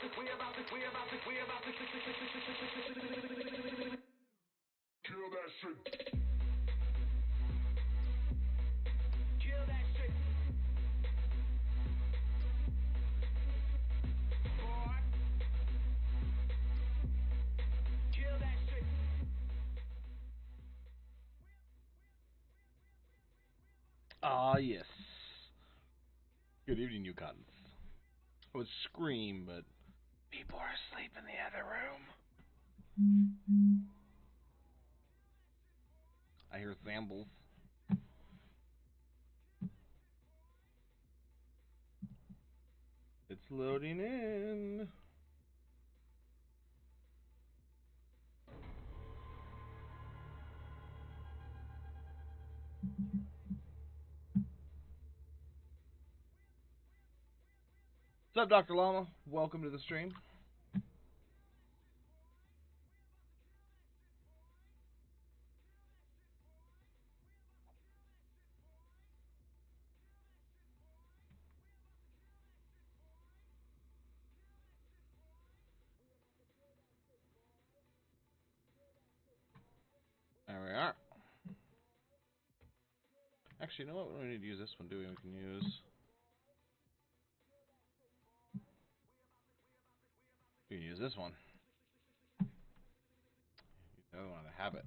Kill that shit. Ah, yes. Good evening, Yukons. I would scream, but people are asleep in the other room. I hear Zambles. It's loading in. What's up, Dr. Llama? Welcome to the stream. There we are. Actually, you know what? We don't need to use this one, do we? We can use... We can use this one. Use the other one to have it.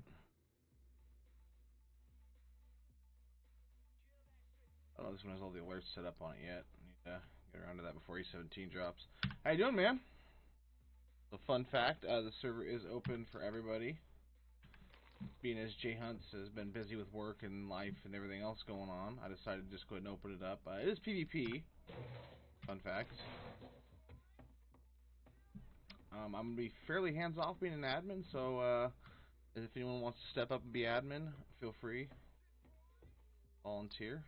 I don't know if this one has all the alerts set up on it yet. I need to get around to that before E17 drops. How you doing, man? So, fun fact, the server is open for everybody. Being as Jay Hunts has been busy with work and life and everything else going on, I decided to just go ahead and open it up. It is PvP. Fun fact. I'm going to be fairly hands-off being an admin, so if anyone wants to step up and be admin, feel free. Volunteer.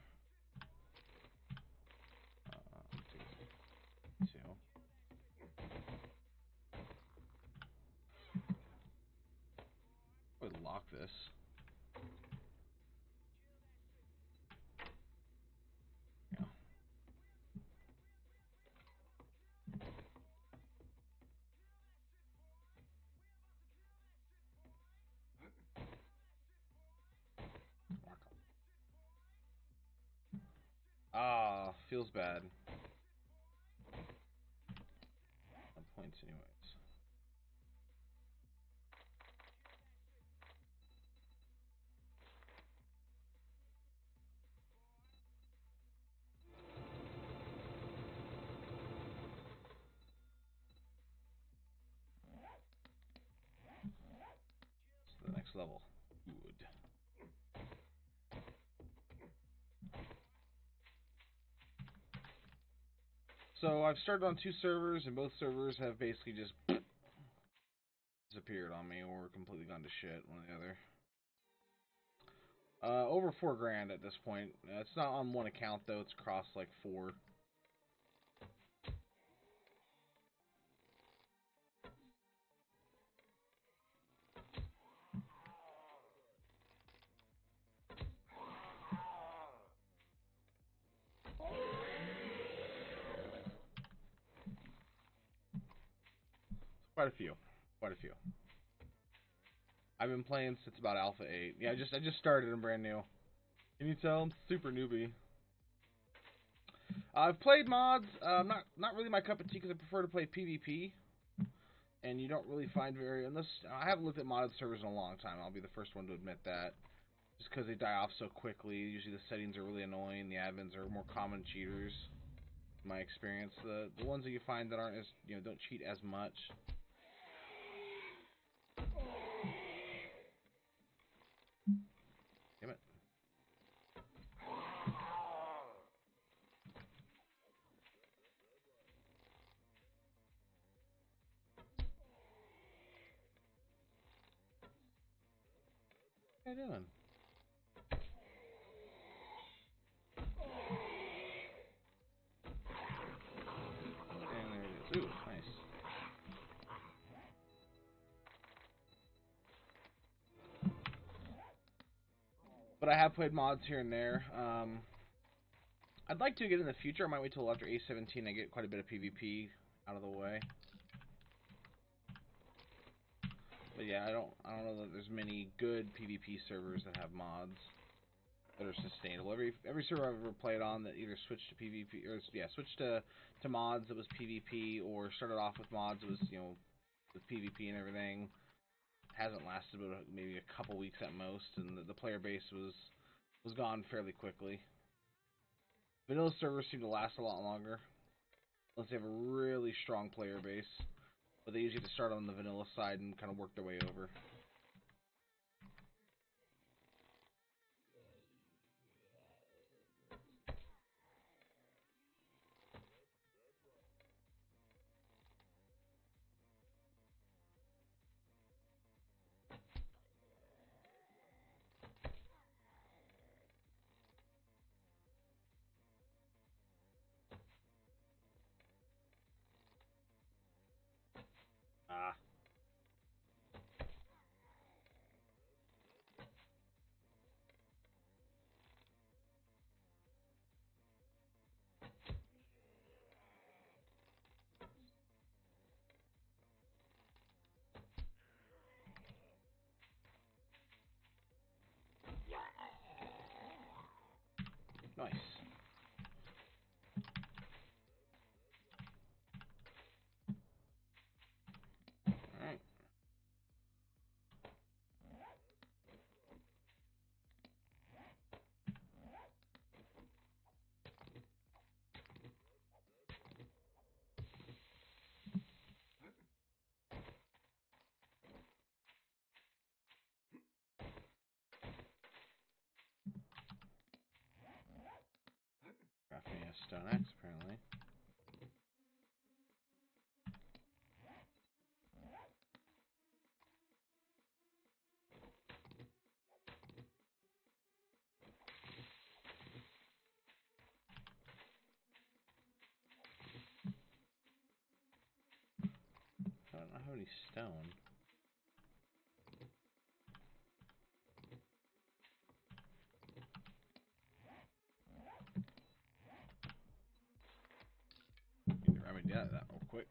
I would lock this. Yeah. Ah, feels bad. Points anyways. To the next level. Good. So I've started on 2 servers, and both servers have basically just disappeared on me, or completely gone to shit, one or the other. Over $4,000 at this point. It's not on one account though; it's across like 4. Quite a few. Quite a few. I've been playing since about Alpha 8. Yeah, I just started. I'm brand new. Can you tell? I'm super newbie. I've played mods. Not really my cup of tea because I prefer to play PvP. And you don't really find unless I haven't looked at modded servers in a long time. I'll be the first one to admit that. Just because they die off so quickly. Usually the settings are really annoying. The admins are more common cheaters. In my experience, the ones that you find that aren't as don't cheat as much. Damn it. What are you doing? And there it is. Ooh, nice. But I have played mods here and there. I'd like to get in the future. I might wait till after A17 and get quite a bit of PvP out of the way. But yeah, I don't know that there's many good PvP servers that have mods that are sustainable. Every server I've ever played on that either switched to PvP or yeah switched to mods that was PvP or started off with mods that was with PvP and everything hasn't lasted but maybe a couple weeks at most, and the player base was gone fairly quickly. Vanilla servers seem to last a lot longer unless they have a really strong player base, but they usually just start on the vanilla side and kind of work their way over. Ah. Nice. Alright. Got me a stone axe apparently. I don't have any stone. Need to remedy that real quick.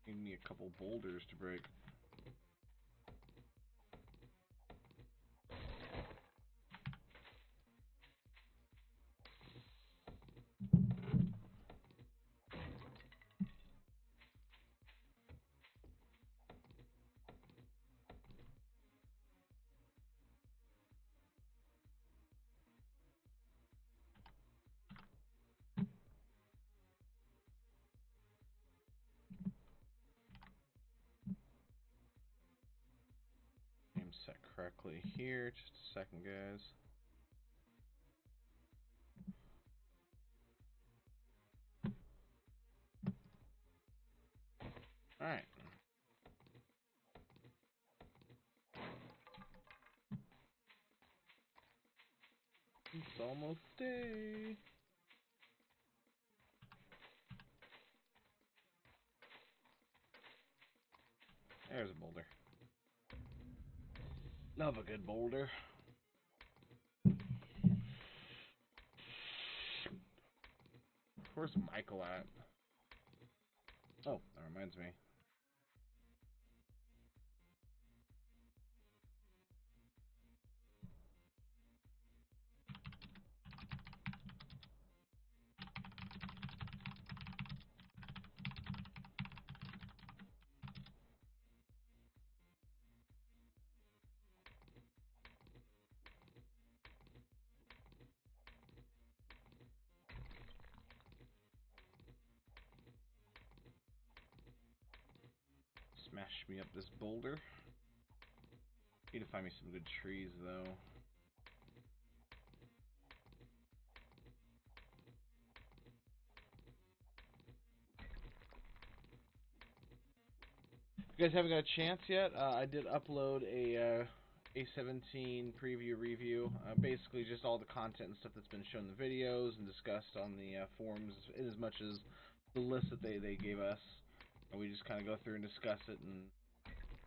You need a couple boulders to break. Game set correctly here. Just a second, guys. Alright. It's almost day. There's a boulder. Love a good boulder. Where's Michael at? Oh, that reminds me. Smash me up this boulder. Need to find me some good trees, though. If you guys haven't got a chance yet, I did upload a A17 preview review. Basically, just all the content and stuff that's been shown in the videos and discussed on the forums, in as much as the list that they gave us. And we just kind of go through and discuss it and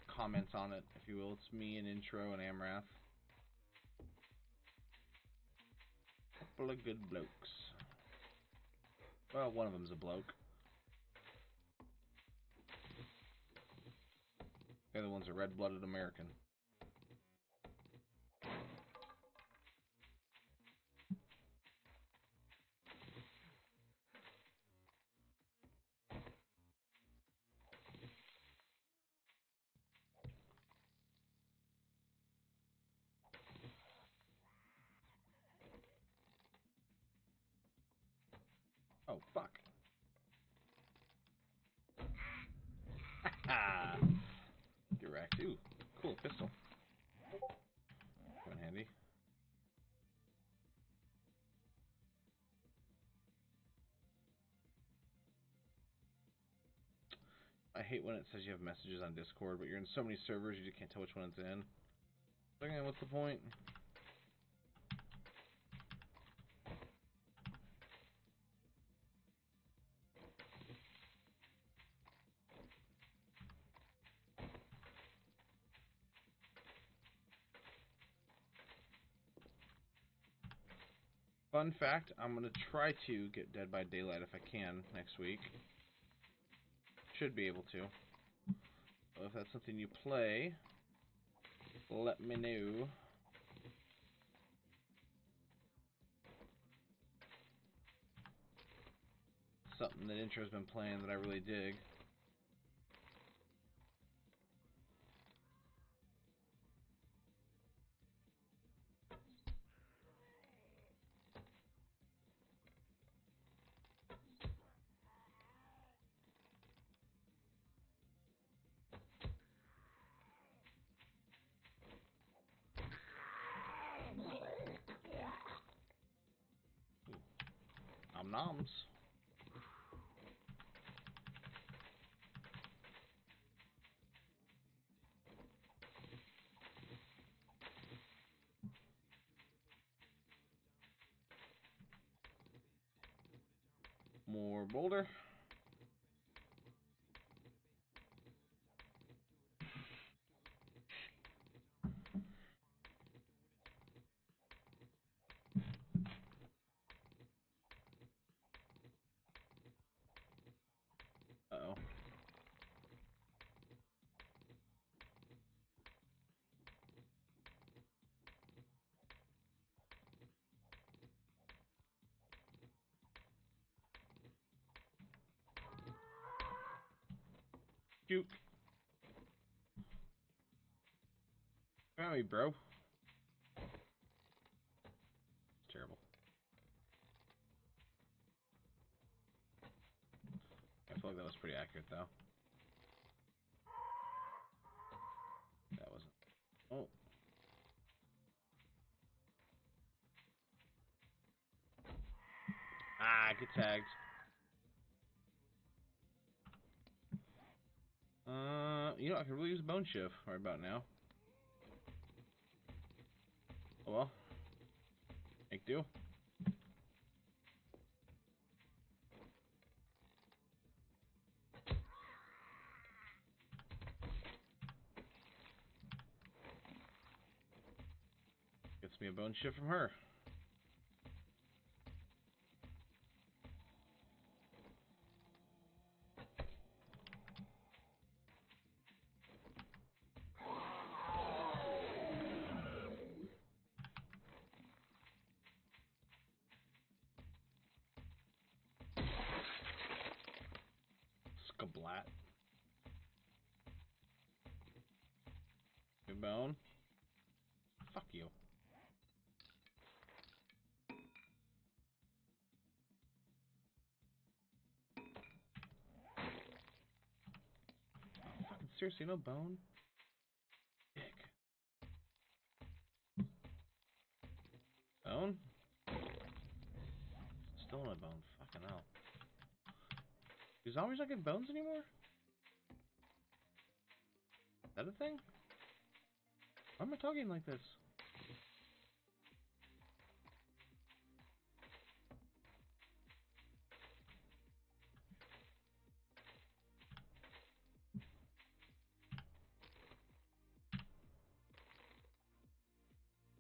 comment on it, if you will. It's me and Intro and Amrath. Couple of good blokes. Well, one of them's a bloke. The other one's a red-blooded American. Oh, fuck. Get wrecked. Ooh, cool pistol. Come in handy. I hate when it says you have messages on Discord, but you're in so many servers you just can't tell which one it's in. Okay, what's the point? Fun fact, I'm going to try to get Dead by Daylight if I can next week. Should be able to. So if that's something you play, let me know. Something that Intro's been playing that I really dig. Ooh. Noms. More boulder. Uh-oh. Juke. Come at me, bro. It's terrible. I feel like that was pretty accurate, though. That wasn't. Oh. Ah, get tagged. You know, I could really use a bone shiv right about now. Oh well. Make do. Gets me a bone shiv from her. Skablat. Good bone. Fuck you. Fucking seriously, no bone? Dick. Bone? Still no bone. Fucking hell. Do zombies not get bones anymore? Is that a thing? Why am I talking like this?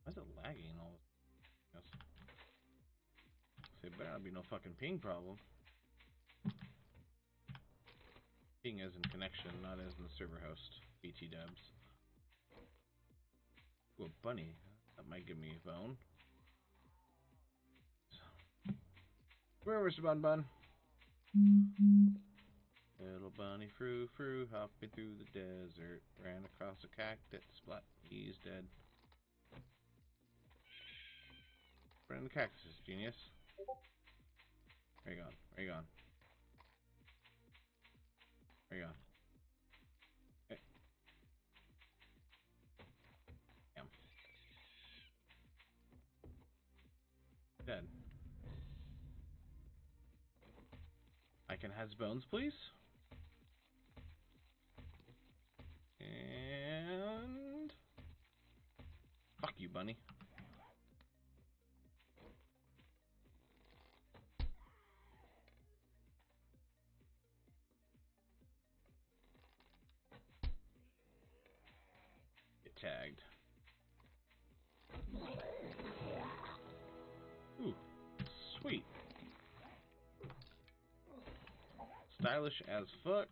Why is it lagging all this? Say, better not be no fucking ping problem. Ping as in connection, not as in the server host. BT dubs. Ooh, a bunny. That might give me a bone. Where was Bun Bun? Little bunny frou frou, hopping through the desert, ran across a cactus, splat, he's dead. Ran the cactus, genius. Where you gone? Where you gone? Where you gone? Hey. Damn. Dead. I can has bones, please? And... fuck you, bunny. Get tagged. Ooh, sweet. Stylish as fuck.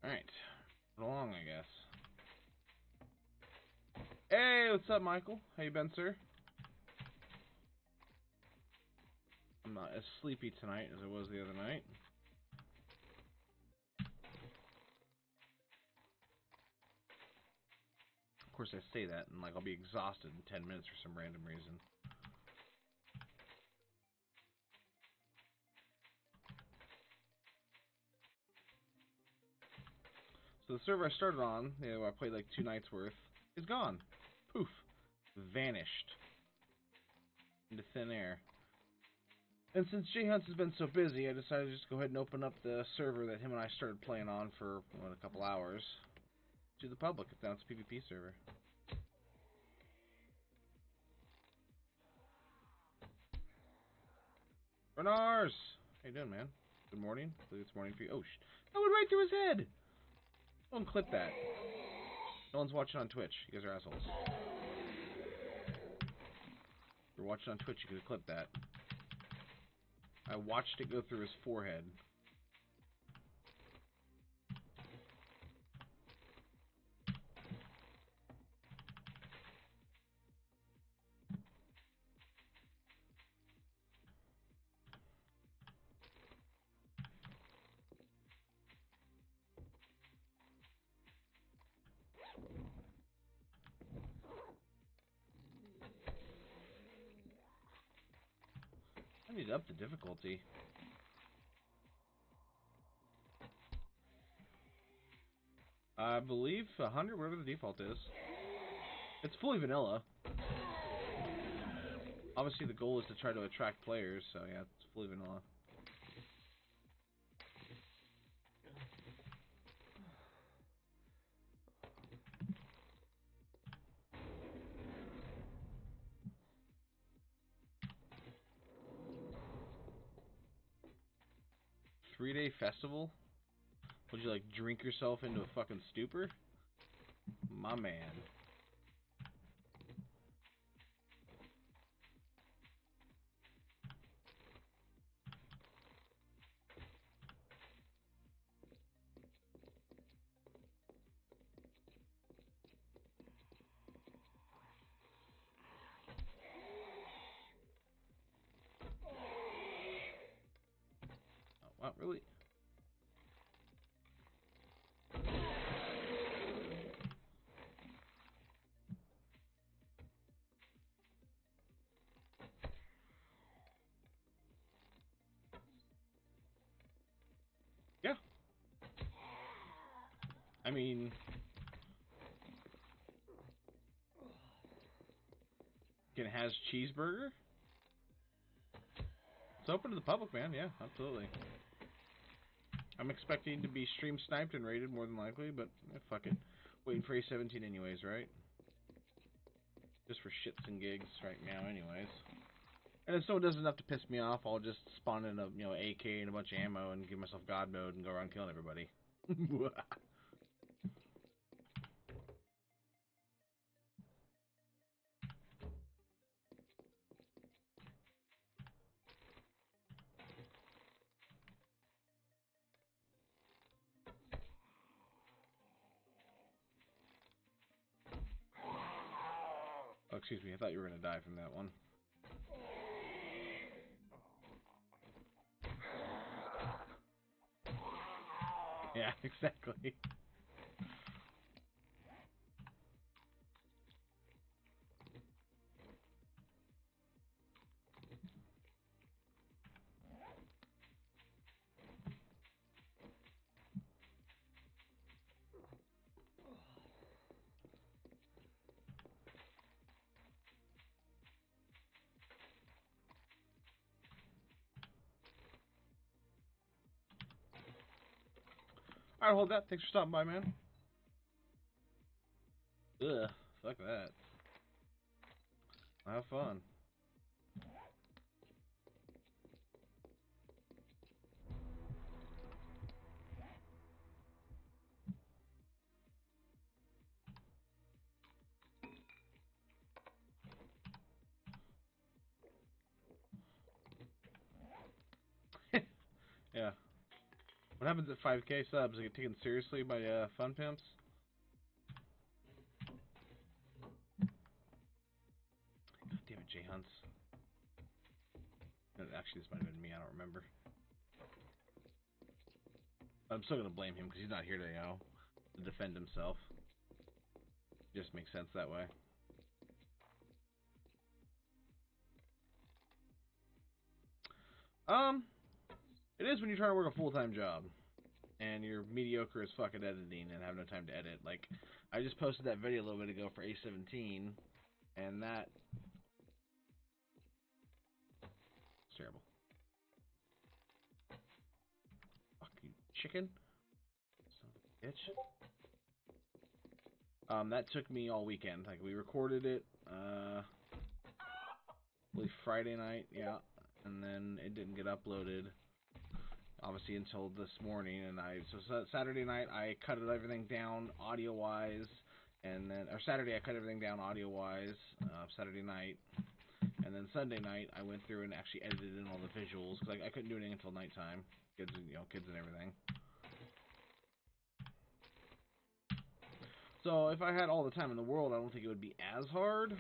Alright. Along, I guess. Hey, what's up, Michael? How you been, sir? I'm not as sleepy tonight as I was the other night. Of course, I say that, and like I'll be exhausted in 10 minutes for some random reason. So the server I started on, you know, I played like 2 nights worth, is gone. Poof. Vanished. Into thin air. And since Jay Hunts has been so busy, I decided to just go ahead and open up the server that him and I started playing on for, what, a couple hours to the public. Now it's a PvP server. Renars! How you doing, man? Good morning. I believe it's morning for you. Oh, that went right through his head! Don't clip that. No one's watching on Twitch. You guys are assholes. If you're watching on Twitch, you could clip that. I watched it go through his forehead. I need to up the difficulty. I believe 100, whatever the default is. It's fully vanilla. Obviously, the goal is to try to attract players, so yeah, it's fully vanilla. Three-day festival? Would you, like, drink yourself into a fucking stupor? My man. Oh, what, really? I mean, it has cheeseburger. It's open to the public, man. Yeah, absolutely. I'm expecting to be stream sniped and raided more than likely, but fuck it. Waiting for A17 anyways, right? Just for shits and gigs right now, anyways. And if someone does enough to piss me off, I'll just spawn in a AK and a bunch of ammo and give myself God mode and go around killing everybody. Oh, excuse me. I thought you were gonna die from that one. Yeah, exactly. Alright, hold that. Thanks for stopping by, man. Ugh, fuck that. Have fun. Yeah. What happens at 5K subs? I get taken seriously by fun pimps? God damn it, Jay Hunts. Actually, this might have been me. I don't remember. I'm still gonna blame him because he's not here to defend himself. It just makes sense that way. It is when you're trying to work a full-time job and you're mediocre as fuck at editing and have no time to edit. Like, I just posted that video a little bit ago for A17, and that... It's terrible. Fuck you, chicken. Son of a bitch. That took me all weekend. Like, we recorded it, I believe Friday night, yeah, and then it didn't get uploaded, obviously, until this morning, and so Saturday night, I cut everything down audio-wise, and then, or Saturday, I cut everything down audio-wise, Saturday night, and then Sunday night, I went through and actually edited in all the visuals, because I couldn't do anything until nighttime, kids and everything. So, if I had all the time in the world, I don't think it would be as hard.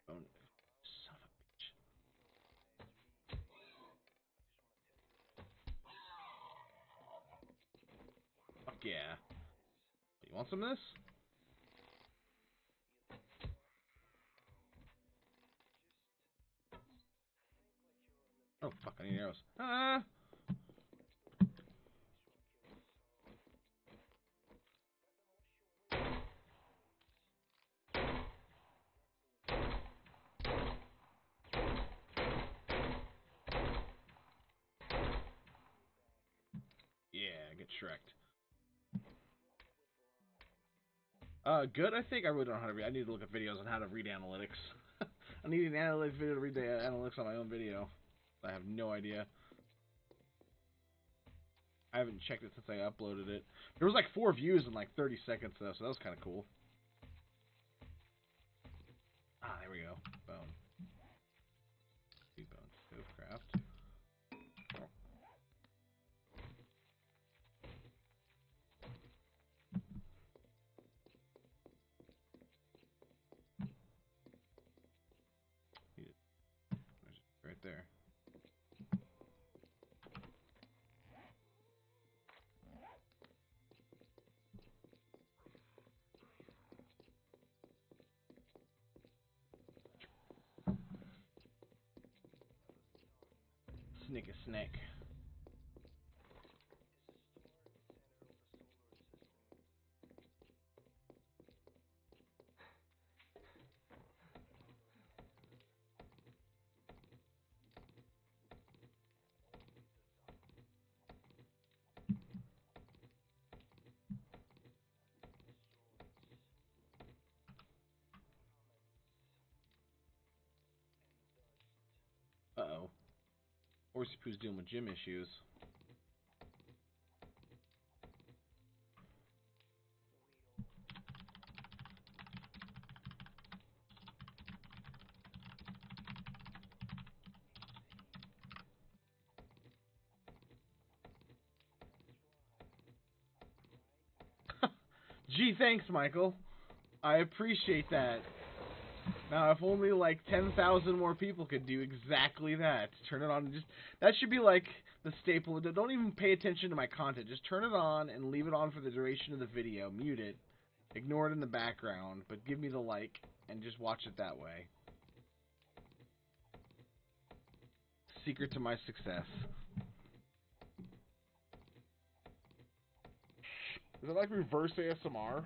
Oh, son of a bitch. Fuck yeah. You want some of this? Oh, fuck, I need arrows. Ah! Yeah, get Shrek'd. Good, I think. I really don't know how to read. I need to look at videos on how to read analytics. I need an analytics video to read the analytics on my own video. I have no idea. I haven't checked it since I uploaded it. There was like 4 views in like 30 seconds though, so that was kind of cool. Ah, there we go. Bone. 2 bones. Stove craft. Oh. Need it. There's it right there. Snick a snack. Uh-oh. Horsey Poo's dealing with gym issues. Gee, thanks, Michael. I appreciate that. Now, if only like 10,000 more people could do exactly that. Turn it on and just... That should be like the staple. Don't even pay attention to my content. Just turn it on and leave it on for the duration of the video. Mute it. Ignore it in the background. But give me the like and just watch it that way. Secret to my success. Is it like reverse ASMR?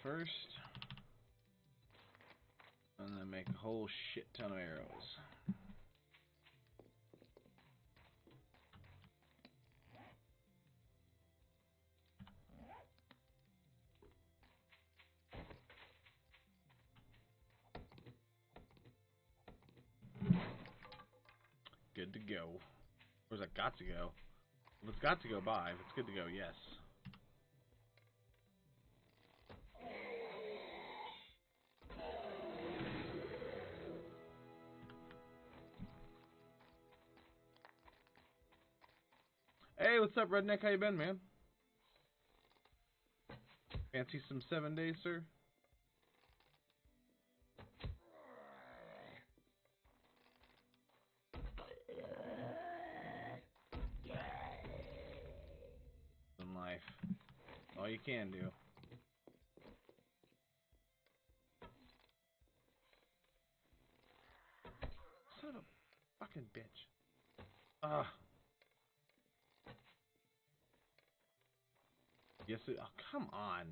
First, and then make a whole shit ton of arrows. Good to go. Where's that got to go? If it's got to go by, if it's good to go, yes. Hey, what's up, Redneck? How you been, man? Fancy some 7 days, sir? In life. All you can do. Son of a fucking bitch. Ugh. Yes, it... Oh, come on.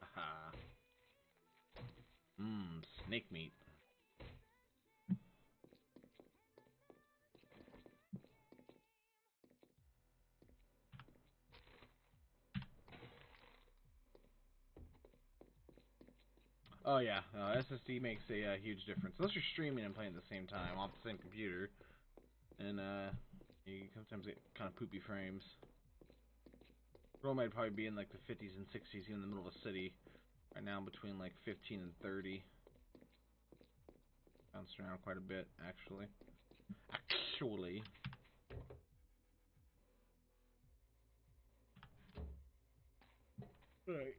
Aha. Snake meat. Oh yeah, SSD makes a huge difference. Unless you're streaming and playing at the same time off the same computer. And you sometimes get kind of poopy frames. Roll might probably be in like the 50s and 60s, even in the middle of the city. Right now I'm between like 15 and 30. Bouncing around quite a bit, actually. Right.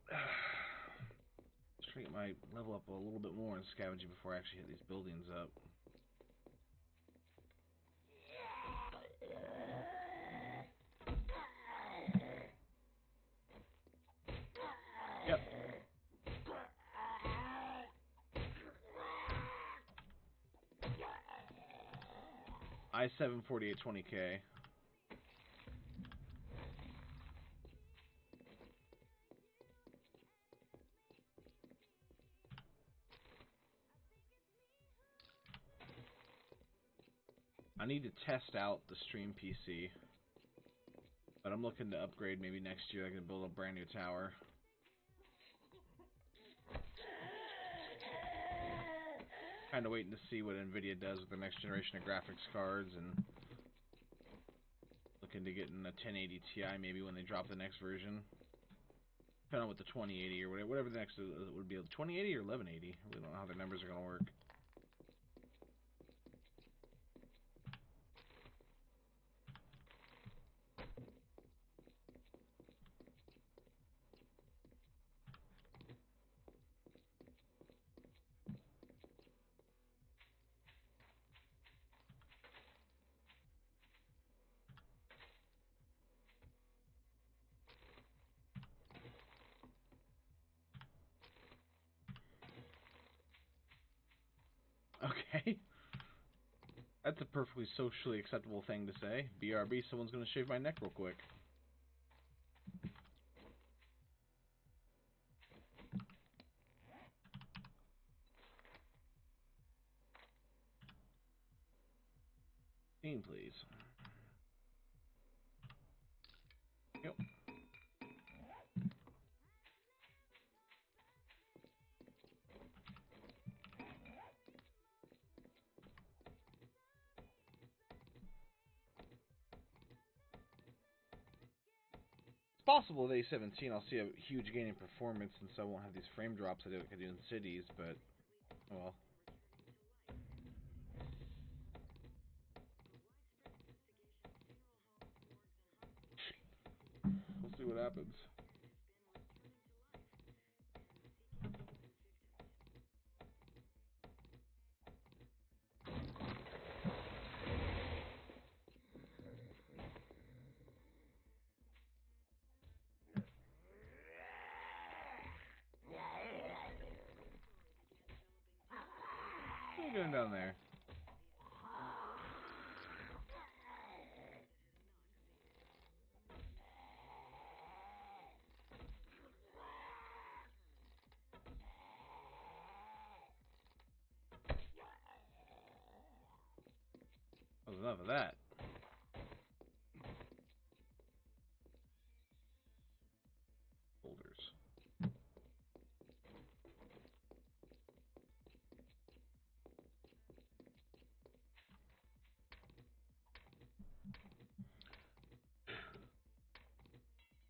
Let's try to get my level up a little bit more in scavenging before I actually hit these buildings up. Yep. i7 4820K. I need to test out the Stream PC, but I'm looking to upgrade maybe next year. I can build a brand new tower. Kind of waiting to see what Nvidia does with the next generation of graphics cards, and looking to get in a 1080 Ti maybe when they drop the next version. Depending on what the 2080 or whatever the next would be, 2080 or 1180. We don't know how their numbers are going to work. Okay. That's a perfectly socially acceptable thing to say. BRB, someone's going to shave my neck real quick. Scene, please. Yep. Possible with A17 I'll see a huge gain in performance, and so I won't have these frame drops I could do in cities, but oh well. We'll see what happens. What are you doing down there? That was enough of that. Boulders.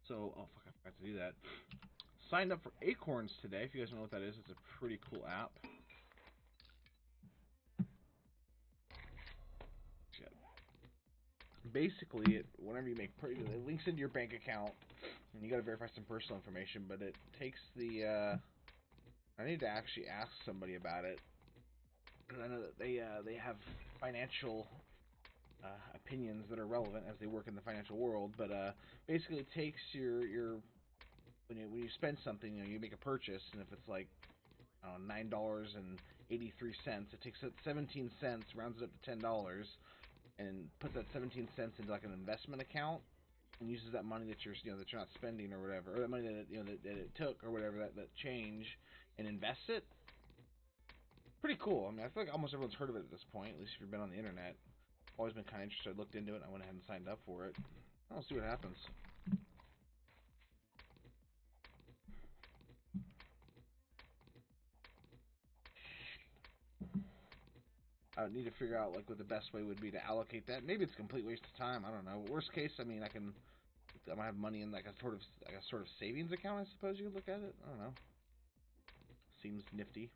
So, oh fuck, I forgot to do that. Signed up for Acorns today. If you guys know what that is, it's a pretty cool app. Shit. Basically, whenever you make it links into your bank account, and you gotta verify some personal information. But it takes the. I need to actually ask somebody about it. Because I know that they have financial opinions that are relevant as they work in the financial world. But basically, it takes your when you spend something, you make a purchase, and if it's like $9.83, it takes that 17 cents, rounds it up to $10, and puts that 17 cents into like an investment account, and uses that money that you're not spending or whatever, or that money that it took or whatever, that change, and invest it. Pretty cool. I mean, I feel like almost everyone's heard of it at this point, at least if you've been on the internet. Always been kind of interested. I looked into it, and I went ahead and signed up for it. I'll see what happens. I would need to figure out like what the best way would be to allocate that. Maybe it's a complete waste of time. I don't know. Worst case, I mean, I might have money in like a sort of savings account. I suppose you could look at it. I don't know. Seems nifty.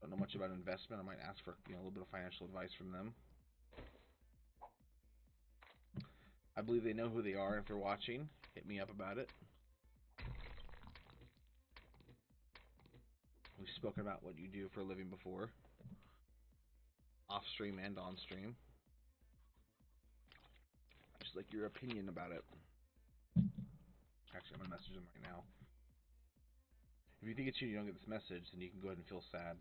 Don't know much about investment. I might ask for a little bit of financial advice from them. I believe they know who they are. If they're watching, hit me up about it. We've spoken about what you do for a living before, off stream and on stream. Just like your opinion about it. Actually, I'm gonna message them right now. If you think it's you don't get this message, then you can go ahead and feel sad.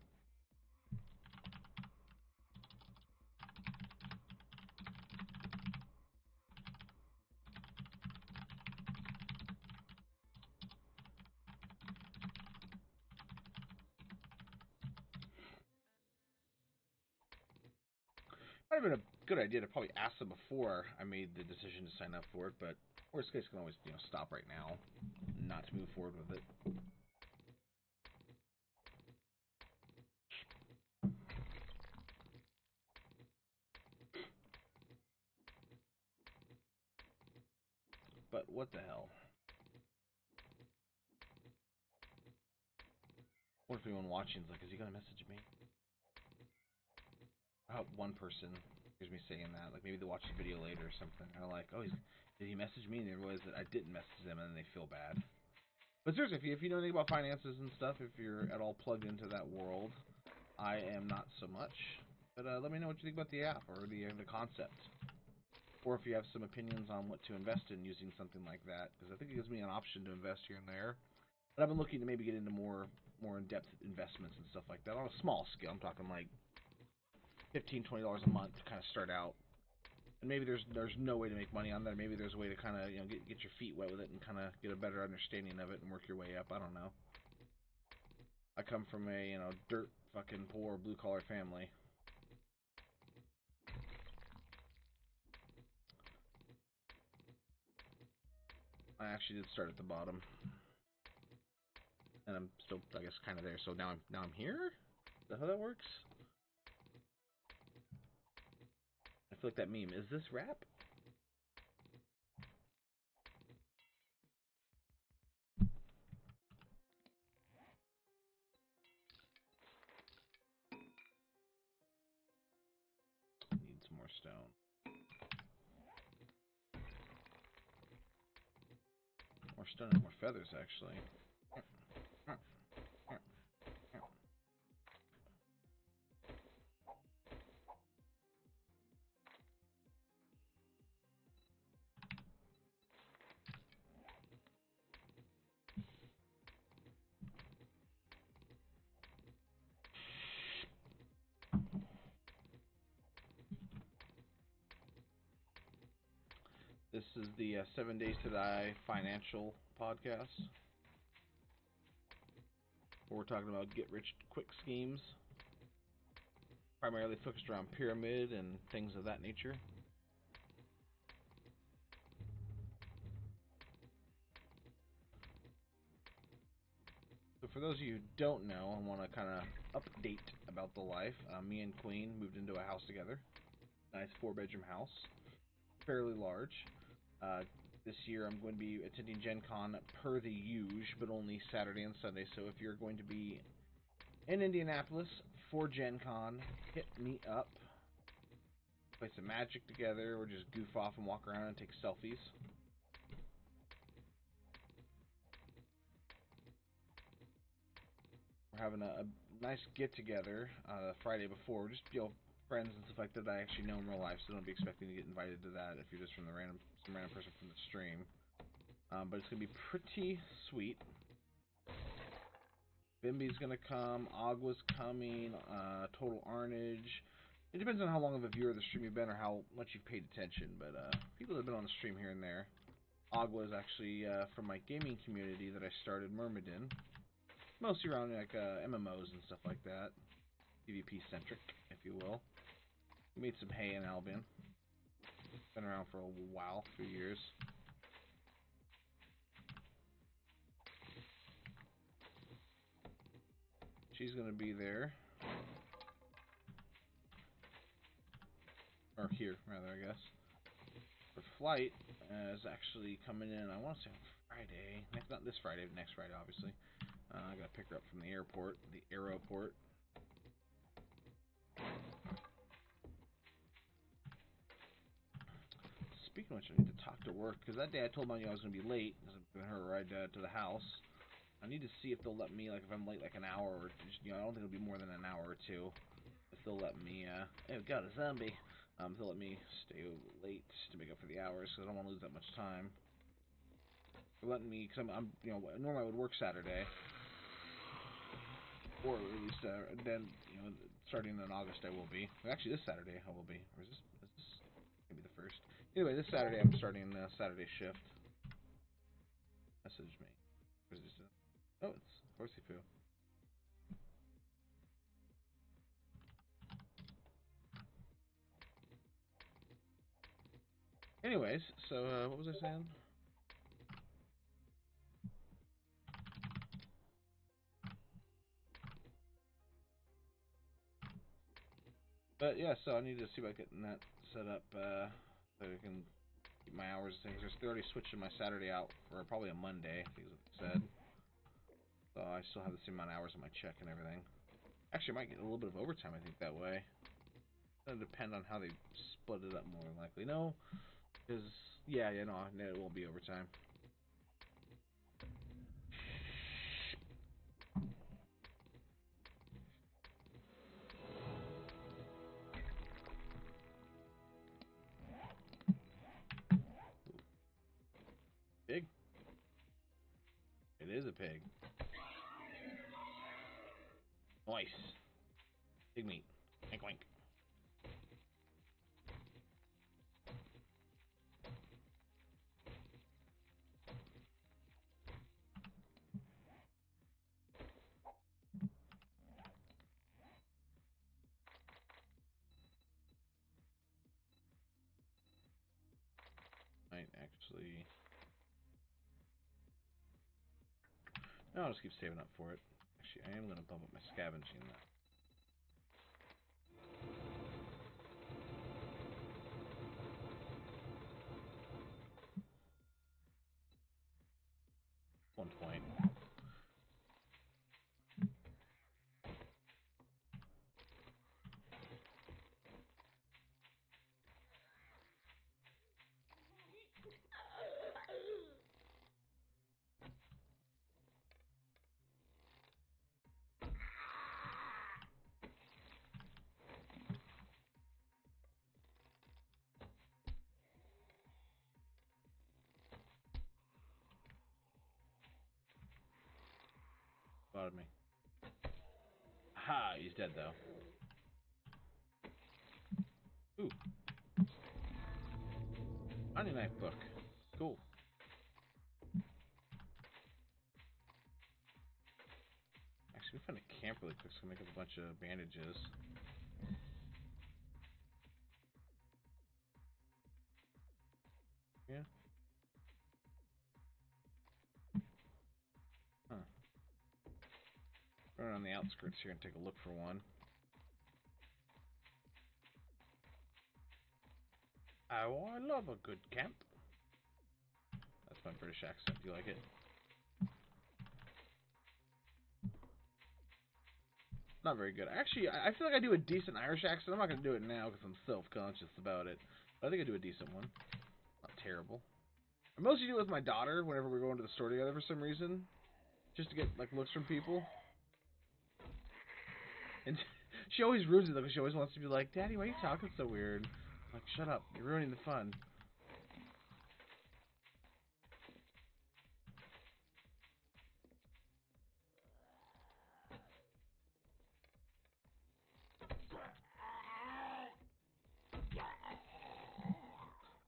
Might have been a good idea to probably ask them before I made the decision to sign up for it, but worst case, can always stop right now, not to move forward with it. But what the hell? What if anyone watching is like, is he gonna message me? I hope one person hears me saying that. Like maybe they watch the video later or something. They're like, oh, did he message me? And they realize that I didn't message them, and then they feel bad. But seriously, if you know anything about finances and stuff, if you're at all plugged into that world, I am not so much. But let me know what you think about the app or the concept. Or if you have some opinions on what to invest in using something like that, because I think it gives me an option to invest here and there. But I've been looking to maybe get into more in-depth investments and stuff like that on a small scale. I'm talking like $15, $20 a month to kind of start out. And maybe there's no way to make money on that. Maybe there's a way to kind of get your feet wet with it and kind of get a better understanding of it and work your way up. I don't know. I come from a dirt fucking poor blue collar family. I actually did start at the bottom. And I'm still, I guess, kind of there. So now I'm here? Is that how that works? I feel like that meme. Is this rap? Need some more stone. More stone and more feathers, actually. This is the 7 Days to Die financial podcast, where we're talking about get-rich-quick schemes, primarily focused around pyramid and things of that nature. So for those of you who don't know and want to kind of update about the life, me and Queen moved into a house together. Nice 4-bedroom house, fairly large. This year I'm going to be attending Gen Con per the usual, but only Saturday and Sunday. So if you're going to be in Indianapolis for Gen Con, hit me up. Play some Magic together, or just goof off and walk around and take selfies. We're having a nice get together Friday before, just friends and stuff like that I actually know in real life. So don't be expecting to get invited to that if you're just from some random person from the stream. But it's gonna be pretty sweet. Bimby's gonna come, Agwa's coming, Total Arnage. It depends on how long of a viewer of the stream you've been or how much you've paid attention, but people that have been on the stream here and there. Agwa is actually from my gaming community that I started, Myrmidon. Mostly around like MMOs and stuff like that. PvP centric, if you will. We made some hay in Albion. Been around for a while, a few years. She's gonna be there. Or here, rather, I guess. Her flight is actually coming in, I want to say on Friday. Not this Friday, but next Friday, obviously. I gotta pick her up from the airport, the aeroport. Speaking of which, I need to talk to work, because that day I told Manu I was gonna be late, because I'm giving her a ride to the house. I need to see if they'll let me, like, if I'm late, like, an hour, or just, I don't think it'll be more than an hour or two. If they'll let me, oh god, a zombie. If they'll let me stay late to make up for the hours, because I don't want to lose that much time. They're letting me, because I'm, normally I would work Saturday. Or at least, then, starting in August I will be. Actually, this Saturday I will be. Or is this maybe the first? Anyway, this Saturday I'm starting the Saturday shift. Message me. Or is this oh, it's Horsey Poo. anyways, so what was I saying? But yeah, so I need to see about getting that set up so I can keep my hours and things. They're already switching my Saturday out for probably a Monday, I think is what they said. So I still have the same amount of hours on my check and everything. Actually, I might get a little bit of overtime, I think, that way. It's going to depend on how they split it up, more than likely. No, because, yeah, no, it won't be overtime. Pig? It is a pig. Nice. Pig meat. Wink, wink. Might actually... No, I'll just keep saving up for it. Actually, I am going to bump up my scavenging now. One point. Spotted me. Ha! He's dead though. Ooh. Honey knife book. Cool. Actually, we find a camp really quick so we can make up a bunch of bandages. Yeah. Huh. Run on the outskirts here and take a look for one. Oh, I love a good camp. That's my British accent. Do you like it? Not very good. Actually, I feel like I do a decent Irish accent. I'm not going to do it now because I'm self-conscious about it. But I think I do a decent one. Not terrible. I mostly do it with my daughter whenever we're going to the store together for some reason. Just to get, like, looks from people. And she always ruins it, though, because she always wants to be like, Daddy, why are you talking so weird? I'm like, shut up. You're ruining the fun.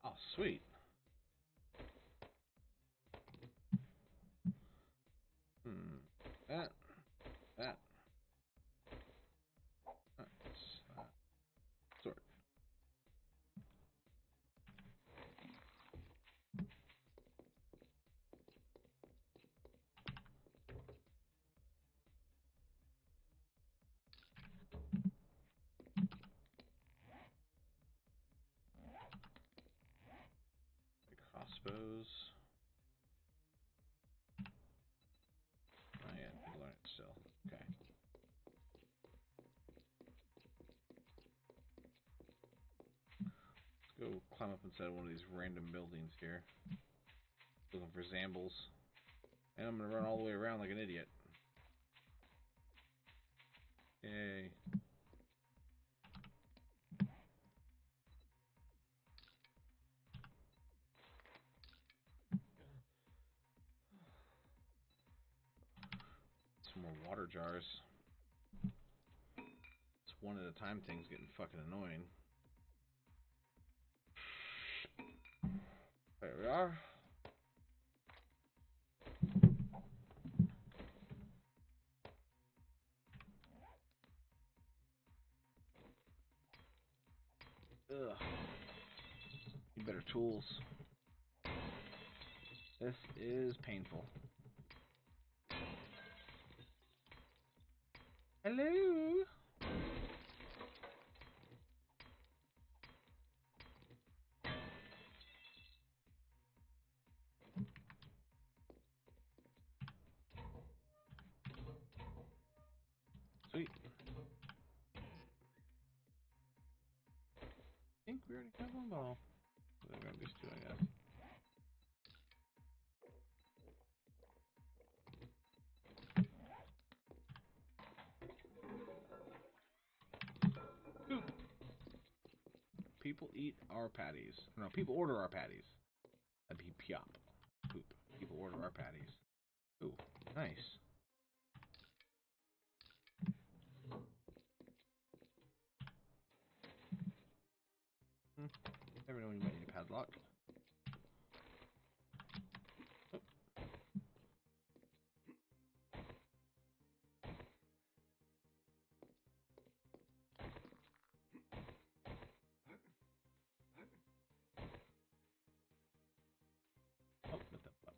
Oh, sweet. That. That. Sword. Crossbows. Oh yeah, I learn it still. Okay. Let's go climb up inside one of these random buildings here. Looking for Zambles. And I'm gonna run all the way around like an idiot. Yay. Some more water jars. This one at a time thing's getting fucking annoying. There we are. Ugh. Need better tools. This is painful. Hello? Sweet. I think we already have one ball. We're gonna just do, I guess. Poop. People eat our patties. No, people order our patties. That'd be piop. Poop. People order our patties. Ooh, nice. Never know when you might need a padlock. Oh. Oh, what the fuck?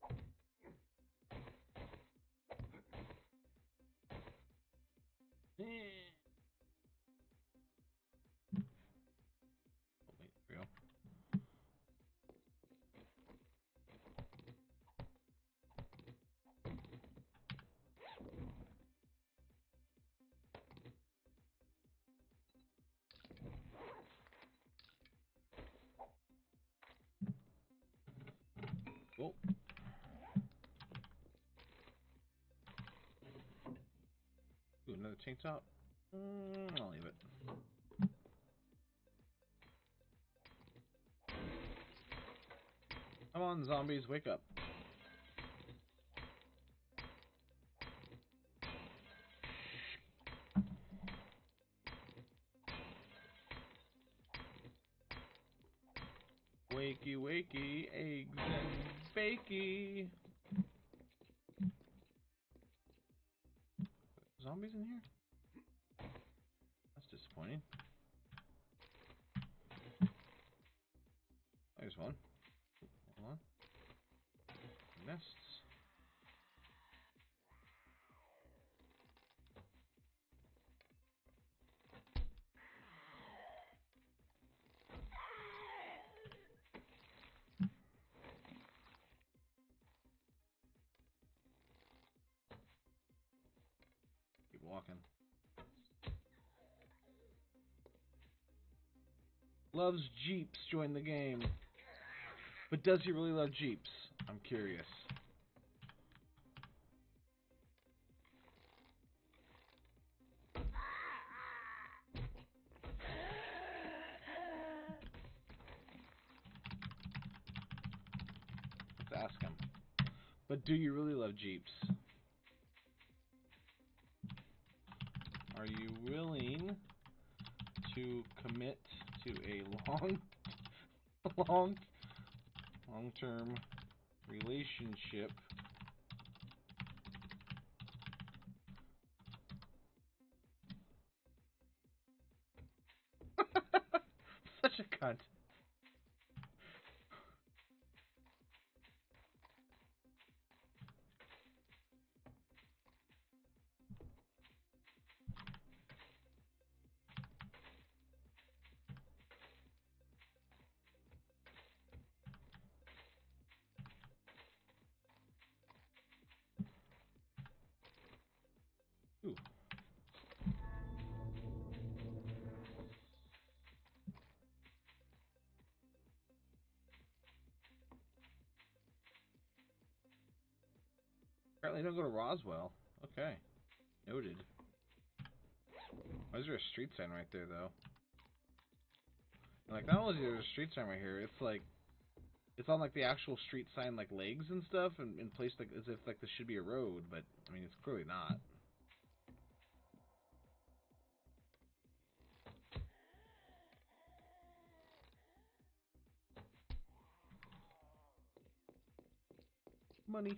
Oh, wait, there we go. Oh. Ooh, another tank top. I'll leave it. Come on, zombies, wake up. Wakey, wakey, eggs and bakey. Zombies in here? That's disappointing. There's one. Hold on. Nests. Keep walking. Loves Jeeps, join the game. But does he really love Jeeps? I'm curious. Let's ask him. But do you really love Jeeps? Are you willing to commit to a long-term relationship such a cunt. Ooh. Apparently don't go to Roswell. Okay. Noted. Why is there a street sign right there, though? And, like, not only is there a street sign right here, it's like, it's on, like, the actual street sign, like, legs and stuff, and in place, like, as if, like, this should be a road, but, I mean, it's clearly not. Money.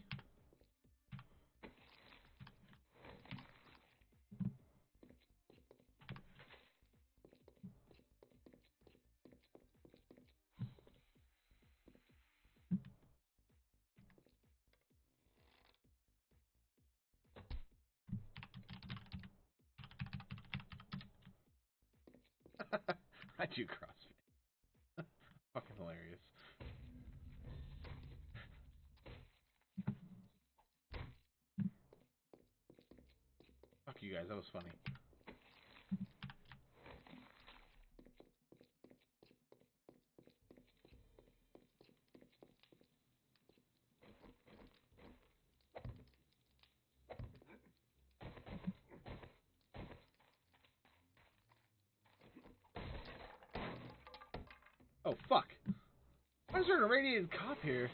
I do CrossFit. Fucking hilarious. Fuck you guys, that was funny. Oh, fuck. Why is there an irradiated cop here?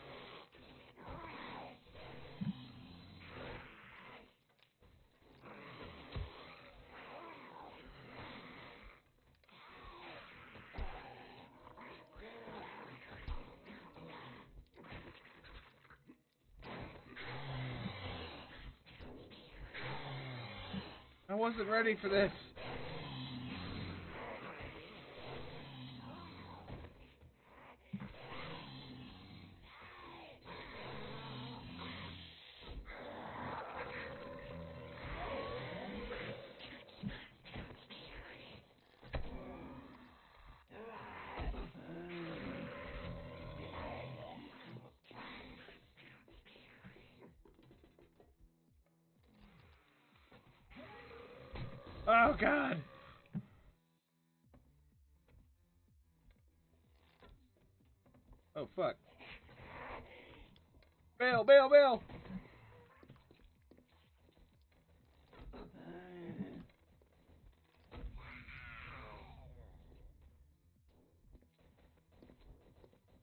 I wasn't ready for this. Oh, God. Oh, fuck. Bail, bail, bail!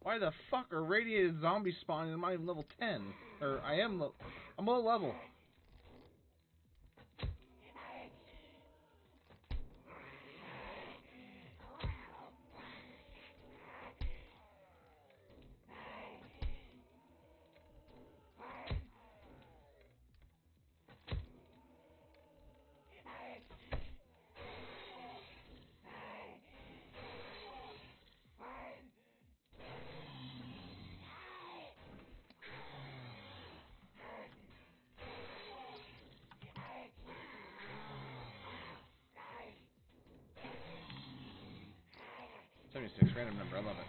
Why the fuck are radiated zombies spawning? I'm not even level 10. Or, I'm low level. Random number, I love it.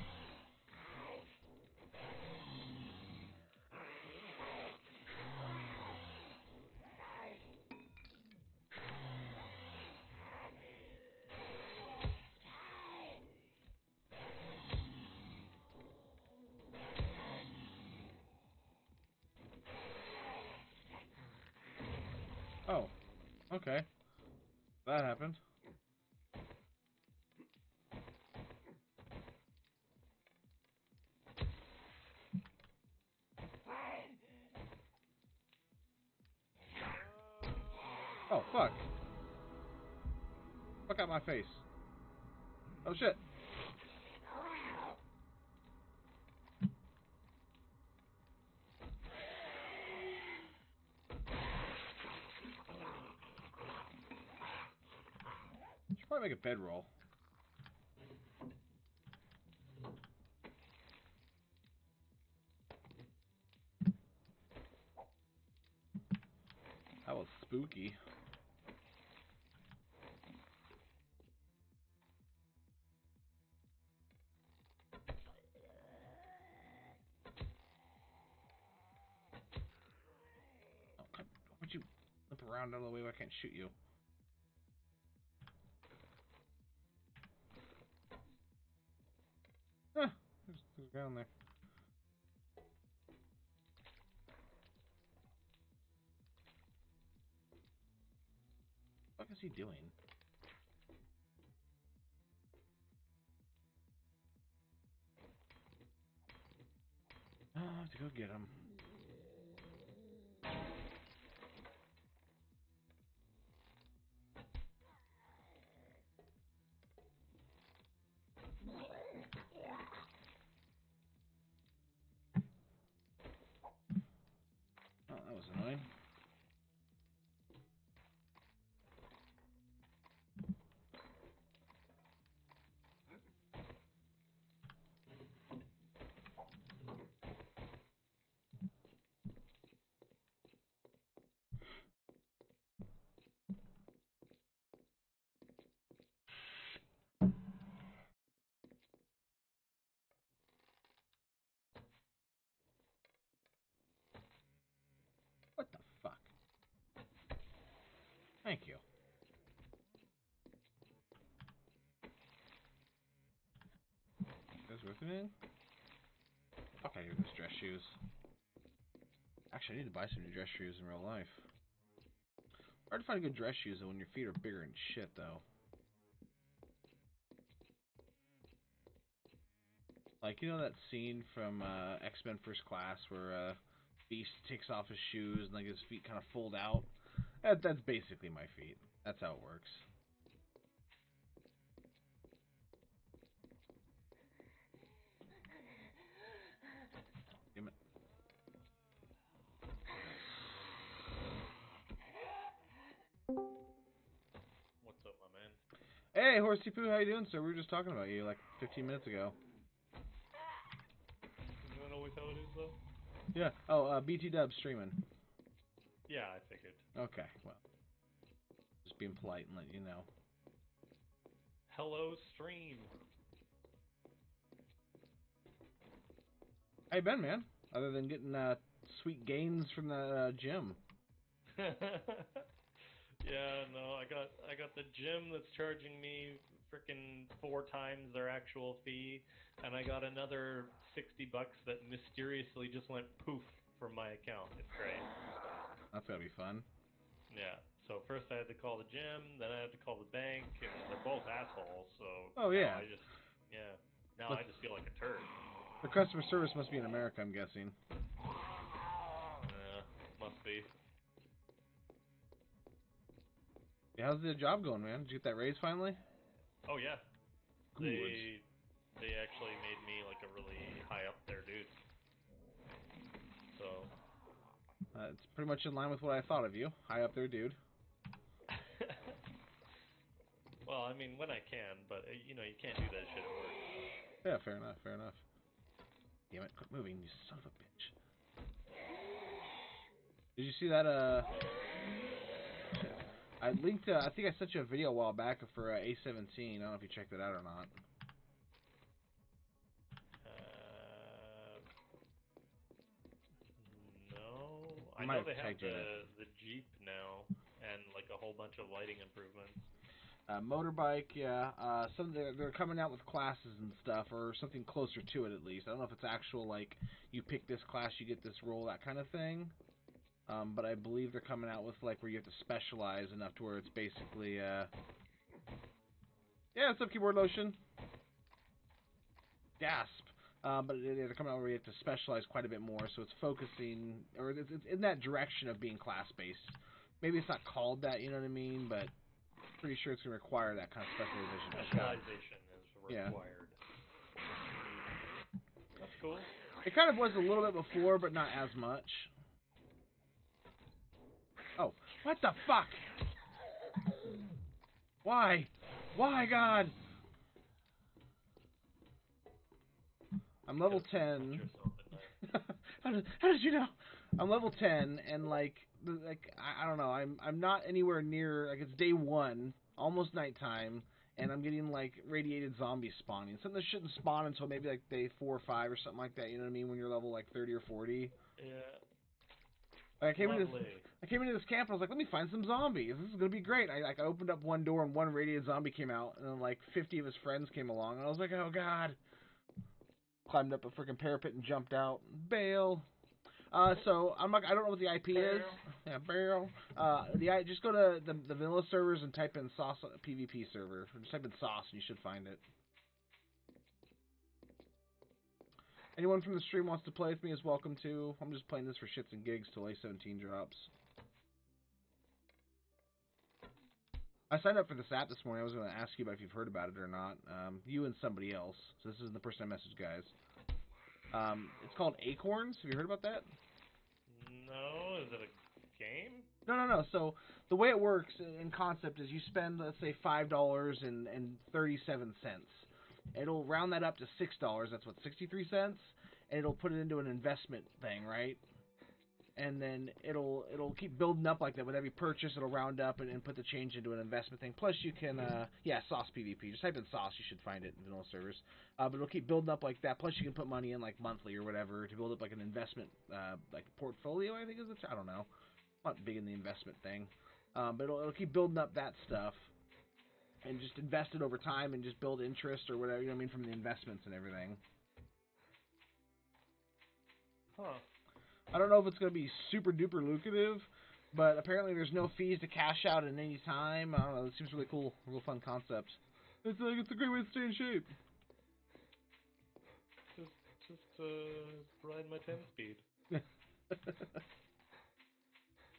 Oh, okay. That happened. Oh, fuck. Fuck out my face. Oh, shit. Should probably make a bedroll. That was spooky. Oh, come, would you limp around out of the way where I can't shoot you? Huh. There's a guy on there. What is he doing? Oh, I have to go get him. Oh, that was annoying. man. Fuck, I hear those dress shoes. Actually, I need to buy some new dress shoes in real life. Hard to find good dress shoes though when your feet are bigger and shit, though. Like, you know that scene from X-Men First Class where Beast takes off his shoes and like his feet kind of fold out? That's basically my feet. That's how it works. Damn it. What's up, my man? Hey, Horsey Poo, how you doing, sir? We were just talking about you like 15 minutes ago. Isn't that always how it is, though? Yeah. Oh, BT Dub streaming. Yeah, I figured. Okay, well. Just being polite and letting you know. Hello, stream. How you been, man? Other than getting sweet gains from the gym. Yeah, no, I got the gym that's charging me freaking 4 times their actual fee, and I got another $60 that mysteriously just went poof from my account. It's great. That's gotta be fun. Yeah. So first I had to call the gym, then I had to call the bank, and they're both assholes. So Oh yeah. Now I just feel like a turd. The customer service must be in America, I'm guessing. Yeah, must be. Yeah, how's the job going, man? Did you get that raise finally? Oh yeah. Good. They actually made me like a really high up there dude. So It's pretty much in line with what I thought of you. High up there, dude. well, I mean when I can, but you know you can't do that shit at work. Yeah, fair enough, fair enough. Damn it, quit moving, you son of a bitch. Did you see that, I linked, I think I sent you a video a while back for A17. I don't know if you checked it out or not. No. I might know have they have tagged you in it. the Jeep now, and like a whole bunch of lighting improvements. Motorbike, yeah. They're coming out with classes and stuff, or something closer to it at least. I don't know if it's actual, like, you pick this class, you get this role, that kind of thing. But I believe they're coming out with, like, where you have to specialize enough to where it's basically, yeah, what's up, Keyboard Lotion? Gasp. But they're coming out where you have to specialize quite a bit more, so it's focusing, or it's in that direction of being class-based. Maybe it's not called that, you know what I mean, but pretty sure it's going to require that kind of specialization. Specialization is required. Yeah. That's cool. It kind of was a little bit before, but not as much. Oh, what the fuck? Why? Why, God? I'm level 10. how did you know? I'm level 10, and like I don't know. I'm not anywhere near, like, it's day 1, almost nighttime, and I'm getting like radiated zombies spawning. Something that shouldn't spawn until maybe like day 4 or 5 or something like that. You know what I mean? When you're level like 30 or 40. Yeah. Like, I came into this camp and I was like, let me find some zombies. This is gonna be great. I opened up one door and one radiated zombie came out, and then like 50 of his friends came along, and I was like, oh God. Climbed up a freaking parapet and jumped out. Bail. So I don't know what the IP is. Yeah, barrel. Just go to the vanilla servers and type in sauce PvP server. Just type in sauce and you should find it. Anyone from the stream wants to play with me is welcome to. I'm just playing this for shits and gigs till A17 drops. I signed up for this app this morning. I was going to ask you about if you've heard about it or not. You and somebody else. So this isn't the person I messaged, guys. It's called Acorns. Have you heard about that? No. Is it a game? No. So the way it works in concept is you spend, let's say, $5.37. It'll round that up to $6. That's what, 63 cents, and it'll put it into an investment thing, right? And then it'll keep building up like that. With every purchase, it'll round up and put the change into an investment thing. Plus, you can, sauce PvP. Just type in sauce, you should find it in vanilla servers. But it'll keep building up like that. Plus, you can put money in like monthly or whatever to build up like an investment, like portfolio, I think is it. I don't know. I'm not big in the investment thing, but it'll keep building up that stuff. And just invest it over time and just build interest or whatever, you know what I mean, from the investments and everything. Huh. I don't know if it's going to be super duper lucrative, but apparently there's no fees to cash out at any time. I don't know. It seems really cool. Real fun concept. It's a great way to stay in shape. Just ride my 10-speed.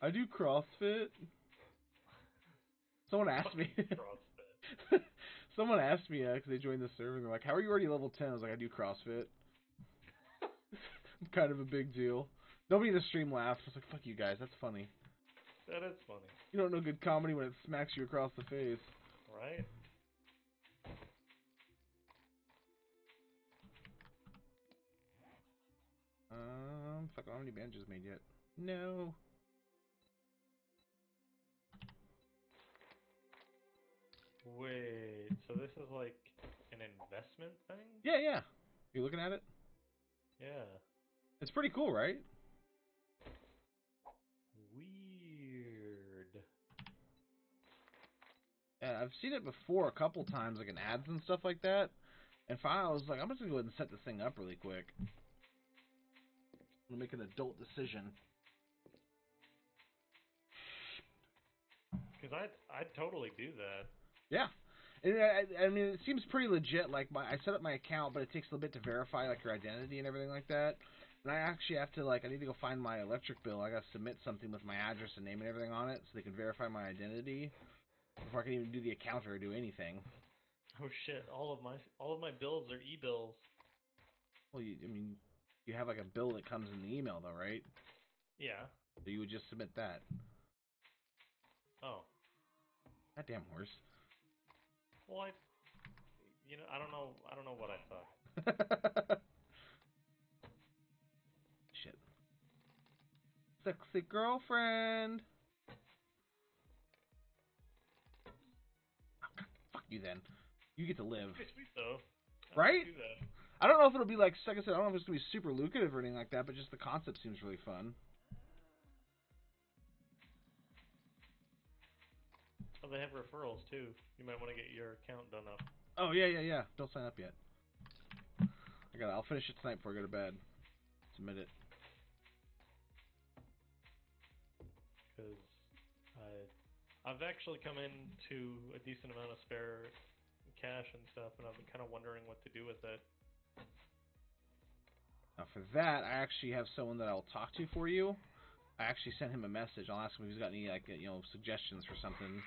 I do CrossFit. Someone asked me. CrossFit. Someone asked me because they joined the server. They're like, "How are you already level 10?" I was like, "I do CrossFit." It's kind of a big deal. Nobody in the stream laughed. I was like, "Fuck you guys, that's funny." That is funny. You don't know good comedy when it smacks you across the face. Right? Fuck, I don't have any bandages made yet. No. Wait, so this is like an investment thing? Yeah, yeah. You looking at it? Yeah. It's pretty cool, right? Weird. Yeah, I've seen it before a couple times, like in ads and stuff like that. And finally, I was like, I'm just gonna go ahead and set this thing up really quick. I'm gonna make an adult decision. Because I'd totally do that. Yeah. And, I mean, it seems pretty legit. Like, I set up my account, but it takes a little bit to verify, like, your identity and everything like that. And I actually have to, like, I need to go find my electric bill. I gotta submit something with my address and name and everything on it so they can verify my identity before I can even do the account or do anything. Oh shit! All of my bills are e-bills. Well, I mean, you have, like, a bill that comes in the email, though, right? Yeah. So you would just submit that. Oh. Goddamn horse. Well, I don't know what I thought. Shit. Sexy girlfriend. Oh, God, fuck you then. You get to live. Pretty sweet though. Right? Do that. I don't know if it'll be like I said, I don't know if it's gonna be super lucrative or anything like that, but just the concept seems really fun. Oh, they have referrals too. You might want to get your account done up. Oh yeah. Don't sign up yet. I'll finish it tonight before I go to bed. Submit it. Because I've actually come into a decent amount of spare cash and stuff, and I've been kind of wondering what to do with it. Now for that, I actually have someone that I'll talk to for you. I actually sent him a message. I'll ask him if he's got any suggestions for something.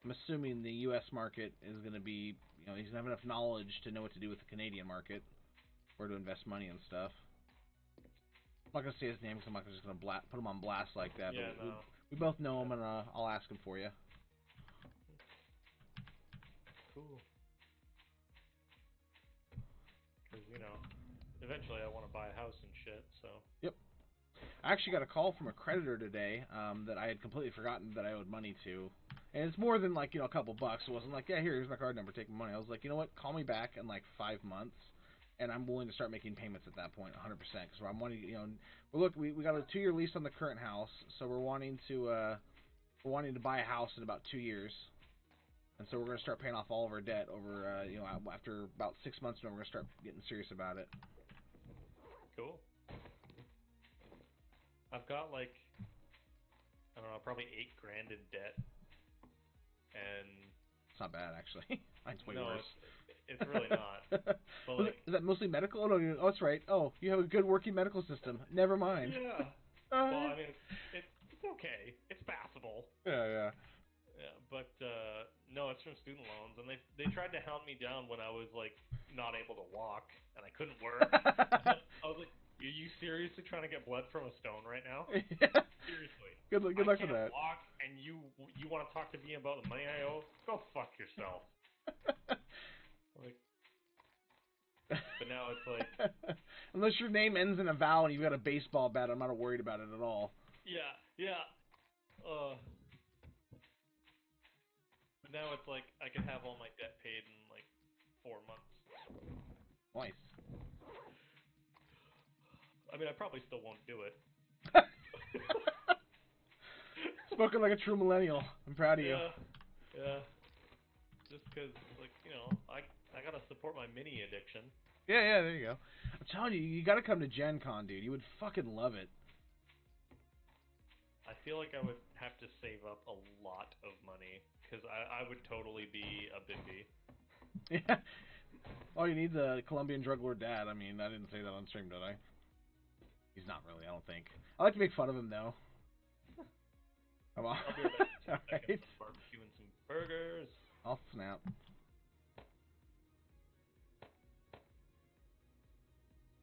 I'm assuming the U.S. market is going to be, he's going to have enough knowledge to know what to do with the Canadian market, where to invest money and stuff. I'm not going to say his name because I'm not just going to put him on blast like that. Yeah, but no. we both know him, and I'll ask him for you. Cool. Because, eventually I want to buy a house and shit, so. Yep. I actually got a call from a creditor today that I had completely forgotten that I owed money to. And it's more than, like, a couple bucks. It wasn't like, yeah, here's my card number, take my money. I was like, you know what, call me back in, like, 5 months, and I'm willing to start making payments at that point, 100%. Because I'm wanting, look, we got a 2-year lease on the current house, so we're wanting to buy a house in about 2 years. And so we're going to start paying off all of our debt over, after about 6 months, we're going to start getting serious about it. Cool. I've got, like, I don't know, probably $8,000 in debt. And it's not bad, actually. Mine's way no, worse. it's really not. But like, is that mostly medical? Oh, no, that's right. Oh, you have a good working medical system. Never mind. Yeah. Well, I mean, it's okay. It's passable. Yeah. Yeah, but no, it's from student loans, and they tried to hound me down when I was like not able to walk and I couldn't work. I was like, "Are you seriously trying to get blood from a stone right now? Yeah. Seriously? Good luck with that. I can't walk, and you want to talk to me about the money I owe? Go fuck yourself." Like, but now it's like, unless your name ends in a vowel and you've got a baseball bat, I'm not worried about it at all. yeah. But now it's like I can have all my debt paid in like 4 months. Nice. I mean, I probably still won't do it. Spoken like a true millennial. I'm proud of you. Yeah. Just because, like, I gotta support my mini addiction. Yeah, there you go. I'm telling you, you gotta come to Gen Con, dude. You would fucking love it. I feel like I would have to save up a lot of money, because I would totally be a bimby. Yeah. Oh, you need the Colombian drug lord dad. I mean, I didn't say that on stream, did I? He's not really, I don't think. I like to make fun of him, though. Come on. I'll be right back in 2 seconds. Alright. I'm barbecuing some burgers. I'll snap.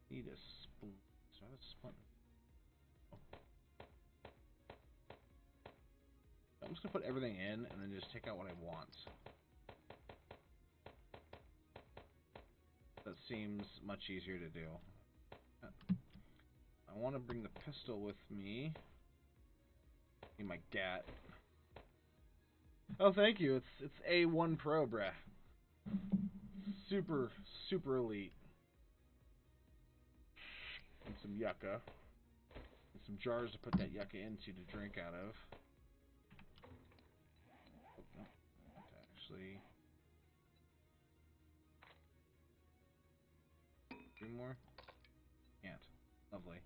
Need a spoon. Is that a spoon? I'm just gonna put everything in and then just take out what I want. That seems much easier to do. I want to bring the pistol with me. Need my GAT. Oh, thank you. It's A1 Pro, bruh. Super elite. And some yucca. And some jars to put that yucca into to drink out of. Oh, no. Actually. 3 more? Can't. Lovely.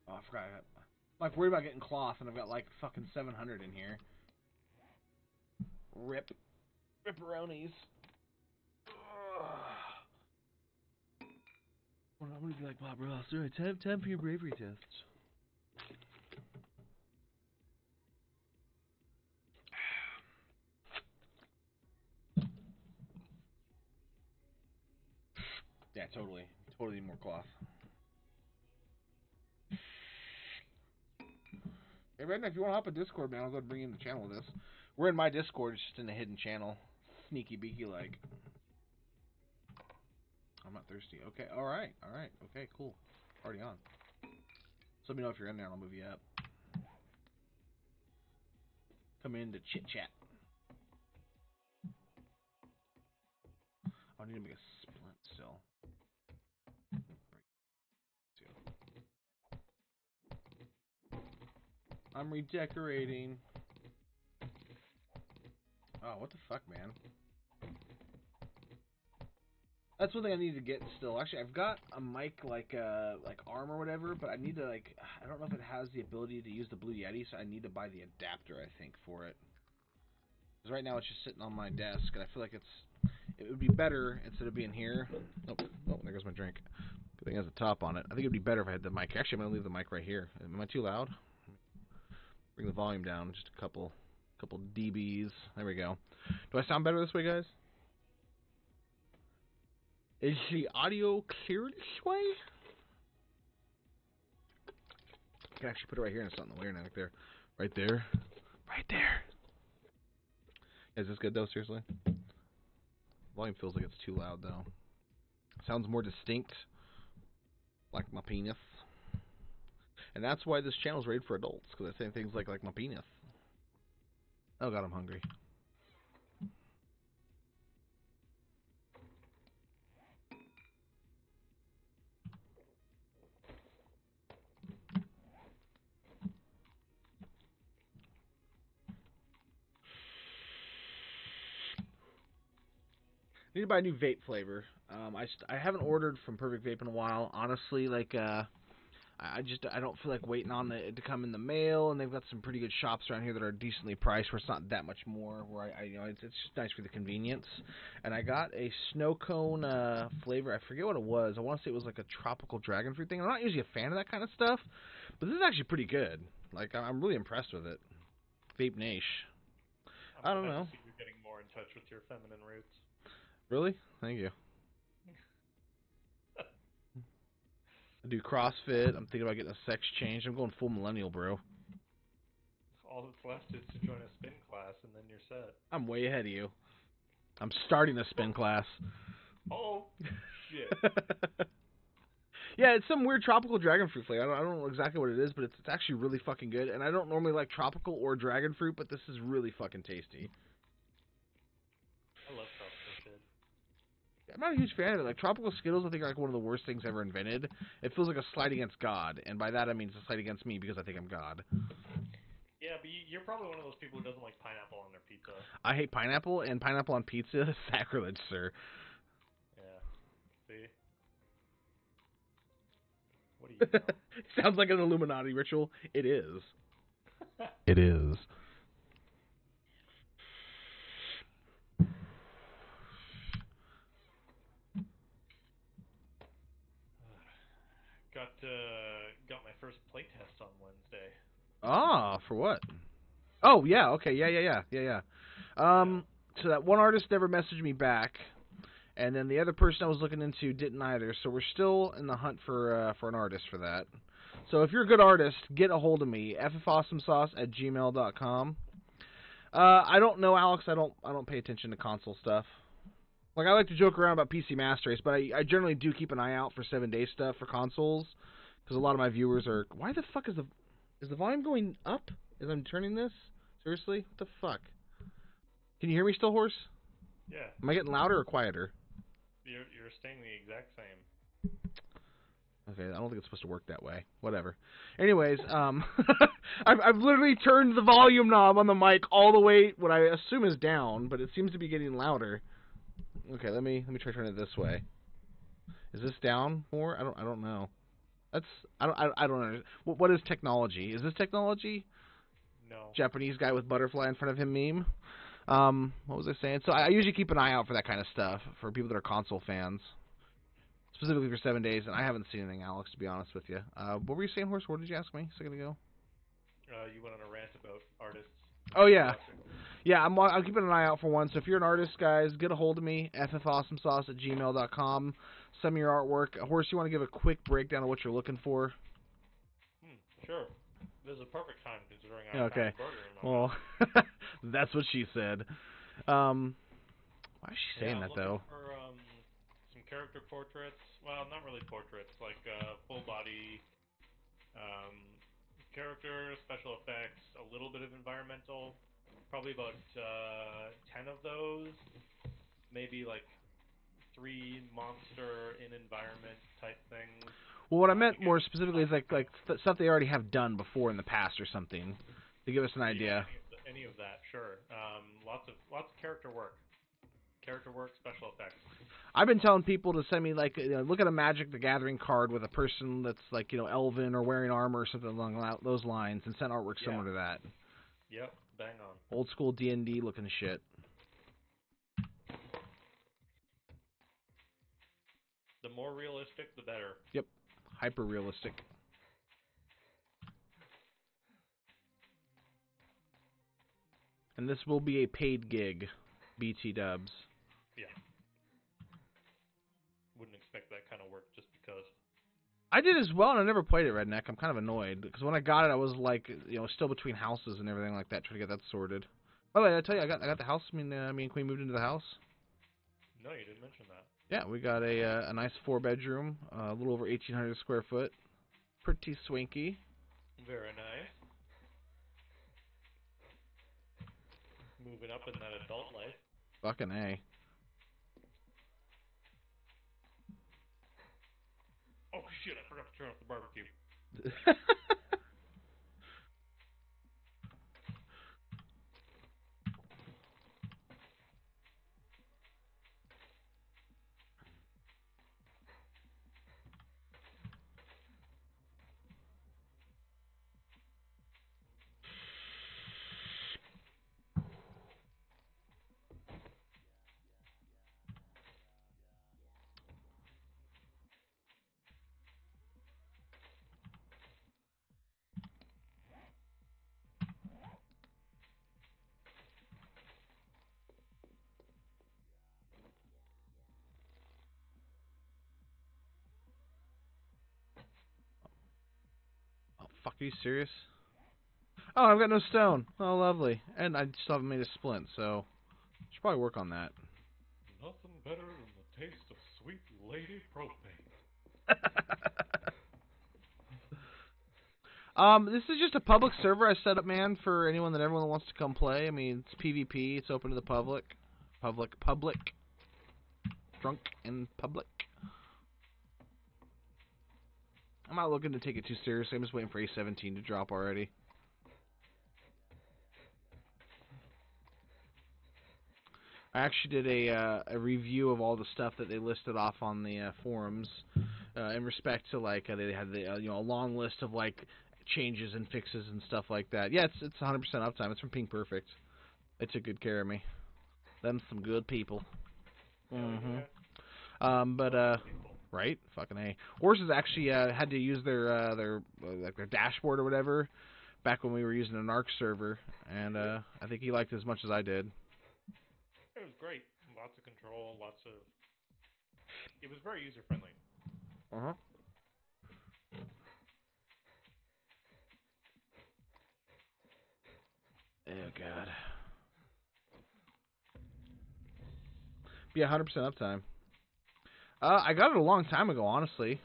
Oh, I forgot. I'm like worried about getting cloth, and I've got like fucking 700 in here. Ripperonis. Well, I'm gonna be like Bob Ross. Alright, time for your bravery tests. Yeah, totally. Totally need more cloth. Hey, Redneck, if you want to hop in Discord, man, I'll go bring you in the channel with this. We're in my Discord, it's just in a hidden channel. Sneaky beaky like. I'm not thirsty. Okay, alright. Okay, cool. Already on. So let me know if you're in there and I'll move you up. Come in to chit chat. I need to make a splint still. I'm redecorating. Oh, what the fuck, man? That's one thing I need to get still. Actually, I've got a mic like arm or whatever, but I need to I don't know if it has the ability to use the Blue Yeti, so I need to buy the adapter, I think, for it. Because right now it's just sitting on my desk, and I feel like it would be better instead of being here. Oh, there goes my drink. Good thing it has a top on it. I think it would be better if I had the mic. Actually, I'm going to leave the mic right here. Am I too loud? Bring the volume down just a couple dBs. There we go. Do I sound better this way, guys? Is the audio clear this way? I can actually put it right here and it's not in the layer network there. Right there. Right there. Is this good though, seriously? Volume feels like it's too loud though. Sounds more distinct. Like my penis. And that's why this channel is rated for adults, because I say things like my penis. Oh god, I'm hungry. I need to buy a new vape flavor. I haven't ordered from Perfect Vape in a while. Honestly, like I don't feel like waiting on it to come in the mail, and they've got some pretty good shops around here that are decently priced, where it's not that much more. Where it's just nice for the convenience. And I got a snow cone flavor. I forget what it was. I want to say it was like a tropical dragon fruit thing. I'm not usually a fan of that kind of stuff, but this is actually pretty good. Like I'm really impressed with it. Vape Nation. I don't know. You're getting more in touch with your feminine roots. Really? Thank you. I do CrossFit. I'm thinking about getting a sex change. I'm going full millennial, bro. All that's left is to join a spin class, and then you're set. I'm way ahead of you. I'm starting a spin class. Oh, shit. Yeah, it's some weird tropical dragon fruit flavor. I don't know exactly what it is, but it's actually really fucking good. And I don't normally like tropical or dragon fruit, but this is really fucking tasty. I love tropical shit. I'm not a huge fan of it. Like, tropical Skittles, I think, are like one of the worst things ever invented. It feels like a slight against God, and by that I mean it's a slight against me because I think I'm God. Yeah, but you're probably one of those people who doesn't like pineapple on their pizza. I hate pineapple, and pineapple on pizza is sacrilege, sir. Yeah. See? What do you know? Sounds like an Illuminati ritual. It is. It is. Got my first playtest on Wednesday. Ah, for what? Oh, yeah, okay, yeah. So that one artist never messaged me back, and then the other person I was looking into didn't either, so we're still in the hunt for an artist for that. So if you're a good artist, get a hold of me, ffawesomesauce@gmail.com. I don't know, Alex, I don't pay attention to console stuff. Like, I like to joke around about PC Master Race, but I generally do keep an eye out for 7-day stuff for consoles, because a lot of my viewers are, why the fuck is the volume going up as I'm turning this? Seriously? What the fuck? Can you hear me still, Horse? Yeah. Am I getting louder or quieter? You're staying the exact same. Okay, I don't think it's supposed to work that way. Whatever. Anyways, I've literally turned the volume knob on the mic all the way, what I assume is down, but it seems to be getting louder. Okay, let me try turning it this way. Is this down more? I don't know. I don't know. What is technology? Is this technology? No. Japanese guy with butterfly in front of him meme. What was I saying? So I usually keep an eye out for that kind of stuff for people that are console fans, specifically for 7 days. And I haven't seen anything, Alex, to be honest with you. What were you saying, Horse? What did you ask me a second ago? You went on a rant about artists. Oh yeah. Yeah, I'm keeping an eye out for one. So if you're an artist, guys, get a hold of me, ffawesomesauce@gmail.com. Send me your artwork. Horse, you want to give a quick breakdown of what you're looking for? Sure. This is a perfect time considering I have a burger in my mouth. Well, that's what she said. Why is she saying that, though? For some character portraits. Well, not really portraits, like full body character, special effects, a little bit of environmental. Probably about 10 of those. Maybe like 3 monster in environment type things. Well, what I meant more specifically is like stuff they already have done before in the past or something, to give us an idea. Yeah, any of that, sure. Lots of character work, special effects. I've been telling people to send me look at a Magic the Gathering card with a person that's elven or wearing armor or something along those lines, and send artwork similar to that. Yep, bang on. Old school D&D looking shit. The more realistic, the better. Yep, hyper realistic. And this will be a paid gig, BT dubs. Yeah. Wouldn't expect that kind of work just because. I did as well, and I never played it, Redneck. I'm kind of annoyed, because when I got it, I was still between houses and everything like that, trying to get that sorted. By the way, I tell you, I got the house. Me and Queen moved into the house. No, you didn't mention that. Yeah, we got a nice 4-bedroom, a little over 1,800 square foot. Pretty swanky. Very nice. Moving up in that adult life. Fucking A. Oh shit, I forgot to turn off the barbecue. Oh, fuck, are you serious? Oh, I've got no stone. Oh, lovely. And I still haven't made a splint, so I should probably work on that. Nothing better than the taste of sweet lady propane. This is just a public server I set up, man, for anyone that wants to come play. I mean, it's PvP. It's open to the public. Public. Drunk in public. I'm not looking to take it too seriously. I'm just waiting for A17 to drop already. I actually did a review of all the stuff that they listed off on the forums in respect to like they had the a long list of like changes and fixes and stuff like that. Yeah, it's 100% uptime. It's from Pink Perfect. They took good care of me. Them some good people. Yeah. But right, fucking A. Horses actually had to use their dashboard or whatever back when we were using an ARC server, and I think he liked it as much as I did. It was great. Lots of control, It was very user friendly. Uh-huh. Oh, God. Yeah, 100% uptime. I got it a long time ago, honestly.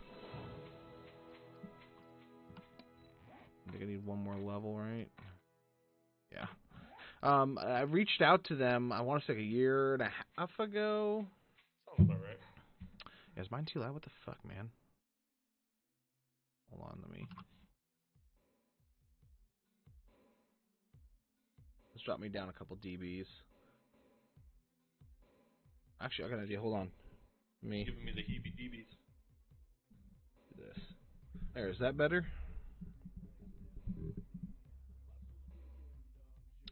I think I need one more level, right? Yeah. I reached out to them, I want to say like a year and a half ago. Sounds about right. Yeah, is mine too loud? What the fuck, man? Hold on, let's drop me down a couple dBs. Actually, I got an idea. Hold on. Giving me the heebie-jeebies. Do this. There, is that better?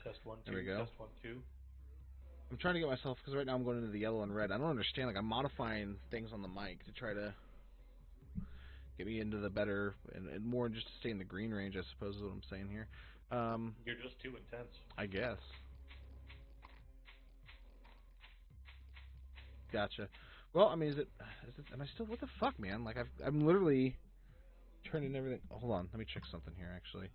Test 1, 2. There we go. Test 1, 2. I'm trying to get myself, because right now I'm going into the yellow and red. I don't understand. Like, I'm modifying things on the mic to try to get me into the better and more just to stay in the green range, I suppose is what I'm saying here. You're just too intense. I guess. Gotcha. Well, I mean, is it am I still, what the fuck, man? Like, I'm literally turning everything. Hold on, let me check something here, actually.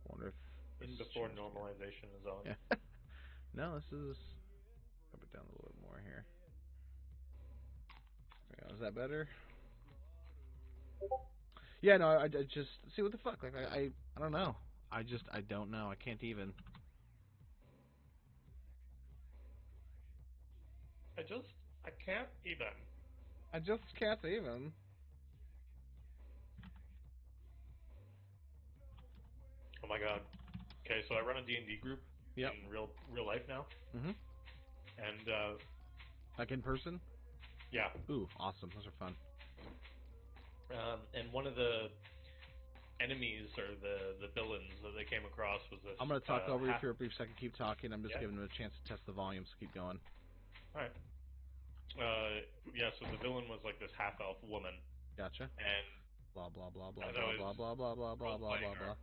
I wonder if In before normalization is on. Yeah. No, this is. Drop it down a little bit more here. There we go. Is that better? Yeah, no, I just see what the fuck. Like, I don't know. I don't know. I can't even. I can't even. I just can't even. Oh my god. Okay, so I run a D&D group Yep. in real life now. Mhm. And Like in person? yeah. Ooh, awesome. Those are fun. And one of the enemies or the villains that they came across was this. I'm gonna talk over you for a brief second. Keep talking. I'm just giving them a chance to test the volume. So keep going. All right. Yeah. So the villain was like this half-elf woman. Gotcha. And blah blah blah blah blah blah blah blah blah blah blah blah.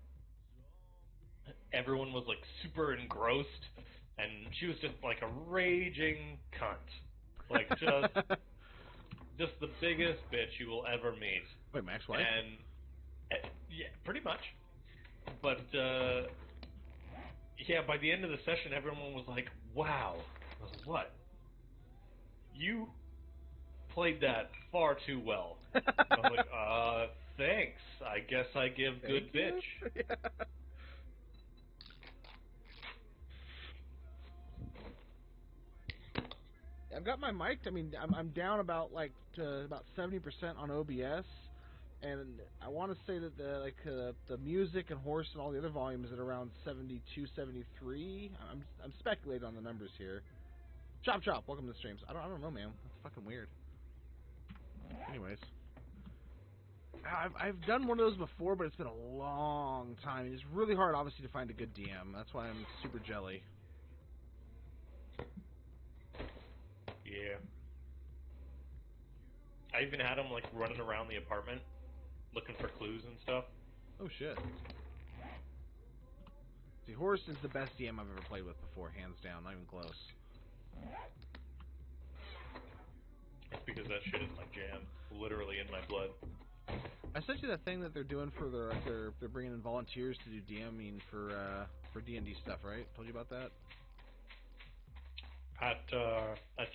Everyone was like super engrossed, and she was just like a raging cunt, like just the biggest bitch you will ever meet. Wait, Max, what? And yeah, pretty much. But yeah, by the end of the session, everyone was like, "Wow, I was like, what? You played that far too well." I was like, thanks. I guess I give good bitch." Yeah. I've got my mic. I mean, I'm down about about 70% on OBS, and I want to say that the music and horse and all the other volumes at around 72, 73. I'm speculating on the numbers here. Chop, welcome to the streams. I don't know, man. That's fucking weird. Anyways, I've done one of those before, but it's been a long time. It's really hard, obviously, to find a good DM. That's why I'm super jelly. Yeah. I even had him like running around the apartment looking for clues and stuff. Oh shit. See, Horus is the best DM I've ever played with before, hands down, not even close. It's because that shit is my jam, literally in my blood. I sent you that thing that they're doing for they're bringing in volunteers to do DMing for D&D stuff, right? Told you about that? At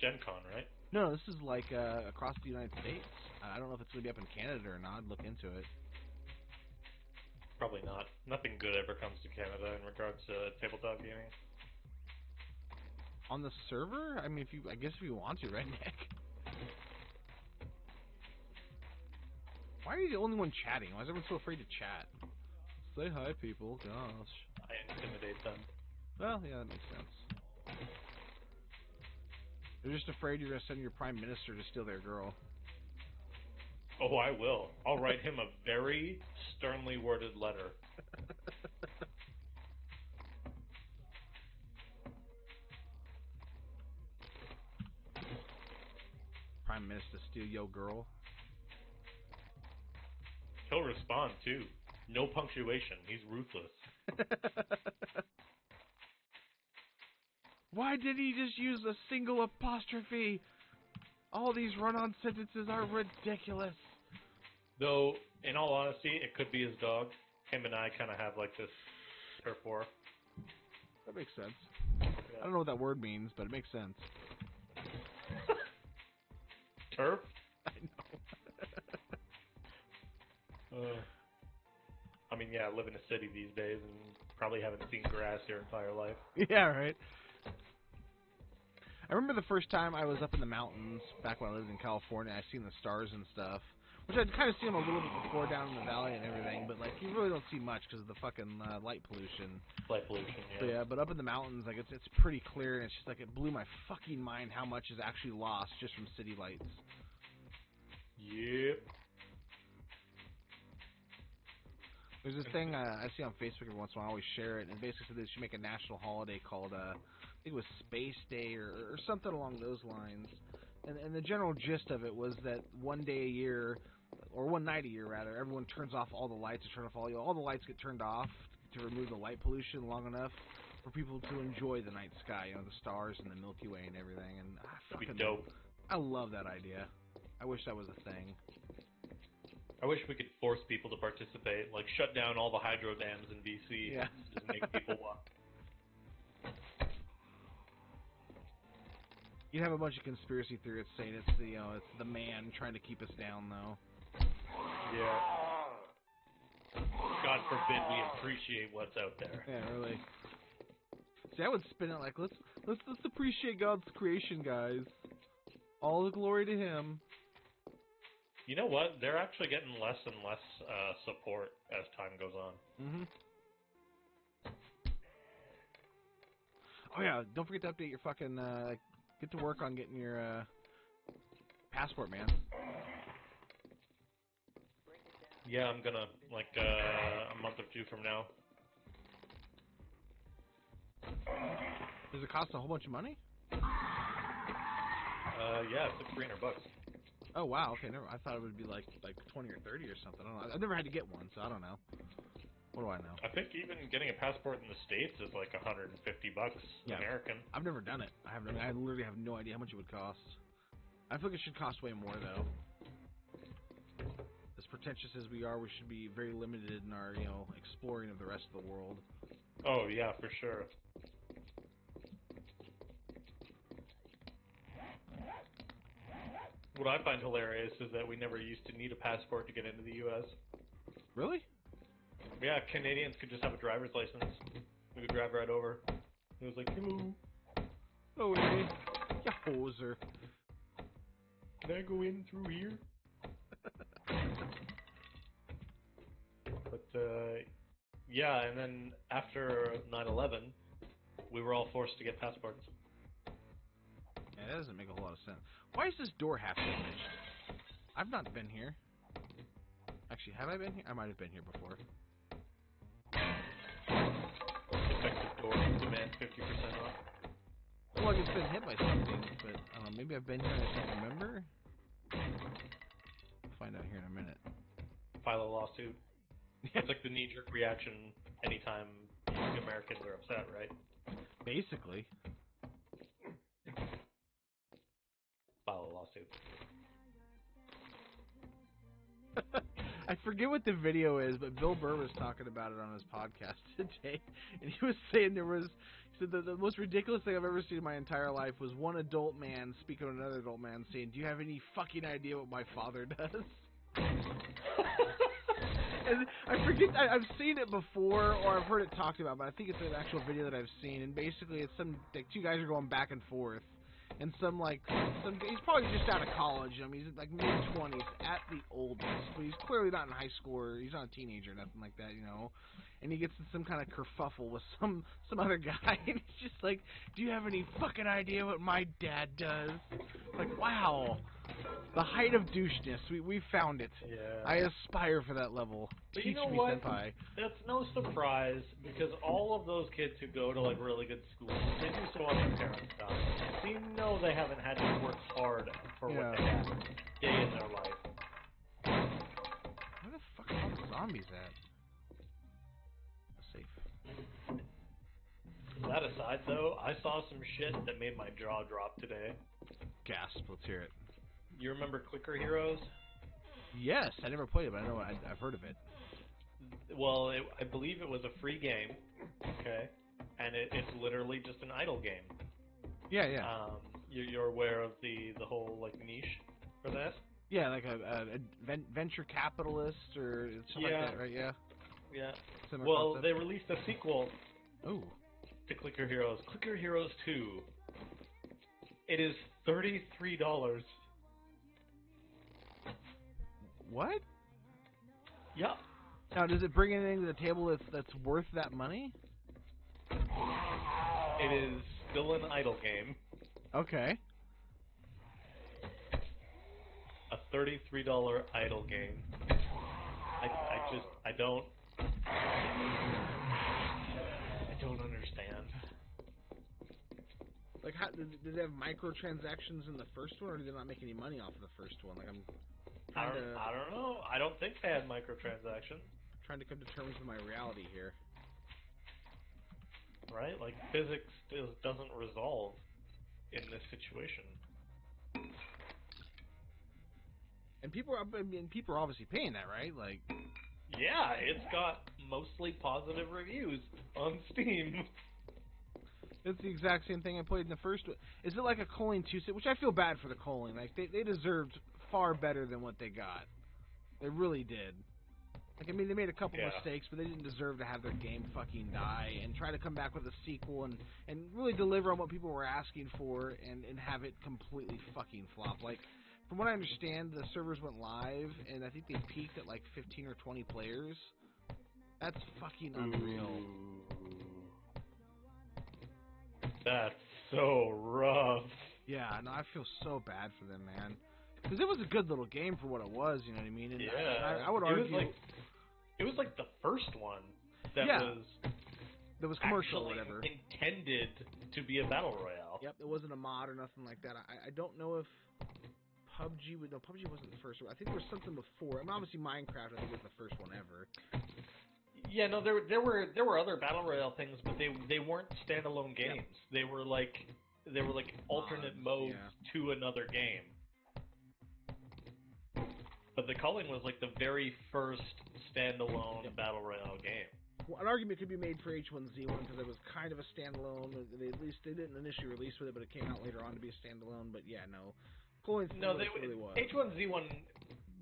Gen Con, right? No, this is like across the United States. I don't know if it's going to be up in Canada or not. I'd look into it. Probably not. Nothing good ever comes to Canada in regards to tabletop gaming. On the server? I mean, I guess if you want to, right, Nick? Why are you the only one chatting? Why is everyone so afraid to chat? Say hi, people. Gosh. I intimidate them. Well, yeah, that makes sense. They're just afraid you're going to send your prime minister to steal their girl. Oh, I will. I'll write him a very sternly worded letter. Prime minister steal your girl? He'll respond, too. No punctuation. He's ruthless. Why did he just use a single apostrophe? All these run-on sentences are ridiculous. Though, in all honesty, it could be his dog. Him and I kind of have like this turf war. That makes sense. Yeah. I don't know what that word means, but it makes sense. Turf? I know. I mean, yeah, I live in a city these days and probably haven't seen grass your entire life. Yeah, right. I remember the first time I was up in the mountains back when I lived in California. I seen the stars and stuff, which I'd kind of seen them a little bit before down in the valley and everything. But like, you really don't see much because of the fucking light pollution. Light pollution, yeah. So, yeah, but up in the mountains, like it's pretty clear, and it's just like it blew my fucking mind how much is actually lost just from city lights. Yep. There's this thing I see on Facebook every once in a while. I always share it, and basically said they should make a national holiday called, I think it was Space Day or something along those lines. And the general gist of it was that one day a year, or one night a year rather, everyone turns off all the lights, or turn off all the lights get turned off to remove the light pollution long enough for people to enjoy the night sky, the stars and the Milky Way and everything. And That'd be dope. I love that idea. I wish that was a thing. I wish we could force people to participate, like shut down all the hydro dams in BC. Yeah. Just make people walk. You'd have a bunch of conspiracy theorists saying it's the man trying to keep us down, though. Yeah. God forbid we appreciate what's out there. Yeah, really. See, I would spin it like let's appreciate God's creation, guys. All the glory to Him. You know what? They're actually getting less and less support as time goes on. Mm-hmm. Oh yeah, don't forget to update your fucking. Get to work on getting your passport, man. Yeah, I'm gonna a month or two from now. Does it cost a whole bunch of money? Yeah, it's like $300. Oh wow, okay. I thought it would be like 20 or 30 or something. I don't know. I've never had to get one, so I don't know. What do I know? I think even getting a passport in the States is like $150 American. I've never done it. I literally have no idea how much it would cost. I feel like it should cost way more though. As pretentious as we are, we should be very limited in our, exploring of the rest of the world. Oh yeah, for sure. What I find hilarious is that we never used to need a passport to get into the U.S. Really? Yeah, Canadians could just have a driver's license. We could drive right over. It was like, hello. Oh, really? You hoser. Can I go in through here? But, yeah, and then after 9/11, we were all forced to get passports. Yeah, that doesn't make a whole lot of sense. Why is this door half damaged? I've not been here. Actually, have I been here? I might have been here before. Defective door, demand 50% off. Well, like it's been hit by something, but I don't know, maybe I've been here and I just don't remember? We'll find out here in a minute. File a lawsuit. It's like the knee-jerk reaction anytime Americans are upset, right? Basically. File a lawsuit. I forget what the video is, but Bill Burr was talking about it on his podcast today, and he was saying he said the most ridiculous thing I've ever seen in my entire life was one adult man speaking to another adult man saying, "Do you have any fucking idea what my father does?" And I forget, I've seen it before, or I've heard it talked about, but I think it's an actual video that I've seen, and basically it's like two guys are going back and forth, and some he's probably just out of college. I mean, he's like mid-20s at the oldest, but he's clearly not in high school or he's not a teenager or nothing like that, you know. And he gets in some kind of kerfuffle with some other guy, and he's just like, "Do you have any fucking idea what my dad does?" Like, wow, the height of doucheness. We found it. Yeah. I aspire for that level. But Teach you know me, what? senpai. That's no surprise because all of those kids who go to like really good schools, they do so on their parents' dime. So you know they haven't had to work hard for what they have day in their life. Where the fuck are all the zombies at? Safe. That aside, though, I saw some shit that made my jaw drop today. Gasp! Let's hear it. You remember Clicker Heroes? Yes, I never played it, but I know I've heard of it. Well, I believe it was a free game, okay, and it's literally just an idle game. Yeah. You're aware of the whole like niche for that? Yeah, like a venture capitalist or something like that, right? Yeah. Yeah. Similar Well, concept. they released a sequel Ooh. to Clicker Heroes, Clicker Heroes 2. It is $33. What? Yep. Now, does it bring anything to the table that's worth that money? It is still an idle game. Okay. A $33 idle game. I don't understand. Like, how did they have microtransactions in the first one, or did they not make any money off of the first one? Like, I don't know. I don't think they had microtransactions. trying to come to terms with my reality here. Right? Like, physics still doesn't resolve in this situation. And people are obviously paying that, right? Like, yeah, it's got mostly positive reviews on Steam. it's the exact same thing I played in the first one. Is it like a Culling 2, which I feel bad for the Culling. Like, they deserved far better than what they got. They really did. Like, I mean, they made a couple mistakes, but they didn't deserve to have their game fucking die and try to come back with a sequel and really deliver on what people were asking for and have it completely fucking flop. Like, from what I understand, the servers went live, and I think they peaked at like 15 or 20 players. That's fucking unreal. That's so rough. Yeah, no, I feel so bad for them, man. Because it was a good little game for what it was, you know what I mean? And yeah. I would argue... It was like the first one that was commercial or whatever. Intended to be a battle royale. Yep, it wasn't a mod or nothing like that. I don't know if PUBG would... No, PUBG wasn't the first one. I think there was something before. I mean, obviously Minecraft, I think, was the first one ever. Yeah, no, there were other battle royale things, but they weren't standalone games. They were like alternate modes to another game. But the Culling was like the very first standalone battle royale game. Well, an argument could be made for H1Z1 because it was kind of a standalone. They didn't initially release with it, but it came out later on to be a standalone. But yeah, no, Culling really was. H1Z1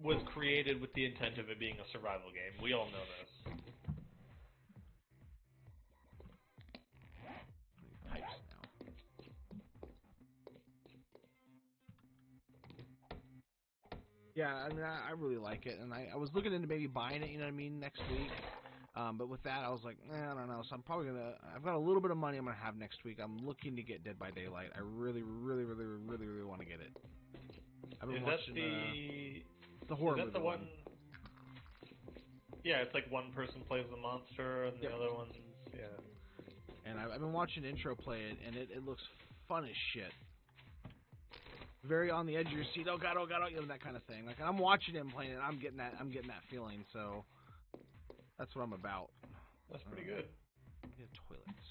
was created with the intent of it being a survival game. We all know this. Pipes now. Yeah, I mean, I really like it, and I was looking into maybe buying it, you know what I mean, next week. But with that, I was like, I don't know. So I'm probably I've got a little bit of money I'm gonna have next week. I'm looking to get Dead by Daylight. I really want to get it. I've been watching the horror movie one. Yeah, it's like one person plays the monster and the other one's And I've been watching Intro play it, and it looks fun as shit. Very on the edge of your seat. Oh god, you know, that kind of thing. Like, I'm watching him playing it. I'm getting that feeling. So that's what I'm about. That's pretty good. Yeah, toilets.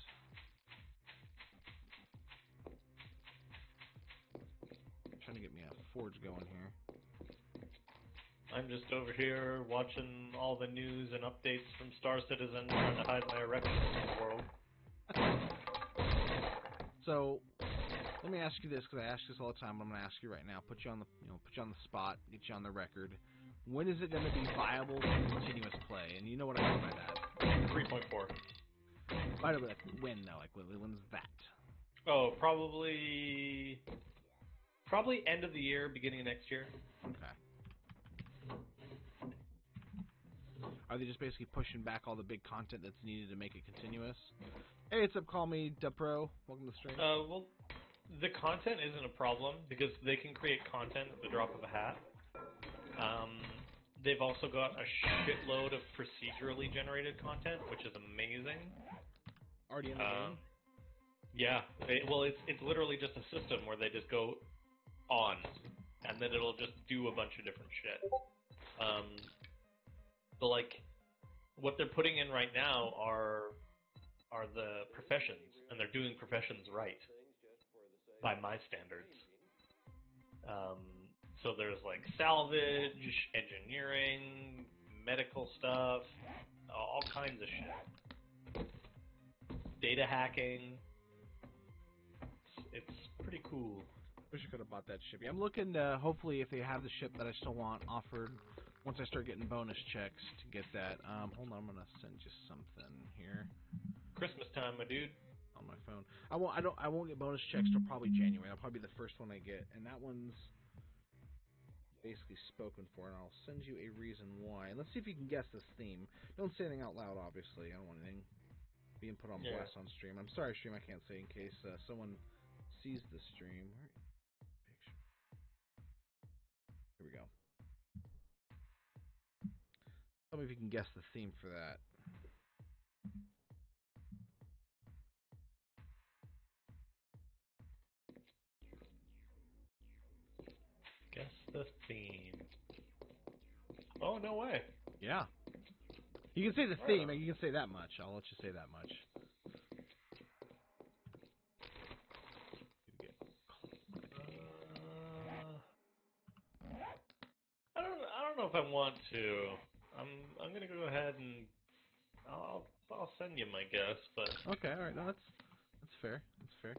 Trying to get me a forge going here. I'm just over here watching all the news and updates from Star Citizen, trying to hide my erection from the world. So, let me ask you this, because I ask this all the time. I'm going to ask you right now. Put you on the spot. Get you on the record. When is it going to be viable for continuous play? And you know what I mean by that. 3.4. By the way, when though? Like, when's that? Oh, probably Probably end of the year, beginning of next year. Okay. Are they just basically pushing back all the big content that's needed to make it continuous? Hey, it's up. Call me Dupro. Welcome to the stream. Well, the content isn't a problem because they can create content at the drop of a hat. They've also got a shitload of procedurally generated content, which is amazing. Already in the game? Yeah. It's literally just a system where they just go on, and then it'll just do a bunch of different shit. But like, what they're putting in right now are the professions, and they're doing professions right by my standards. So there's like salvage, engineering, medical stuff, all kinds of shit. Data hacking. It's pretty cool. Wish I could have bought that ship. I'm looking, hopefully, if they have the ship that I still want offered, once I start getting bonus checks to get that. Hold on, I'm gonna send you something here. Christmas time, my dude. On my phone. I won't get bonus checks till probably January. That'll probably be the first one I get, and that one's basically spoken for, and I'll send you a reason why. And let's see if you can guess this theme. Don't say anything out loud, obviously. I don't want anything being put on blast on stream. I'm sorry, stream, I can't say in case someone sees the stream. Here we go. Tell me if you can guess the theme for that. Guess the theme. Oh, no way. Yeah. You can say the theme, and you can say that much. I'll let you say that much. I don't know if I want to. I'm gonna go ahead and I'll send you my guess, but okay, all right, no, that's fair. That's fair.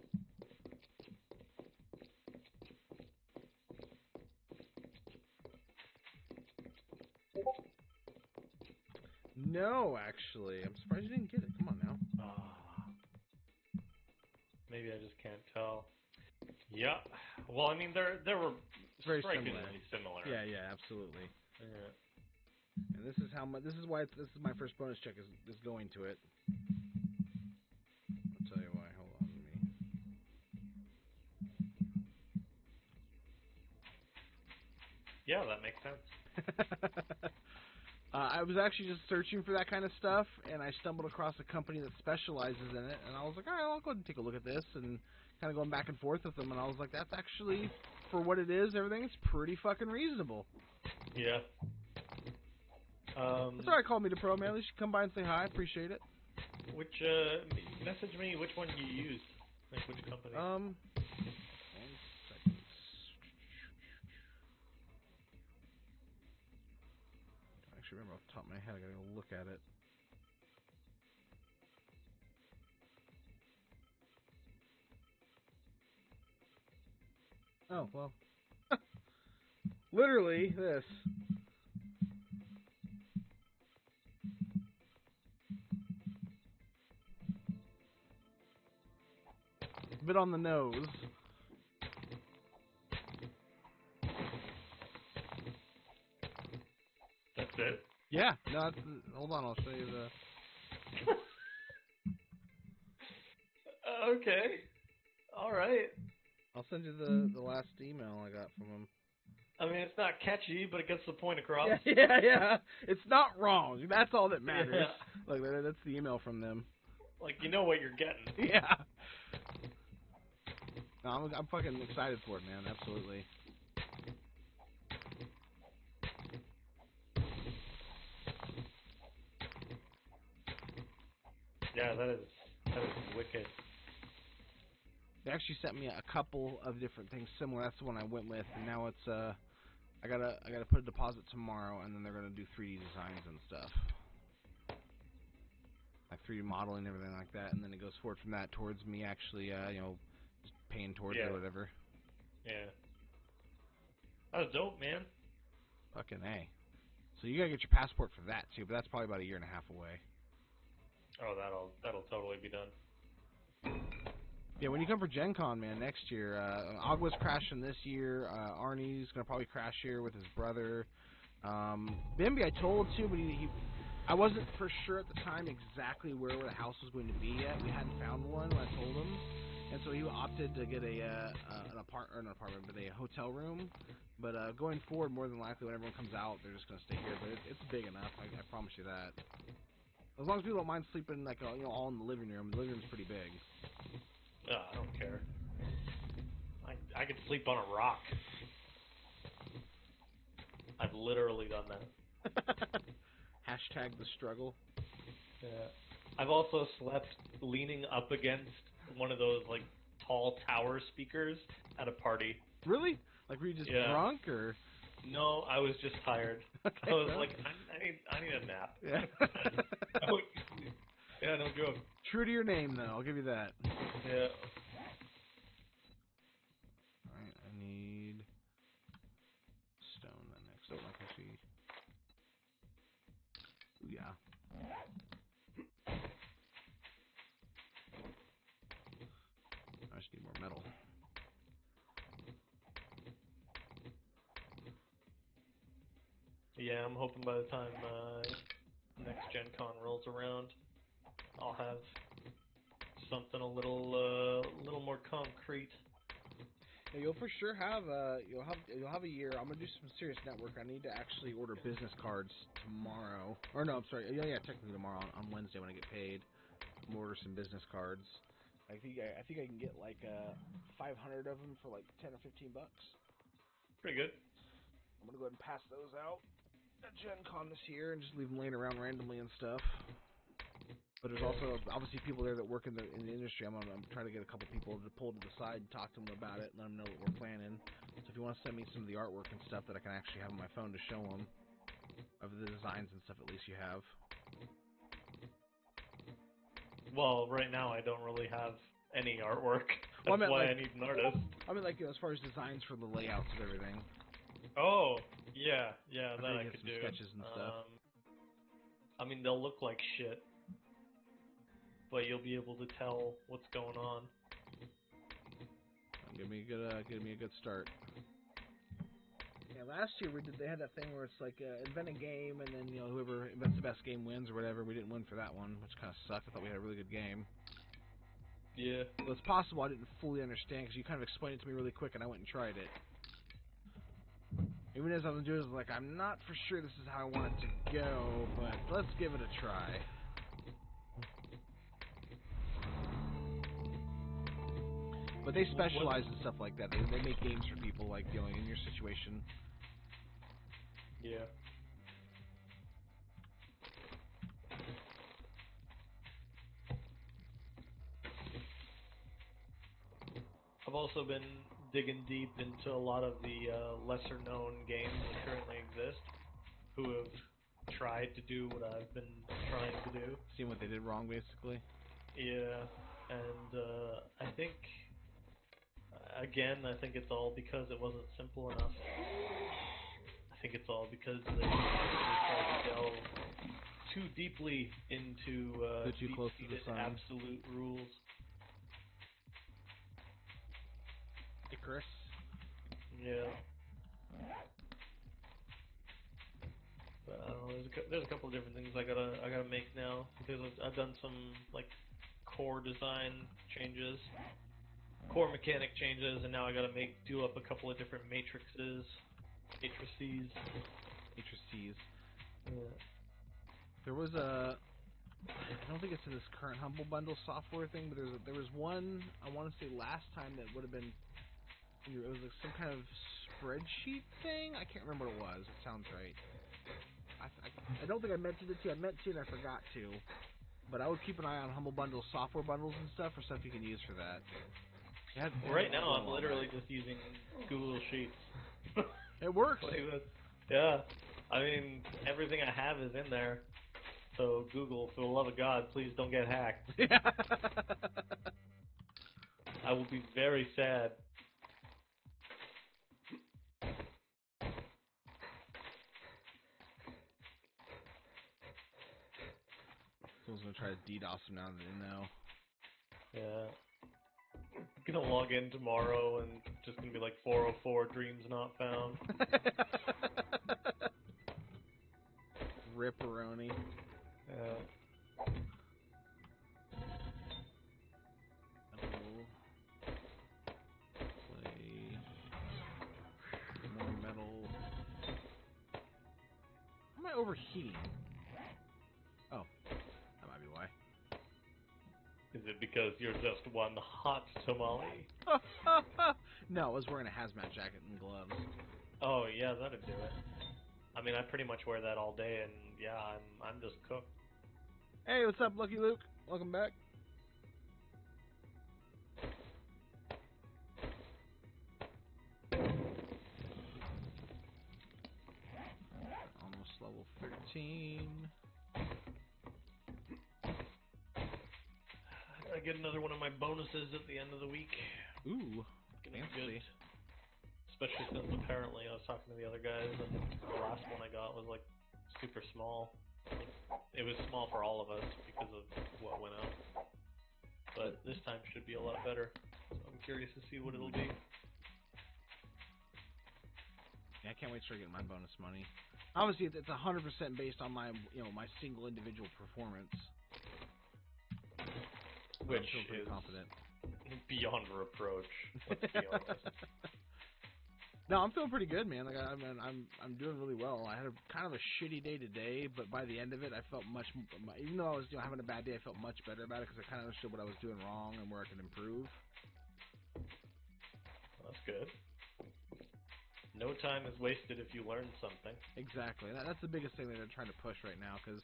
No, actually, I'm surprised you didn't get it. Come on now. Maybe I just can't tell. Yeah. Well, I mean, they were very strikingly similar. Yeah, absolutely. Yeah. And this is how much. This is why. This is my first bonus check is going to it. I'll tell you why. Hold on, Yeah, that makes sense. I was actually just searching for that kind of stuff, and I stumbled across a company that specializes in it, and I was like, all right, I'll go ahead and take a look at this, and kind of going back and forth with them, and I was like, that's actually, for what it is, everything's pretty fucking reasonable. Yeah. Sorry, call me the pro, man. At least you come by and say hi. I appreciate it. Which, message me which one you use. Like, which company? 1 second. I don't actually remember off the top of my head. I gotta go look at it. Oh, well. Literally, this. A bit on the nose. That's it? Yeah. No, that's, hold on, I'll show you the... Okay. Alright. I'll send you the last email I got from him. I mean, it's not catchy, but it gets the point across. Yeah. It's not wrong. That's all that matters. Yeah. Look, that's the email from them. Like, you know what you're getting. Yeah. No, I'm fucking excited for it, man. Absolutely. Yeah, that is wicked. They actually sent me a couple of different things similar. That's the one I went with, and now it's I gotta put a deposit tomorrow, and then they're gonna do 3D designs and stuff, like 3D modeling and everything like that, and then it goes forward from that towards me actually, just paying towards it or whatever. Yeah. That was dope, man. Fucking A. So you gotta get your passport for that too, but that's probably about 1.5 years away. Oh, that'll totally be done. Yeah, when you come for Gen Con, man, next year, Agwa's crashing this year. Arnie's gonna probably crash here with his brother. Bimby, I told too, but I wasn't for sure at the time exactly where the house was going to be yet. We hadn't found one when I told him, and so he opted to get an apartment, but a hotel room. But going forward, more than likely, when everyone comes out, they're just gonna stay here. But it's big enough. I promise you that. As long as people don't mind sleeping like all in the living room. The living room's pretty big. I don't care. I could sleep on a rock. I've literally done that. Hashtag the struggle. Yeah. I've also slept leaning up against one of those like tall tower speakers at a party. Really? Like, were you just drunk or? No, I was just tired. Okay, I was like, I need a nap. Yeah. Yeah, no joke. True to your name, though. I'll give you that. Yeah. Alright, I need stone then next. Oh, I can see. Ooh, yeah. I just need more metal. Yeah, I'm hoping by the time next Gen Con rolls around, I'll have something a little more concrete. Yeah, you'll for sure have you'll have a year. I'm gonna do some serious network. I need to actually order business cards tomorrow. Or no, I'm sorry. Yeah, technically tomorrow on Wednesday when I get paid. I'm gonna order some business cards. I think I can get like 500 of them for like 10 or 15 bucks. Pretty good. I'm gonna go ahead and pass those out at Gen Con this year and just leave them laying around randomly and stuff. But there's also obviously people there that work in the industry. I'm trying to get a couple people to pull to the side and talk to them about it and let them know what we're planning. So if you want to send me some of the artwork and stuff that I can actually have on my phone to show them of the designs and stuff, at least you have. Well, right now I don't really have any artwork. That's Well, why I need an artist. I mean, like, as far as designs for the layouts of everything. Oh, yeah, that I get could some do. sketches and stuff. I mean, they'll look like shit, but you'll be able to tell what's going on. Give me a good start. Yeah, last year they had that thing where it's like invent a game and then whoever invents the best game wins or whatever. We didn't win for that one, which kind of sucked. I thought we had a really good game. Yeah. Well, it's possible I didn't fully understand because you kind of explained it to me really quick and I went and tried it. Even as I was doing it, I was like, I'm not for sure this is how I want it to go, but let's give it a try. But they specialize in stuff like that. They make games for people like in your situation. Yeah. I've also been digging deep into a lot of the lesser-known games that currently exist, who have tried to do what I've been trying to do. Seeing what they did wrong, basically. Yeah, and I think, again, I think it's all because it wasn't simple enough. I think it's all because they tried to delve too deeply into too close to the sun. Absolute rules. Icarus. Yeah. But I don't know. There's a couple of different things I gotta make now because I've done some like core design changes, core mechanic changes, and now I gotta do up a couple of different matrices. Yeah. There was I don't think it's in this current Humble Bundle software thing, but there was one I want to say last time that would have been. It was like some kind of spreadsheet thing. I can't remember what it was. It sounds right. I don't think I mentioned it to you. I meant to and I forgot to. But I would keep an eye on Humble Bundle software bundles and stuff for stuff you can use for that. Right now, I'm literally just using Google Sheets. It works. Yeah. I mean, everything I have is in there. So Google, for the love of God, please don't get hacked. I will be very sad. Someone's gonna try to DDoS them now that they know. Yeah. gonna log in tomorrow and just gonna be like 404 dreams not found. Ripperoni. Play more metal. Am I overheating? Oh, that might be why. Is it because you're just one hot tamale? No, I was wearing a hazmat jacket and gloves. Oh yeah, that'd do it. I mean, I pretty much wear that all day, and yeah, I'm just cooked. Hey, what's up, Lucky Luke? Welcome back. Almost level 13. I get another one of my bonuses at the end of the week. Ooh, Getting fancy. good. Especially since apparently I was talking to the other guys, and the last one I got was like super small. Like, it was small for all of us because of what went out. But this time should be a lot better. So I'm curious to see what it'll be. Yeah, I can't wait to start getting my bonus money. Obviously, it's 100% based on my, my single individual performance. Which I feel pretty is confident. Beyond reproach. Let's be honest. No, I'm feeling pretty good, man. Like I'm doing really well. I had a kind of a shitty day today, but by the end of it, I felt much. Even though I was having a bad day, I felt much better about it because I kind of understood what I was doing wrong and where I could improve. That's good. No time is wasted if you learn something. Exactly. That's the biggest thing that they're trying to push right now, because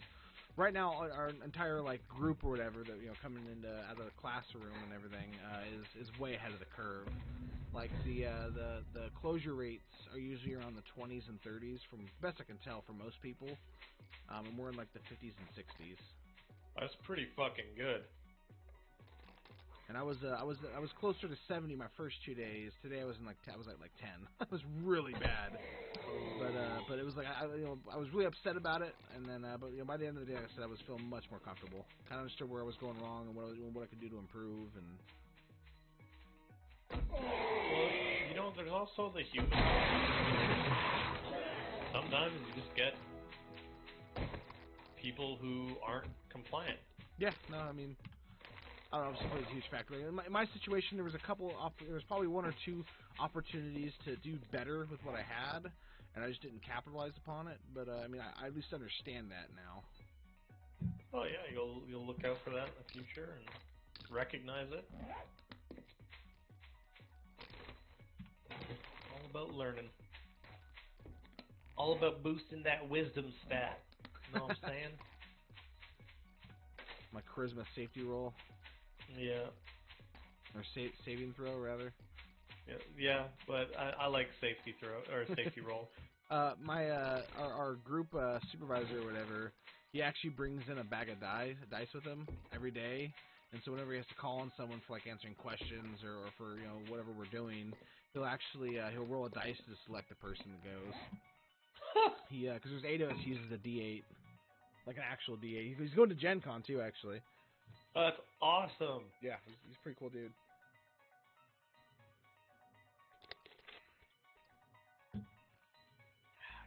right now our entire group or whatever that coming into out of the classroom and everything is way ahead of the curve. Like the closure rates are usually around the 20s and 30s, from best I can tell for most people, and we're in like the 50s and 60s. That's pretty fucking good. And I was closer to 70 my first 2 days. Today I was at like 10. It was really bad. But it was like I was really upset about it. And then but by the end of the day, like I said, I was feeling much more comfortable. Kind of understood where I was going wrong and what I could do to improve. And well, there's also the human. Sometimes you just get people who aren't compliant. Yeah, no, I mean, I don't know, it's a huge factor. In my situation, there was there was probably one or two opportunities to do better with what I had, and I just didn't capitalize upon it. But I mean, I at least understand that now. Oh yeah, you'll look out for that in the future and recognize it. All about learning. All about boosting that wisdom stat. You know what I'm saying? My charisma safety roll. Yeah. Or saving throw, rather. Yeah, but I like safety throw or safety roll. Our group supervisor or whatever, he actually brings in a bag of dice with him every day, and so whenever he has to call on someone for like answering questions or for whatever we're doing, he'll roll a dice to select the person that goes. Because there's 8 of us, he uses a D8, like an actual D8. He's going to Gen Con too, actually. Oh, that's awesome. Yeah, he's a pretty cool dude. I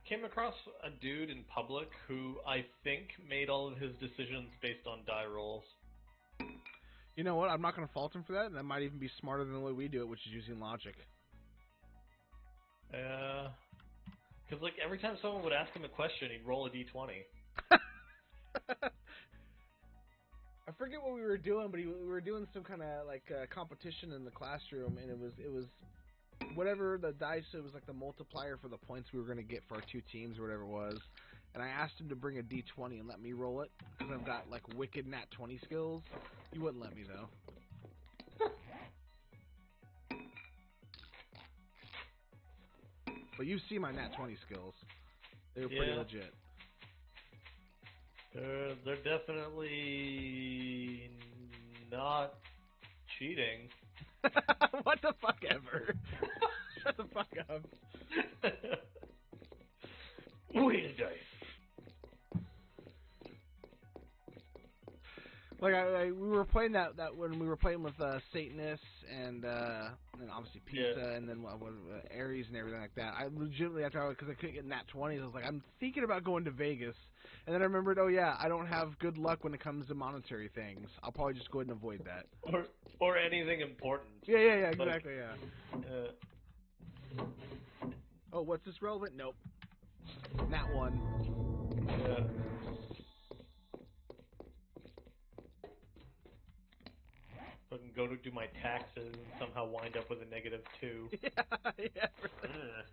came across a dude in public who I think made all of his decisions based on die rolls. You know what? I'm not going to fault him for that, and that might even be smarter than the way we do it, which is using logic. Yeah. Because, like, every time someone would ask him a question, he'd roll a d20. I forget what we were doing, but we were doing some kind of, competition in the classroom, and it was whatever the dice, it was like the multiplier for the points we were going to get for our two teams or whatever it was. And I asked him to bring a d20 and let me roll it, because I've got, wicked nat 20 skills. He wouldn't let me, though. But you see my nat 20 skills. They were pretty legit. They're definitely not cheating. What the fuck ever? Shut the fuck up. Wheel dice. We were playing that when we were playing with Satanists and obviously pizza, and then Aries and everything like that. I legitimately, because I couldn't get nat 20s, I was like, I'm thinking about going to Vegas, and then I remembered, oh yeah, I don't have good luck when it comes to monetary things. I'll probably just go ahead and avoid that. Or anything important. Yeah, exactly, yeah. Oh, what's this relevant? Nope. Nat 1. Yeah. Fucking go to do my taxes and somehow wind up with a -2. Yeah, really.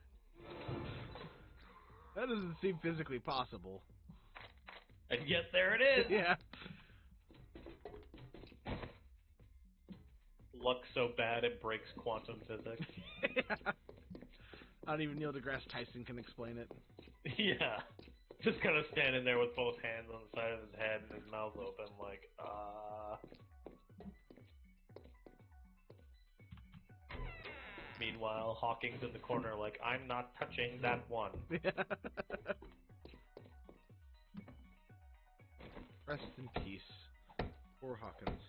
That doesn't seem physically possible. And yet there it is! Yeah. Luck so bad it breaks quantum physics. Yeah. Not even Neil deGrasse Tyson can explain it. Yeah. Just kind of standing there with both hands on the side of his head and his mouth open, like, Meanwhile, Hawking's in the corner like, I'm not touching that one. Rest in peace. Poor Hawkins.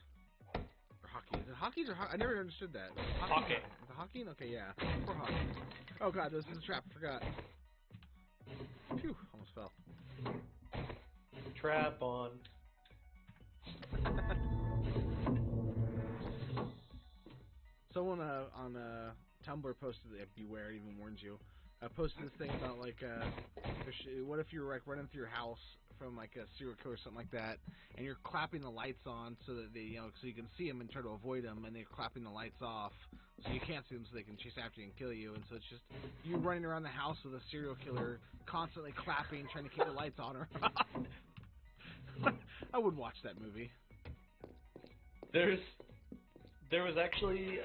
Or Hockey. Is it Hawkins or I never understood that. Hawking. Is it Hawking? Okay, yeah. Poor Hawkins. Oh god, this is a trap. Forgot. Phew, almost fell. Trap on. Someone on Tumblr posted, beware, it even warns you, posted this thing about, like, what if you're, like, running through your house from, like, a serial killer or something like that, and you're clapping the lights on so that they, so you can see them and try to avoid them, and they're clapping the lights off so you can't see them so they can chase after you and kill you, and so it's just you running around the house with a serial killer constantly clapping, trying to keep the lights on or off. I would watch that movie. There was actually,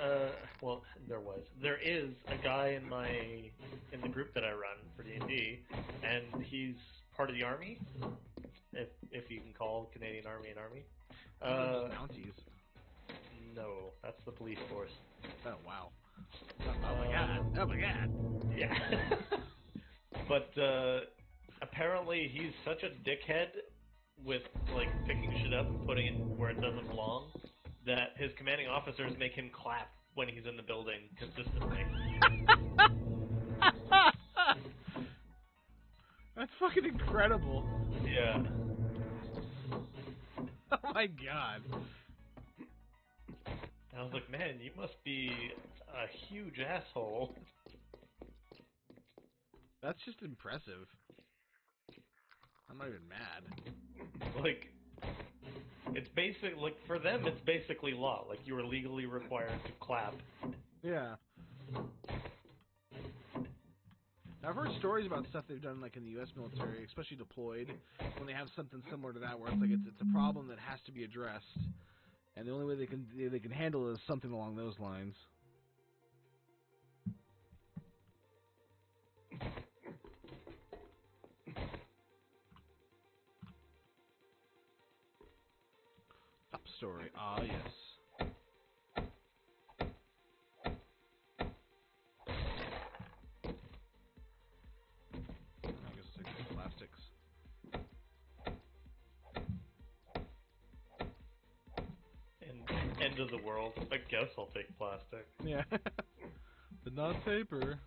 there is a guy in the group that I run for D&D, and he's part of the army, if you can call Canadian Army an army. Mounties. No, that's the police force. Oh wow. Oh my god. Oh my god. Yeah. But apparently he's such a dickhead with like picking shit up and putting it where it doesn't belong that his commanding officers make him clap when he's in the building consistently. That's fucking incredible. Yeah. Oh my god. I was like, man, you must be a huge asshole. That's just impressive. I'm not even mad. Like, it's basic, like, for them, it's basically law. Like, you are legally required to clap. Yeah. I've heard stories about stuff they've done, like, in the U.S. military, especially deployed, when they have something similar to that, where it's like, it's a problem that has to be addressed, and the only way they can handle it is something along those lines. Top story. Ah, yes. I guess it's like plastics. End of the world. I guess I'll take plastic. Yeah. But not paper.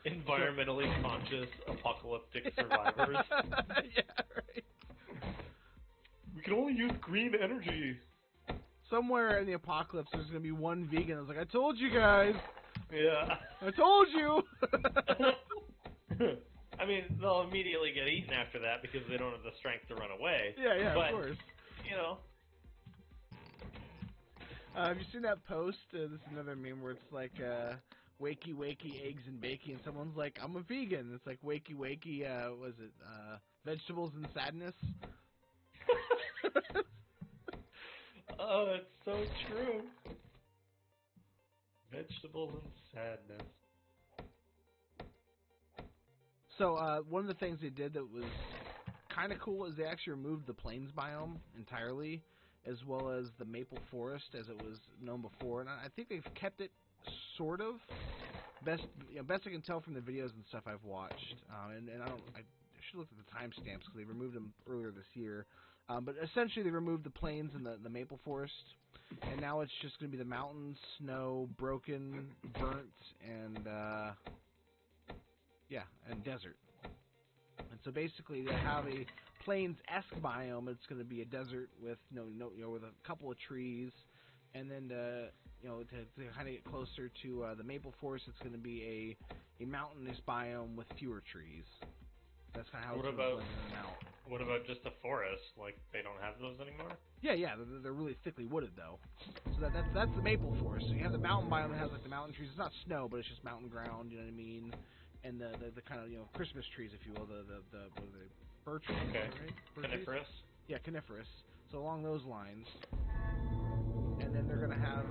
Environmentally conscious apocalyptic survivors. Yeah, right. We can only use green energy. Somewhere in the apocalypse, there's gonna be one vegan that's like, I told you guys. Yeah. I told you. I mean, they'll immediately get eaten after that because they don't have the strength to run away. Yeah, but, of course. You know. Have you seen that post? This is another meme where it's like, wakey, wakey, eggs and bacon. And someone's like, I'm a vegan. It's like, wakey, wakey, was it, vegetables and sadness? Oh, it's so true. Vegetables and sadness. So, one of the things they did that was kind of cool is they actually removed the plains biome entirely, as well as the maple forest as it was known before. And I think they've kept it sort of best I can tell from the videos and stuff I've watched. And I should look at the timestamps because they removed them earlier this year. But essentially, they removed the plains and the maple forest, and now it's just going to be the mountains, snow, broken, burnt, and and desert. And so basically, they have a plains-esque biome. It's going to be a desert with with a couple of trees, and then to kind of get closer to the maple forest, it's going to be a mountainous biome with fewer trees. That's kind of how it's going to blend in and out. What about just a forest? Like, they don't have those anymore? Yeah, they're really thickly wooded though. So that's the maple forest. So you have the mountain biome that has like the mountain trees. It's not snow, but it's just mountain ground. You know what I mean? And the kind of Christmas trees, if you will, the what are they? Fir trees, okay. Right? Coniferous? Trees? Yeah, coniferous. So along those lines. And then they're gonna have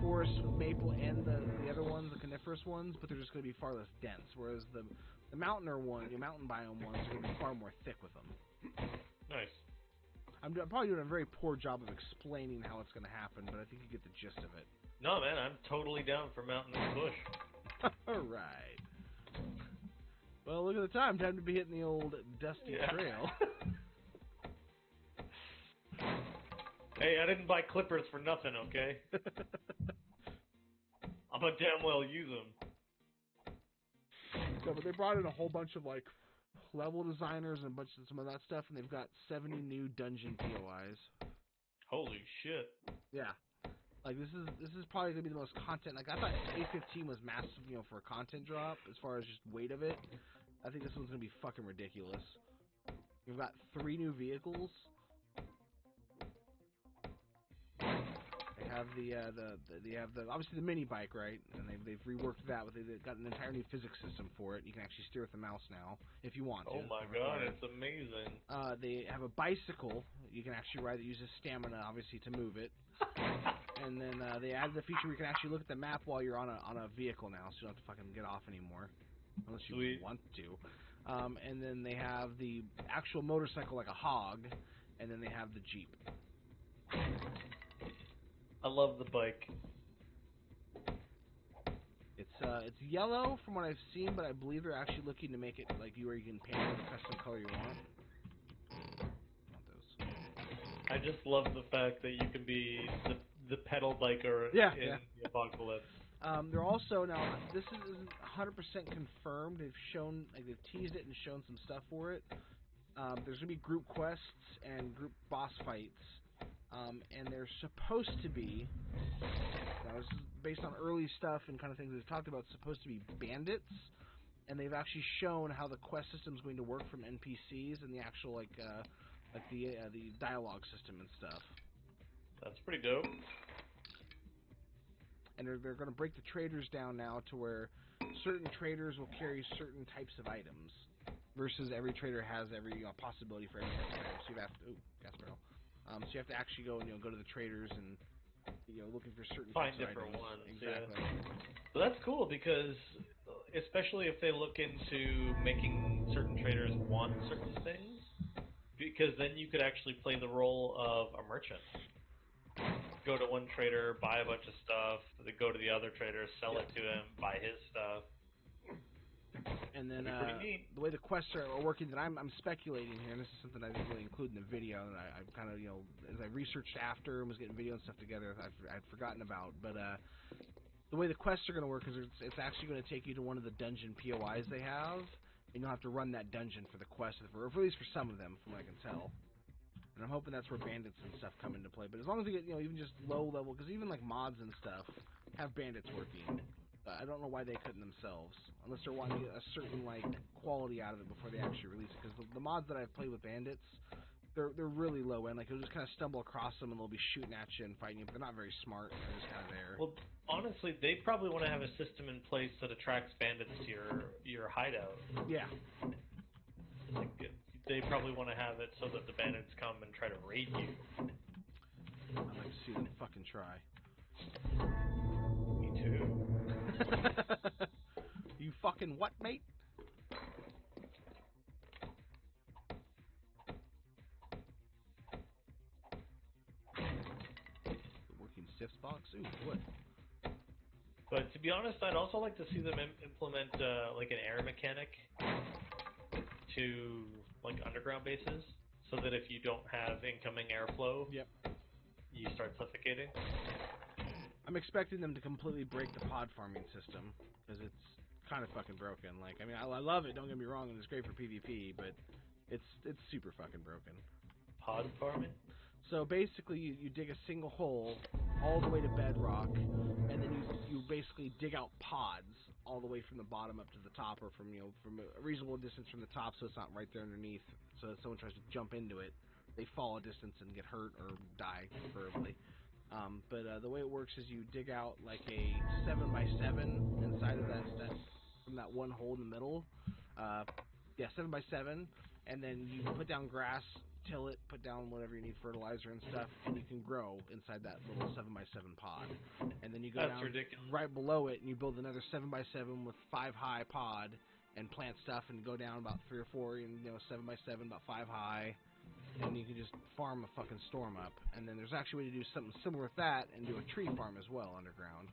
forests with maple and the other ones, the coniferous ones, but they're just gonna be far less dense. Whereas the mountain biome ones are gonna be far more thick with them. Nice. I'm probably doing a very poor job of explaining how it's gonna happen, but I think you get the gist of it. No, man, I'm totally down for mountainous bush. All right. Well, look at the time. Time to be hitting the old dusty trail. Hey, I didn't buy clippers for nothing, okay? I'm gonna damn well use them. So, but they brought in a whole bunch of level designers and a bunch of some of that stuff, and they've got 70 new dungeon POIs. Holy shit! Yeah. This is probably gonna be the most content. I thought A15 was massive, for a content drop as far as just weight of it. I think this one's gonna be fucking ridiculous. We've got 3 new vehicles. They have obviously the mini bike, right? And they've reworked that, but they've got an entire new physics system for it. You can actually steer with the mouse now if you want to. Oh my god, it's amazing. They have a bicycle you can actually ride that uses stamina, obviously, to move it. And then they added the feature where you can actually look at the map while you're on a vehicle now, so you don't have to fucking get off anymore, unless you want to. And then they have the actual motorcycle like a hog, and then they have the Jeep. I love the bike. It's yellow from what I've seen, but I believe they're actually looking to make it where you can paint it the custom color you want. I just love the fact that you can be the pedal biker in the apocalypse. They're also now. This isn't 100% confirmed. They've shown they've teased it and shown some stuff for it. There's gonna be group quests and group boss fights, and they're supposed to be. This is based on early stuff and kind of things they've talked about. Supposed to be bandits, and they've actually shown how the quest system is going to work from NPCs and the actual the dialogue system and stuff. That's pretty dope. And they're going to break the traders down now to where certain traders will carry certain types of items, versus every trader has every possibility for every type of item. So you have to gas barrel. So you have to actually go to the traders and looking for certain find types different of items. ones. Exactly. Yeah. So that's cool because, especially if they look into making certain traders want certain things, because then you could actually play the role of a merchant. Go to one trader, buy a bunch of stuff, then go to the other trader, sell it to him, buy his stuff. And then the way the quests are working, that I'm speculating here, and this is something I didn't really include in the video, and I've kind of, as I researched after and was getting video and stuff together, I'd forgotten about. But the way the quests are going to work is it's actually going to take you to one of the dungeon POIs they have, and you'll have to run that dungeon for the quest, or at least for some of them, from what I can tell. And I'm hoping that's where bandits and stuff come into play. But as long as they get, even just low level, because even mods and stuff have bandits working. I don't know why they couldn't themselves, unless they're wanting to get a certain quality out of it before they actually release it. Because the mods that I've played with bandits, they're really low end. You'll just kind of stumble across them and they'll be shooting at you and fighting you. But they're not very smart. They're just kind of there. Well, honestly, they probably want to have a system in place that attracts bandits to your hideout. Yeah. They probably want to have it so that the bandits come and try to raid you. I'd like to see them fucking try. Me too. You fucking what, mate? The working sifts box? Ooh, what? But to be honest, I'd also like to see them implement an air mechanic into like underground bases, so that if you don't have incoming airflow, Yep. you start suffocating. I'm expecting them to completely break the pod farming system because it's kind of fucking broken. Like, I mean, I love it. Don't get me wrong, and it's great for PvP, but it's super fucking broken. Pod farming? So basically, you dig a single hole all the way to bedrock, and then you basically dig out pods all the way from the bottom up to the top, or from from a reasonable distance from the top, so it's not right there underneath. So if someone tries to jump into it, they fall a distance and get hurt or die, preferably. But the way it works is you dig out like a 7x7 inside of that from that one hole in the middle. 7x7, and then you put down grass, till it, put down whatever you need, fertilizer and stuff, and you can grow inside that little 7x7 pod. And then you go down right below it, and you build another 7x7 with 5 high pod, and plant stuff, and go down about 3 or 4, and 7x7 about 5 high, and you can just farm a fucking storm up. And then there's actually a way to do something similar with that, and do a tree farm as well underground.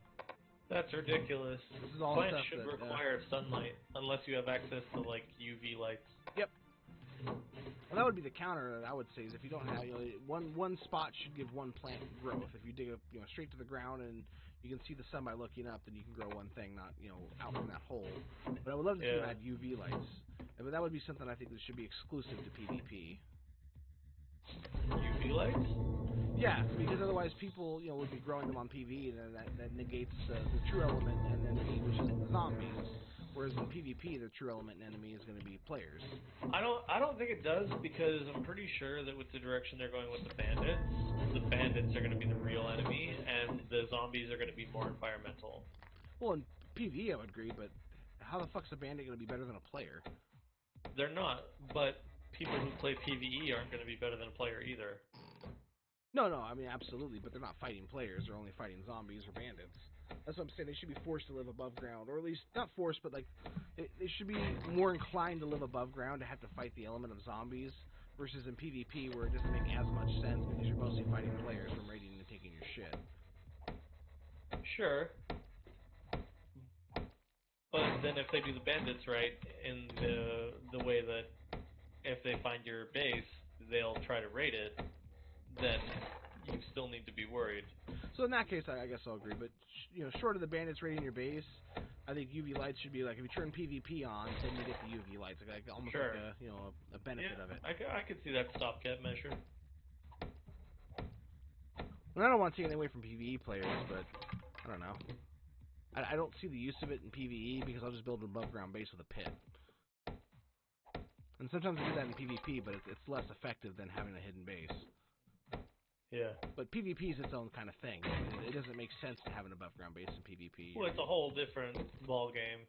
That's ridiculous. This is all Plants stuff should that, require sunlight, unless you have access to like UV lights. Yep. Well, that would be the counter that I would say, is if you don't have, one spot should give one plant growth. If you dig up, straight to the ground and you can see the sun by looking up, then you can grow one thing, not, out from that hole. But I would love to see them add UV lights. But that would be something I think that should be exclusive to PvP. UV lights? Yeah, because otherwise people, would be growing them on PvE, and then that negates the true element and enemy, which is the zombies. Whereas in PvP, the true element and enemy is going to be players. I don't think it does, because I'm pretty sure that with the direction they're going with the bandits are going to be the real enemy, and the zombies are going to be more environmental. Well, in PvE I would agree, but how the fuck's a bandit going to be better than a player? They're not, but people who play PvE aren't going to be better than a player either. No, I mean, absolutely, but they're not fighting players, they're only fighting zombies or bandits. That's what I'm saying, they should be forced to live above ground, or at least, not forced, but like, they should be more inclined to live above ground to have to fight the element of zombies, versus in PvP where it doesn't make as much sense because you're mostly fighting players from raiding and taking your shit. Sure. But then if they do the bandits right, in the way that if they find your base, they'll try to raid it, then you still need to be worried. So in that case, I guess I'll agree. But short of the bandits raiding your base, I think UV lights should be like, if you turn PvP on, then you get the UV lights, like almost sure. like a benefit of it. I could see that stopgap measure. And I don't want to take anything away from PvE players, but I don't know. I don't see the use of it in PvE because I'll just build an above ground base with a pit. And sometimes I do that in PvP, but it's less effective than having a hidden base. Yeah. But PvP is its own kind of thing. It doesn't make sense to have an above ground base in PvP. Well, it's a whole different ball game.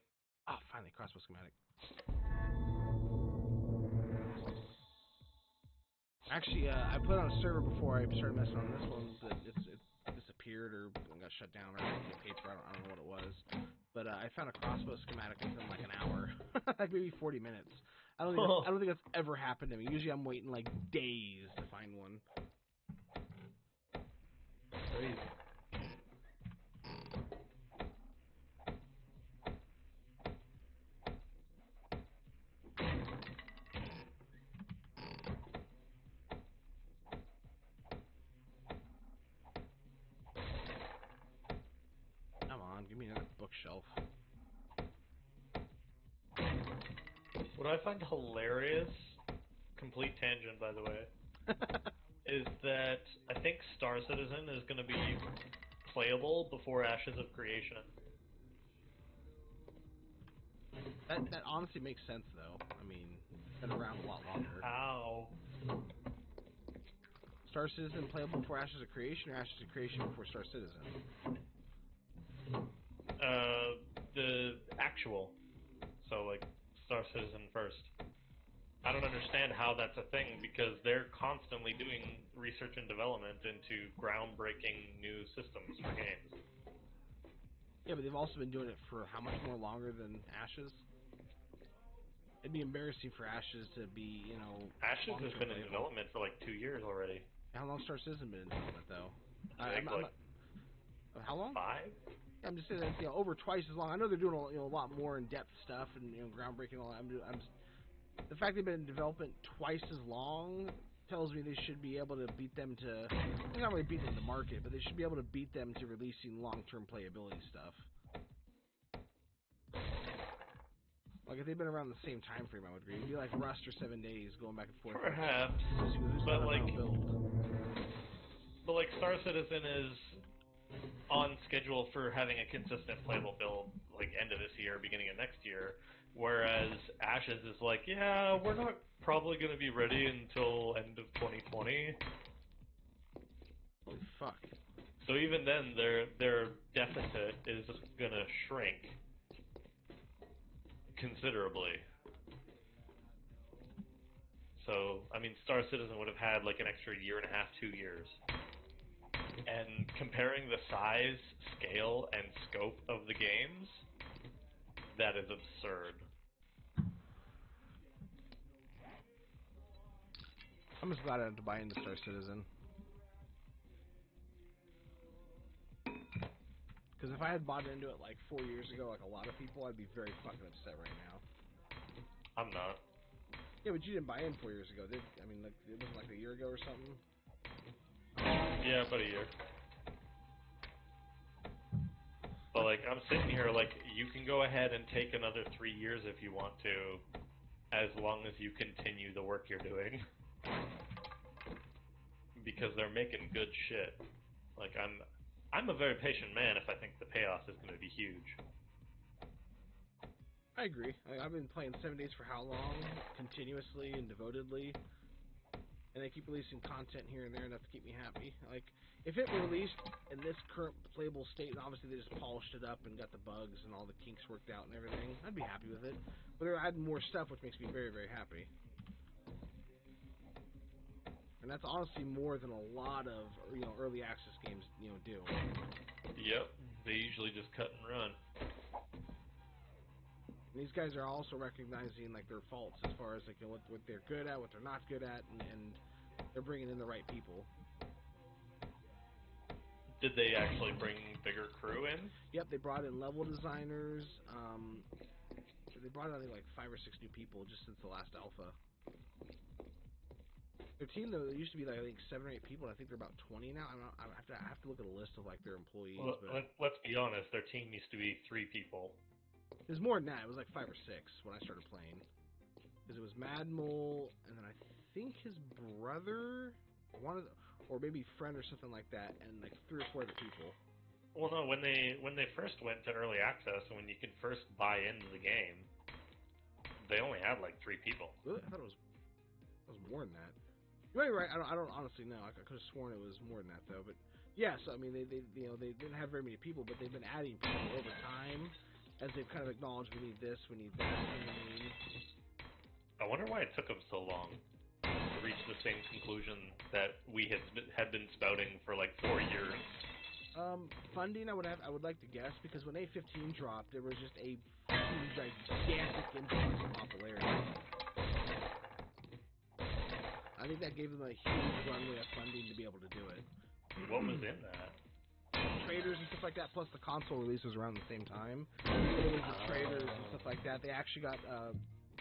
Ah, finally, crossbow schematic. Actually, I put on a server before I started messing on this one, but it disappeared or got shut down or I didn't get paid for it. I don't know what it was. But I found a crossbow schematic within like an hour, like maybe 40 minutes. I don't think that's ever happened to me. Usually I'm waiting like days to find one. Crazy. Come on, give me another bookshelf. What I find hilarious, complete tangent by the way, is that I think Star Citizen is going to be playable before Ashes of Creation. That honestly makes sense, though. I mean, it's been around a lot longer. How? Star Citizen playable before Ashes of Creation, or Ashes of Creation before Star Citizen? The actual. So, like, Star Citizen first. I don't understand how that's a thing, because they're constantly doing research and development into groundbreaking new systems for games. Yeah, but they've also been doing it for how much more longer than Ashes? It'd be embarrassing for Ashes to be, Ashes has been in development for like 2 years already. How long Star Citizen been in development, though? How long? 5? Yeah, I'm just saying that, over twice as long. I know they're doing a lot more in-depth stuff and groundbreaking and all that. the fact they've been in development twice as long tells me they should be able to beat them to, not really beat them to market, but they should be able to beat them to releasing long-term playability stuff. Like, if they've been around the same time frame, I would agree. It'd be like Rust or 7 Days going back and forth. Perhaps, Who's but got a like, final build? but like Star Citizen is on schedule for having a consistent playable build, like end of this year, beginning of next year. Whereas Ashes is like, yeah, we're not probably going to be ready until end of 2020. Holy fuck. So even then, their deficit is going to shrink considerably. So, I mean, Star Citizen would have had like an extra year and a half, 2 years. And comparing the size, scale, and scope of the games, that is absurd. I'm just glad I had to buy into Star Citizen. Because if I had bought into it like 4 years ago, like a lot of people, I'd be very fucking upset right now. I'm not. Yeah, but you didn't buy in 4 years ago, did? I mean, like, it wasn't like a year ago or something? Yeah, about a year. But like, I'm sitting here like, you can go ahead and take another 3 years if you want to, as long as you continue the work you're doing. Because they're making good shit. Like, I'm a very patient man if I think the payoff is going to be huge. I agree. I've been playing 7 Days for how long? Continuously and devotedly. And they keep releasing content here and there enough to keep me happy. Like, if it were released in this current playable state, and obviously they just polished it up and got the bugs and all the kinks worked out and everything, I'd be happy with it. But they're adding more stuff, which makes me very, very happy. And that's honestly more than a lot of, early access games, do. Yep. They usually just cut and run. And these guys are also recognizing like their faults as far as like what they're good at, what they're not good at, and they're bringing in the right people. Did they actually bring bigger crew in? Yep, they brought in level designers. They brought in I think like 5 or 6 new people just since the last alpha. Their team though, there used to be like I think 7 or 8 people. And I think they're about 20 now. I have to look at a list of like their employees. Well, but let's be honest. Their team used to be 3 people. it was more than that. It was like 5 or 6 when I started playing. Because it was Mad Mole, and then I think his brother, or maybe friend or something like that, and like 3 or 4 other people. Well, no, when they first went to early access, and when you could first buy into the game, they only had like 3 people. Really? I thought it was more than that. You might be right. I don't honestly know. I could have sworn it was more than that though. But yeah, so I mean, they didn't have very many people, but they've been adding people over time as they've kind of acknowledged we need this, we need that. You know what I mean? I wonder why it took them so long to reach the same conclusion that we had been spouting for like 4 years. Funding, I would like to guess, because when A15 dropped, there was just a fucking gigantic influx of popularity. I think that gave them a huge runway of funding to be able to do it. What was in that? Traders and stuff like that, plus the console releases around the same time. There was the traders and stuff like that. They actually got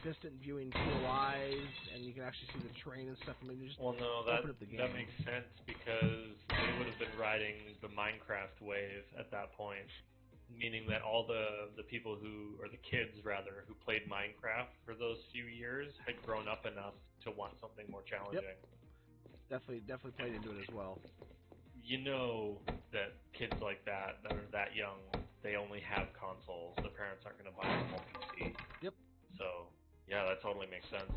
distant viewing POIs, and you can actually see the terrain and stuff. I mean, just well, no, open up the game. that makes sense because they would have been riding the Minecraft wave at that point, meaning that all the people or the kids rather, who played Minecraft for those few years had grown up enough to want something more challenging. Yep. Definitely played into it as well. You know that kids like that are that young, they only have consoles. Their parents aren't going to buy them a PC. Yep. So, yeah, that totally makes sense.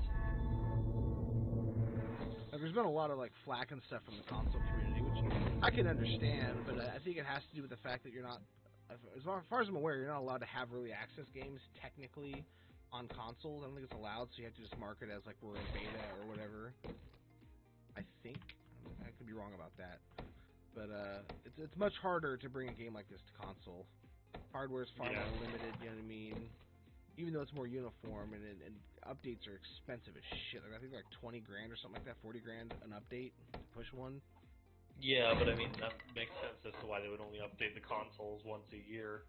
There's been a lot of like flack and stuff from the console community, which I can understand, but I think it has to do with the fact that you're not, as far as I'm aware, you're not allowed to have early access games technically on consoles. I don't think it's allowed, so you have to just mark it as like we're in beta or whatever. I think. I could be wrong about that. But it's much harder to bring a game like this to console. Hardware's far more limited, you know what I mean? Even though it's more uniform, and updates are expensive as shit. Like, I think like 20 grand or something like that, 40 grand an update to push one. Yeah, but I mean, that makes sense as to why they would only update the consoles once a year.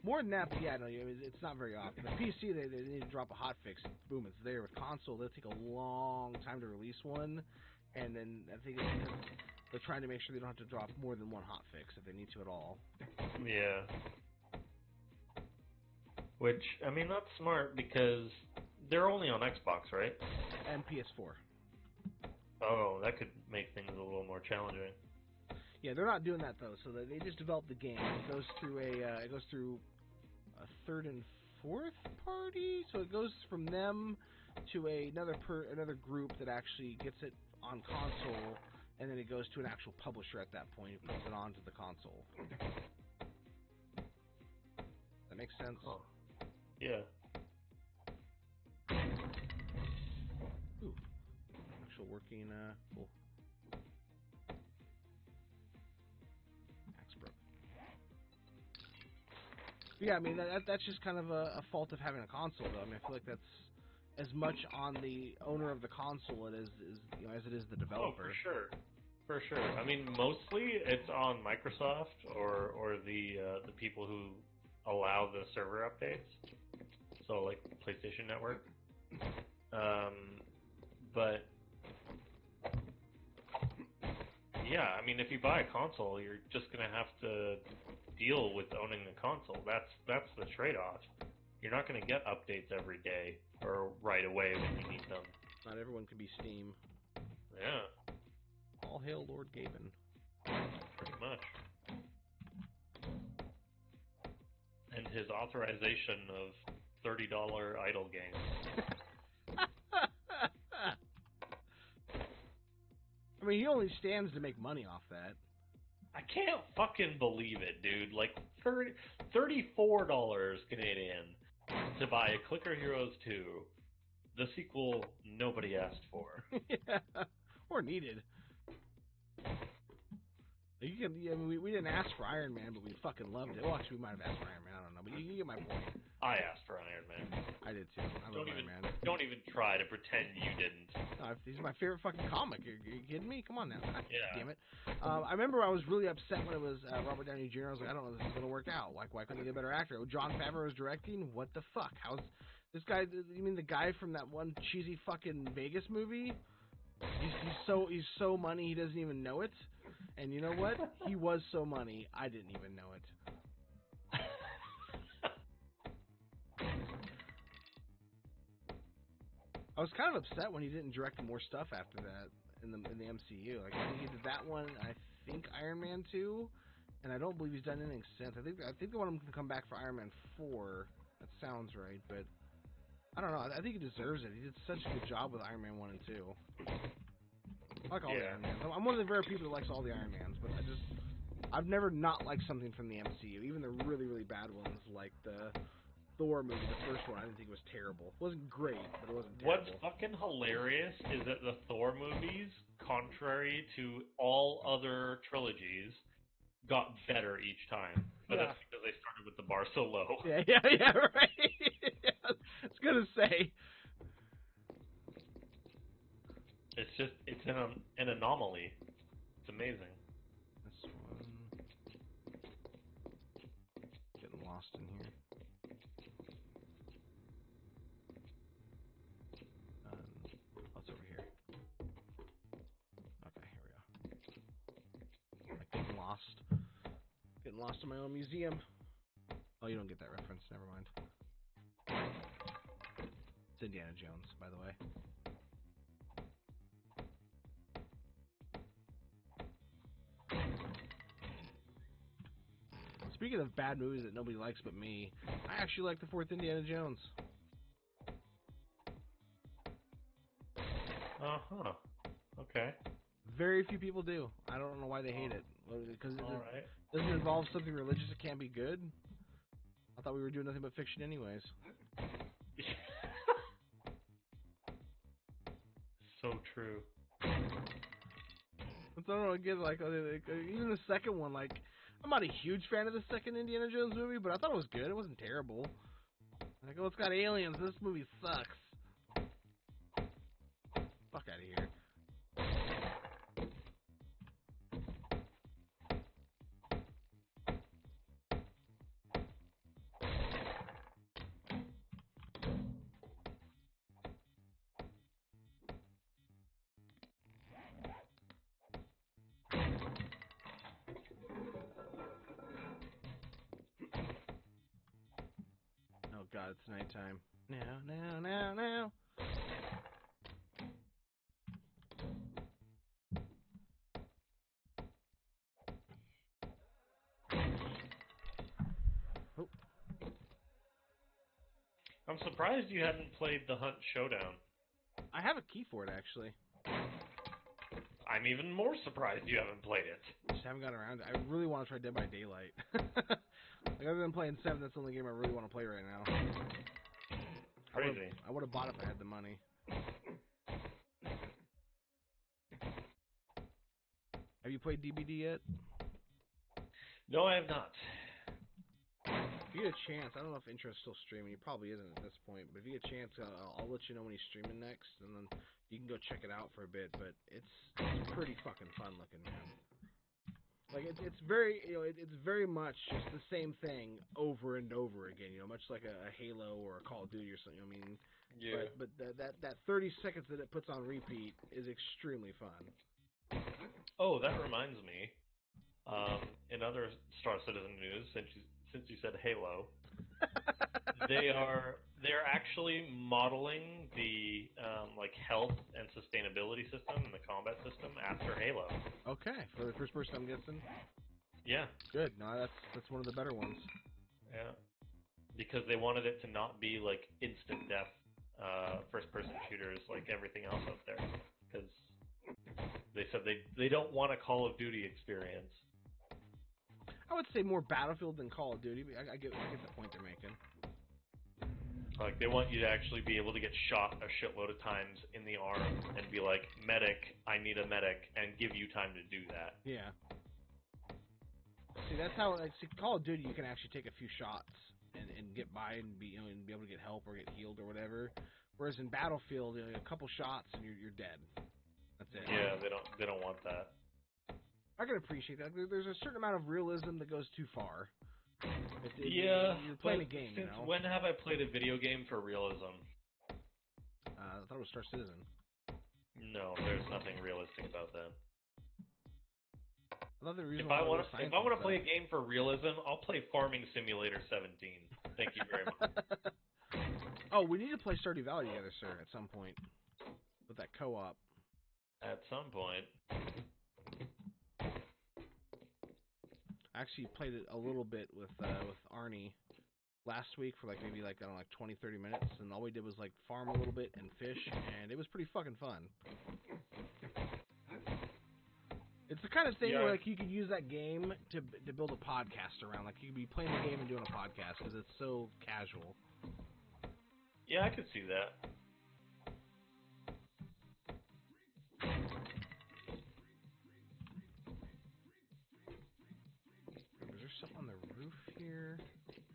More than that, but yeah, no, it's not very often. The PC, they need to drop a hotfix. Boom, it's there. With console, they'll take a long time to release one, and then I think it's because they're trying to make sure they don't have to drop more than one hotfix if they need to at all. Yeah. Which, I mean, that's smart because they're only on Xbox, right? And PS4. Oh, that could make things a little more challenging. Yeah, they're not doing that though. So they just developed the game. It goes through a third and fourth party. So it goes from them to another group that actually gets it on console, and then it goes to an actual publisher at that point who puts it onto the console. That makes sense. Huh. Yeah. Ooh, actual working. Cool. Yeah, I mean that's just kind of a fault of having a console, though. I mean, I feel like that's as much on the owner of the console as it is the developer. Oh, for sure. I mean, mostly it's on Microsoft or the people who allow the server updates. So like PlayStation Network. But yeah, I mean, if you buy a console, you're just gonna have to deal with owning the console. That's the trade-off. You're not going to get updates every day or right away when you need them. Not everyone can be Steam. Yeah. All hail Lord Gaben. Pretty much. And his authorization of $30 idle games. I mean, he only stands to make money off that. I can't fucking believe it, dude. Like, $34 Canadian to buy Clicker Heroes 2, the sequel nobody asked for. Yeah. Or needed. You can, yeah, we didn't ask for Iron Man, but we fucking loved it. Well, actually, we might have asked for Iron Man. I don't know, but you get my point. I asked for Iron Man. I did too. I love Iron Man. Don't even try to pretend you didn't. He's my favorite fucking comic. Are you kidding me? Come on now. Yeah. Damn it. I remember I was really upset when it was Robert Downey Jr. I was like, I don't know if this is going to work out. Why couldn't they get a better actor? Jon Favreau was directing? What the fuck? How's this guy? You mean the guy from that one cheesy fucking Vegas movie? He's so money he doesn't even know it. And you know what? He was so money I didn't even know it. I was kind of upset when he didn't direct more stuff after that in the MCU. Like, I think he did that one. I think Iron Man 2, and I don't believe he's done anything since. I think they want him to come back for Iron Man 4. That sounds right, but I don't know. I think he deserves it. He did such a good job with Iron Man 1 and 2. I like all the Iron Mans. I'm one of the rare people that likes all the Iron Mans, but I've never not liked something from the MCU, even the really, really bad ones, like the Thor movie, the first one. I didn't think it was terrible. It wasn't great, but it wasn't terrible. What's fucking hilarious is that the Thor movies, contrary to all other trilogies, got better each time. But that's because they started with the bar so low. Yeah, right. I was gonna say. It's an anomaly. It's amazing. This one. Getting lost in here. Oh, it's over here. Okay, here we go. Like getting lost in my own museum. Oh, you don't get that reference. Never mind. It's Indiana Jones, by the way. Speaking of bad movies that nobody likes but me, I actually like the fourth Indiana Jones. Uh-huh. Okay. Very few people do. I don't know why they hate it. Because it doesn't involve something religious, it can't be good. I thought we were doing nothing but fiction anyways. So true. I don't know, again, like, even the second one, like, I'm not a huge fan of the second Indiana Jones movie, but I thought it was good. It wasn't terrible. Like, oh, it's got aliens. This movie sucks. Fuck out of here. God, it's nighttime. Now. Oh. I'm surprised you hadn't played the Hunt Showdown. I have a key for it, actually. I'm even more surprised you haven't played it. Just haven't gotten around to it. I really want to try Dead by Daylight. Like, other than playing 7, that's the only game I really want to play right now. Crazy. I would have bought it if I had the money. Have you played DBD yet? No, I have not. If you get a chance, I don't know if Intro's still streaming. He probably isn't at this point. But if you get a chance, I'll let you know when he's streaming next, and then you can go check it out for a bit. But it's pretty fucking fun looking, man. Like it's very it's very much just the same thing over and over again. Much like a Halo or a Call of Duty or something. I mean, Yeah. But that 30 seconds that it puts on repeat is extremely fun. Oh, that reminds me. In other Star Citizen news, since you said Halo, they're actually modeling the health and sustainability system and the combat system after Halo. Okay, for the first person, I'm guessing. Yeah. Good. No, that's one of the better ones. Yeah. Because they wanted it to not be like instant death first-person shooters like everything else out there. Because they said they don't want a Call of Duty experience. I would say more Battlefield than Call of Duty, but I get the point they're making. Like, they want you to actually be able to get shot a shitload of times in the arm and be like, medic, I need a medic, and give you time to do that. Yeah. See, that's how, Call of Duty, you can actually take a few shots and get by and be able to get help or get healed or whatever. Whereas in Battlefield, a couple shots and you're dead. That's it. Yeah, they don't want that. I can appreciate that. There's a certain amount of realism that goes too far. You're playing a game, since when have I played a video game for realism? I thought it was Star Citizen. No, there's nothing realistic about that. I thought the reason if I want to play a game for realism, I'll play Farming Simulator 17. Thank you very much. Oh, we need to play Stardew Valley together, sir, at some point. With that co-op. At some point. I actually played it a little bit with Arnie last week for maybe 20, 30 minutes, and all we did was farm a little bit and fish, and it was pretty fucking fun. It's the kind of thing where you could use that game to build a podcast around. You could be playing the game and doing a podcast because it's so casual. Yeah, I could see that. Is there something on the roof here?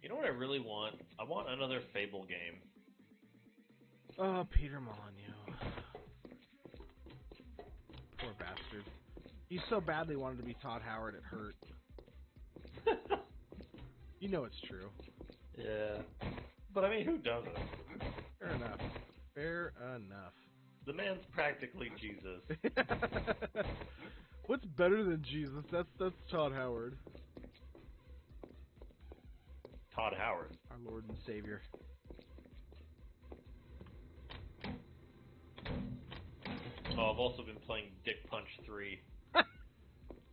You know what I really want? I want another Fable game. Oh, Peter Molyneux. Poor bastard. He so badly wanted to be Todd Howard, it hurt. You know it's true. Yeah. But I mean, who doesn't? Fair enough. Fair enough. The man's practically Jesus. What's better than Jesus? That's Todd Howard. Todd Howard. Our Lord and Savior. Oh, I've also been playing Dick Punch 3.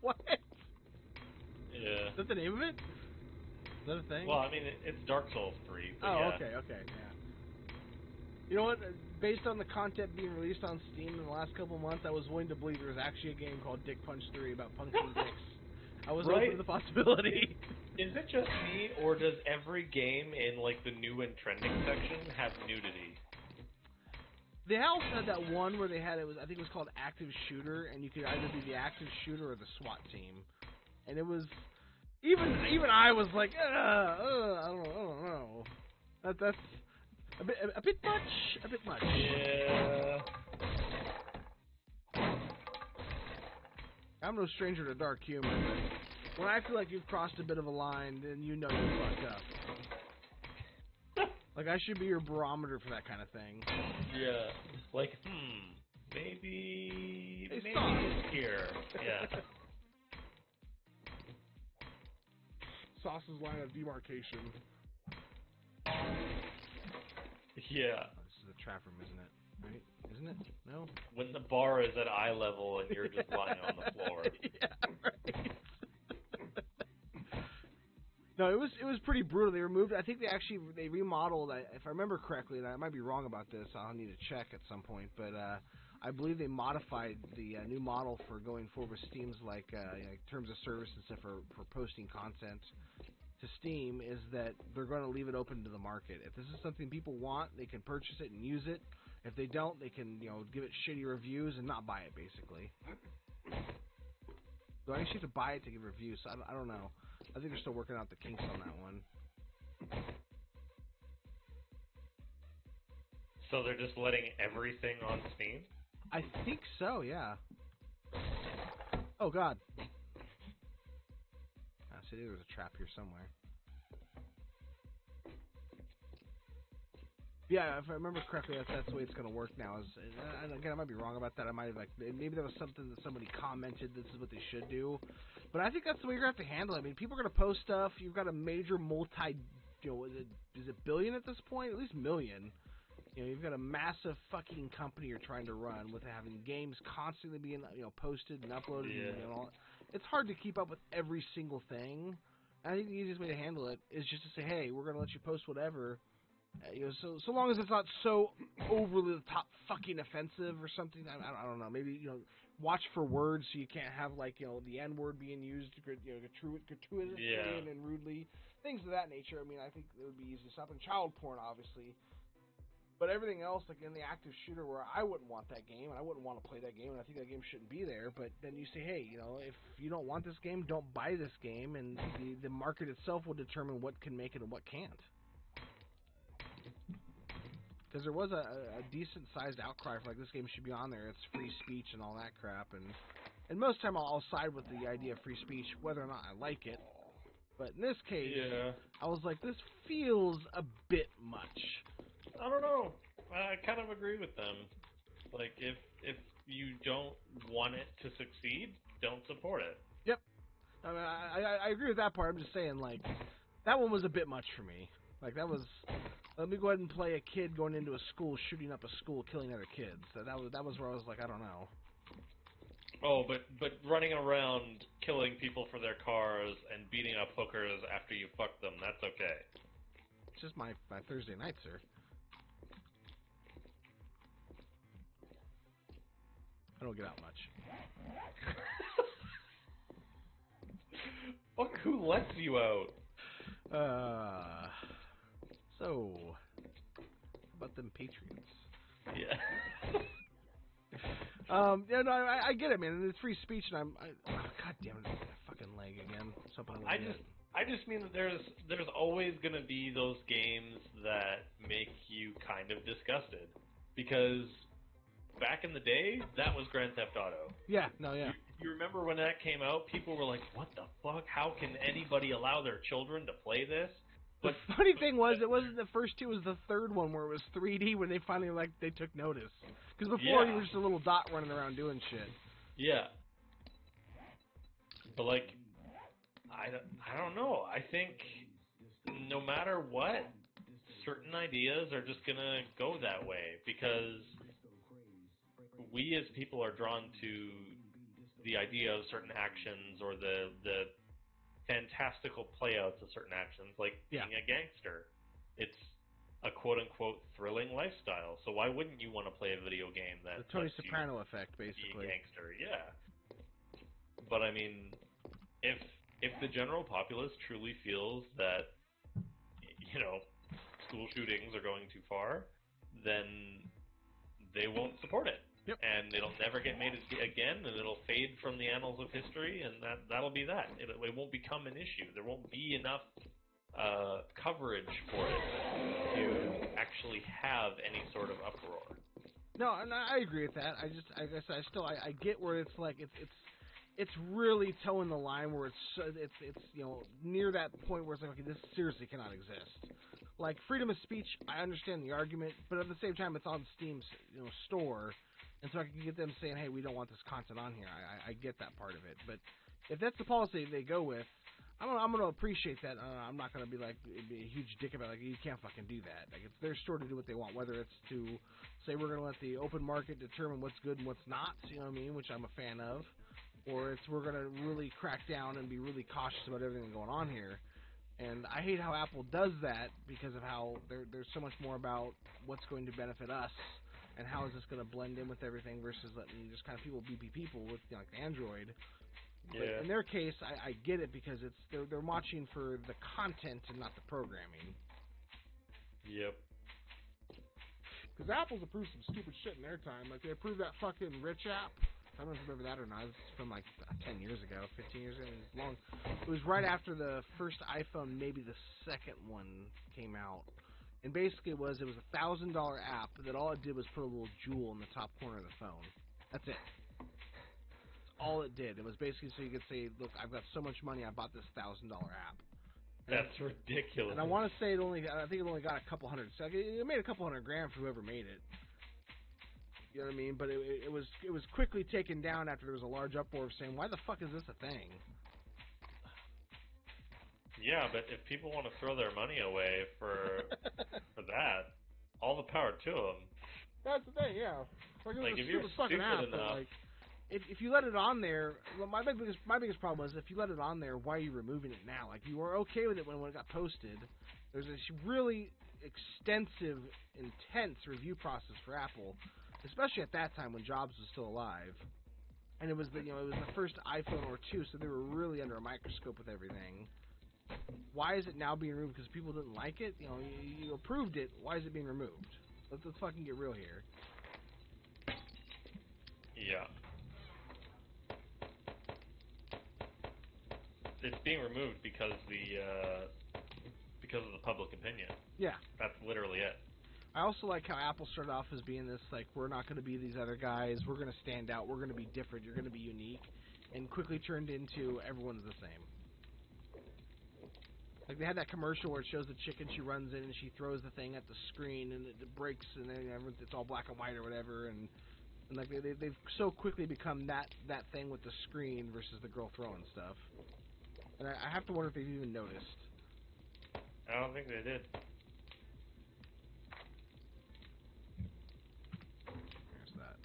What? Yeah. Is that the name of it? Is that a thing? Well, I mean, it's Dark Souls 3. But oh, yeah. okay, yeah. You know what? Based on the content being released on Steam in the last couple months, I was willing to believe there was actually a game called Dick Punch 3 about punching dicks. I was open to the possibility. Is it just me, or does every game in the new and trending section have nudity? They also had that one where I think it was called Active Shooter, and you could either be the active shooter or the SWAT team. And it was even I was like, I don't know. That's a bit much. Yeah. I'm no stranger to dark humor, but when I feel like you've crossed a bit of a line, then you know you're fucked up. I should be your barometer for that kind of thing. Yeah. Maybe it's here. Yeah. Sauce's line of demarcation. Yeah. This is the trap room, isn't it? Right? Isn't it? No? When the bar is at eye level and you're just lying on the floor. Yeah, right. No, it was pretty brutal. They removed. I think they remodeled. If I remember correctly, and I might be wrong about this. I'll need to check at some point. But I believe they modified the new model for going forward with Steam's like terms of service and stuff for posting content to Steam. Is that they're going to leave it open to the market. If this is something people want, they can purchase it and use it. If they don't, they can give it shitty reviews and not buy it. Basically, so I actually have to buy it to give reviews. So I don't know. I think they're still working out the kinks on that one. So they're just letting everything on Steam? I think so, yeah. Oh, God. I see there was a trap here somewhere. Yeah, if I remember correctly, that's the way it's going to work now. And again, I might be wrong about that. I might have maybe that was something that somebody commented. This is what they should do, but I think that's the way you're going to have to handle it. I mean, people are going to post stuff. You've got a major is it billion at this point? At least million. You've got a massive fucking company you're trying to run with having games constantly being posted and uploaded. Yeah. And it's hard to keep up with every single thing. I think the easiest way to handle it is just to say, hey, we're going to let you post whatever. So long as it's not so overly the top fucking offensive or something. I don't know. Maybe watch for words so you can't have the N word being used gratuitously and rudely, things of that nature. I mean, I think it would be easy to stop. And child porn, obviously. But everything else, like in the active shooter, where I wouldn't want that game and I wouldn't want to play that game, and I think that game shouldn't be there. But then you say, hey, if you don't want this game, don't buy this game, and the market itself will determine what can make it and what can't. Because there was a decent-sized outcry for, this game should be on there. It's free speech and all that crap. And most of the time I'll side with the idea of free speech, whether or not I like it. But in this case, I was like, this feels a bit much. I don't know. I kind of agree with them. Like, if you don't want it to succeed, don't support it. Yep. I mean, I agree with that part. I'm just saying, that one was a bit much for me. That was... Let me go ahead and play a kid going into a school, shooting up a school, killing other kids. That was where I was like, I don't know. Oh, but running around killing people for their cars and beating up hookers after you fuck them, that's okay. It's just my Thursday night, sir. I don't get out much. Fuck, who lets you out? So, how about them Patriots? Yeah. Yeah, no, I get it, man. And it's free speech, and God damn it, fucking leg again. I just mean that there's always gonna be those games that make you kind of disgusted, because back in the day, that was Grand Theft Auto. Yeah, no, yeah. You remember when that came out? People were like, "What the fuck? How can anybody allow their children to play this?" But the funny thing was, it wasn't the first two. It was the third one where it was 3D when they finally they took notice. Because before you were just a little dot running around doing shit. Yeah. But I don't know. I think no matter what, certain ideas are just gonna go that way because we as people are drawn to the idea of certain actions or the fantastical playouts of certain actions, like being a gangster. It's a quote-unquote thrilling lifestyle. So why wouldn't you want to play a video game that the Tony Soprano effect, basically? Be a gangster, yeah. But I mean, if the general populace truly feels that school shootings are going too far, then they won't support it. Yep. And it'll never get made again, and it'll fade from the annals of history, and that'll be that. It won't become an issue. There won't be enough coverage for it to actually have any sort of uproar. No, and I agree with that. I guess I get where it's like it's really towing the line where it's near that point where it's like, okay, this seriously cannot exist. Like freedom of speech, I understand the argument, but at the same time, it's on Steam's store. And so I can get them saying, hey, we don't want this content on here. I get that part of it. But if that's the policy they go with, I'm gonna appreciate that. I'm not gonna be a huge dick about you can't fucking do that. Like it's their store to do what they want. Whether it's to say we're gonna let the open market determine what's good and what's not, you know what I mean, which I'm a fan of, or it's we're gonna really crack down and be really cautious about everything going on here. And I hate how Apple does that because of how there's so much more about what's going to benefit us and how is this going to blend in with everything versus letting just kind of people be people with like Android. But in their case, I get it because they're watching for the content and not the programming. Yep. Because Apple's approved some stupid shit in their time. Like they approved that fucking Rich app. I don't know if you remember that or not. It's from like 10 years ago, 15 years ago. It was long. It was right after the first iPhone, maybe the second one came out. And basically it was a $1,000 app that all it did was put a little jewel in the top corner of the phone. That's it. That's all it did. It was basically so you could say, look, I've got so much money, I bought this $1,000 app. And that's ridiculous. And I want to say I think it only got a couple hundred. So it made a couple $100,000 for whoever made it. You know what I mean? But it was quickly taken down after there was a large uproar of saying, why the fuck is this a thing? Yeah, but if people want to throw their money away for that, all the power to them. That's the thing, yeah. Like if you're fucking stupid app, enough, like, if you let it on there, well, my biggest problem was if you let it on there, why are you removing it now? Like you were okay with it when it got posted. There's this really extensive, intense review process for Apple, especially at that time when Jobs was still alive, and it was the first iPhone or two, so they were really under a microscope with everything. Why is it now being removed? Because people didn't like it. You approved it. Why is it being removed? Let's fucking get real here. Yeah. It's being removed because of the public opinion. Yeah. That's literally it. I also like how Apple started off as being this, like, we're not going to be these other guys. We're going to stand out. We're going to be different. You're going to be unique. And quickly turned into everyone's the same. Like, they had that commercial where it shows the chicken, she runs in and she throws the thing at the screen and it breaks and then it's all black and white or whatever. And like, they've so quickly become that thing with the screen versus the girl throwing stuff. And I have to wonder if they've even noticed. I don't think they did. There's that.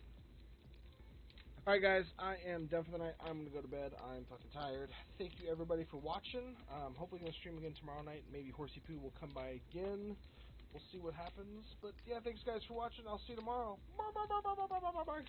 Alright guys, I am done for the night. I'm going to go to bed. I'm fucking tired. Thank you everybody for watching. Hopefully going to stream again tomorrow night. Maybe Horsey Poo will come by again. We'll see what happens. But yeah, thanks guys for watching. I'll see you tomorrow. Bye.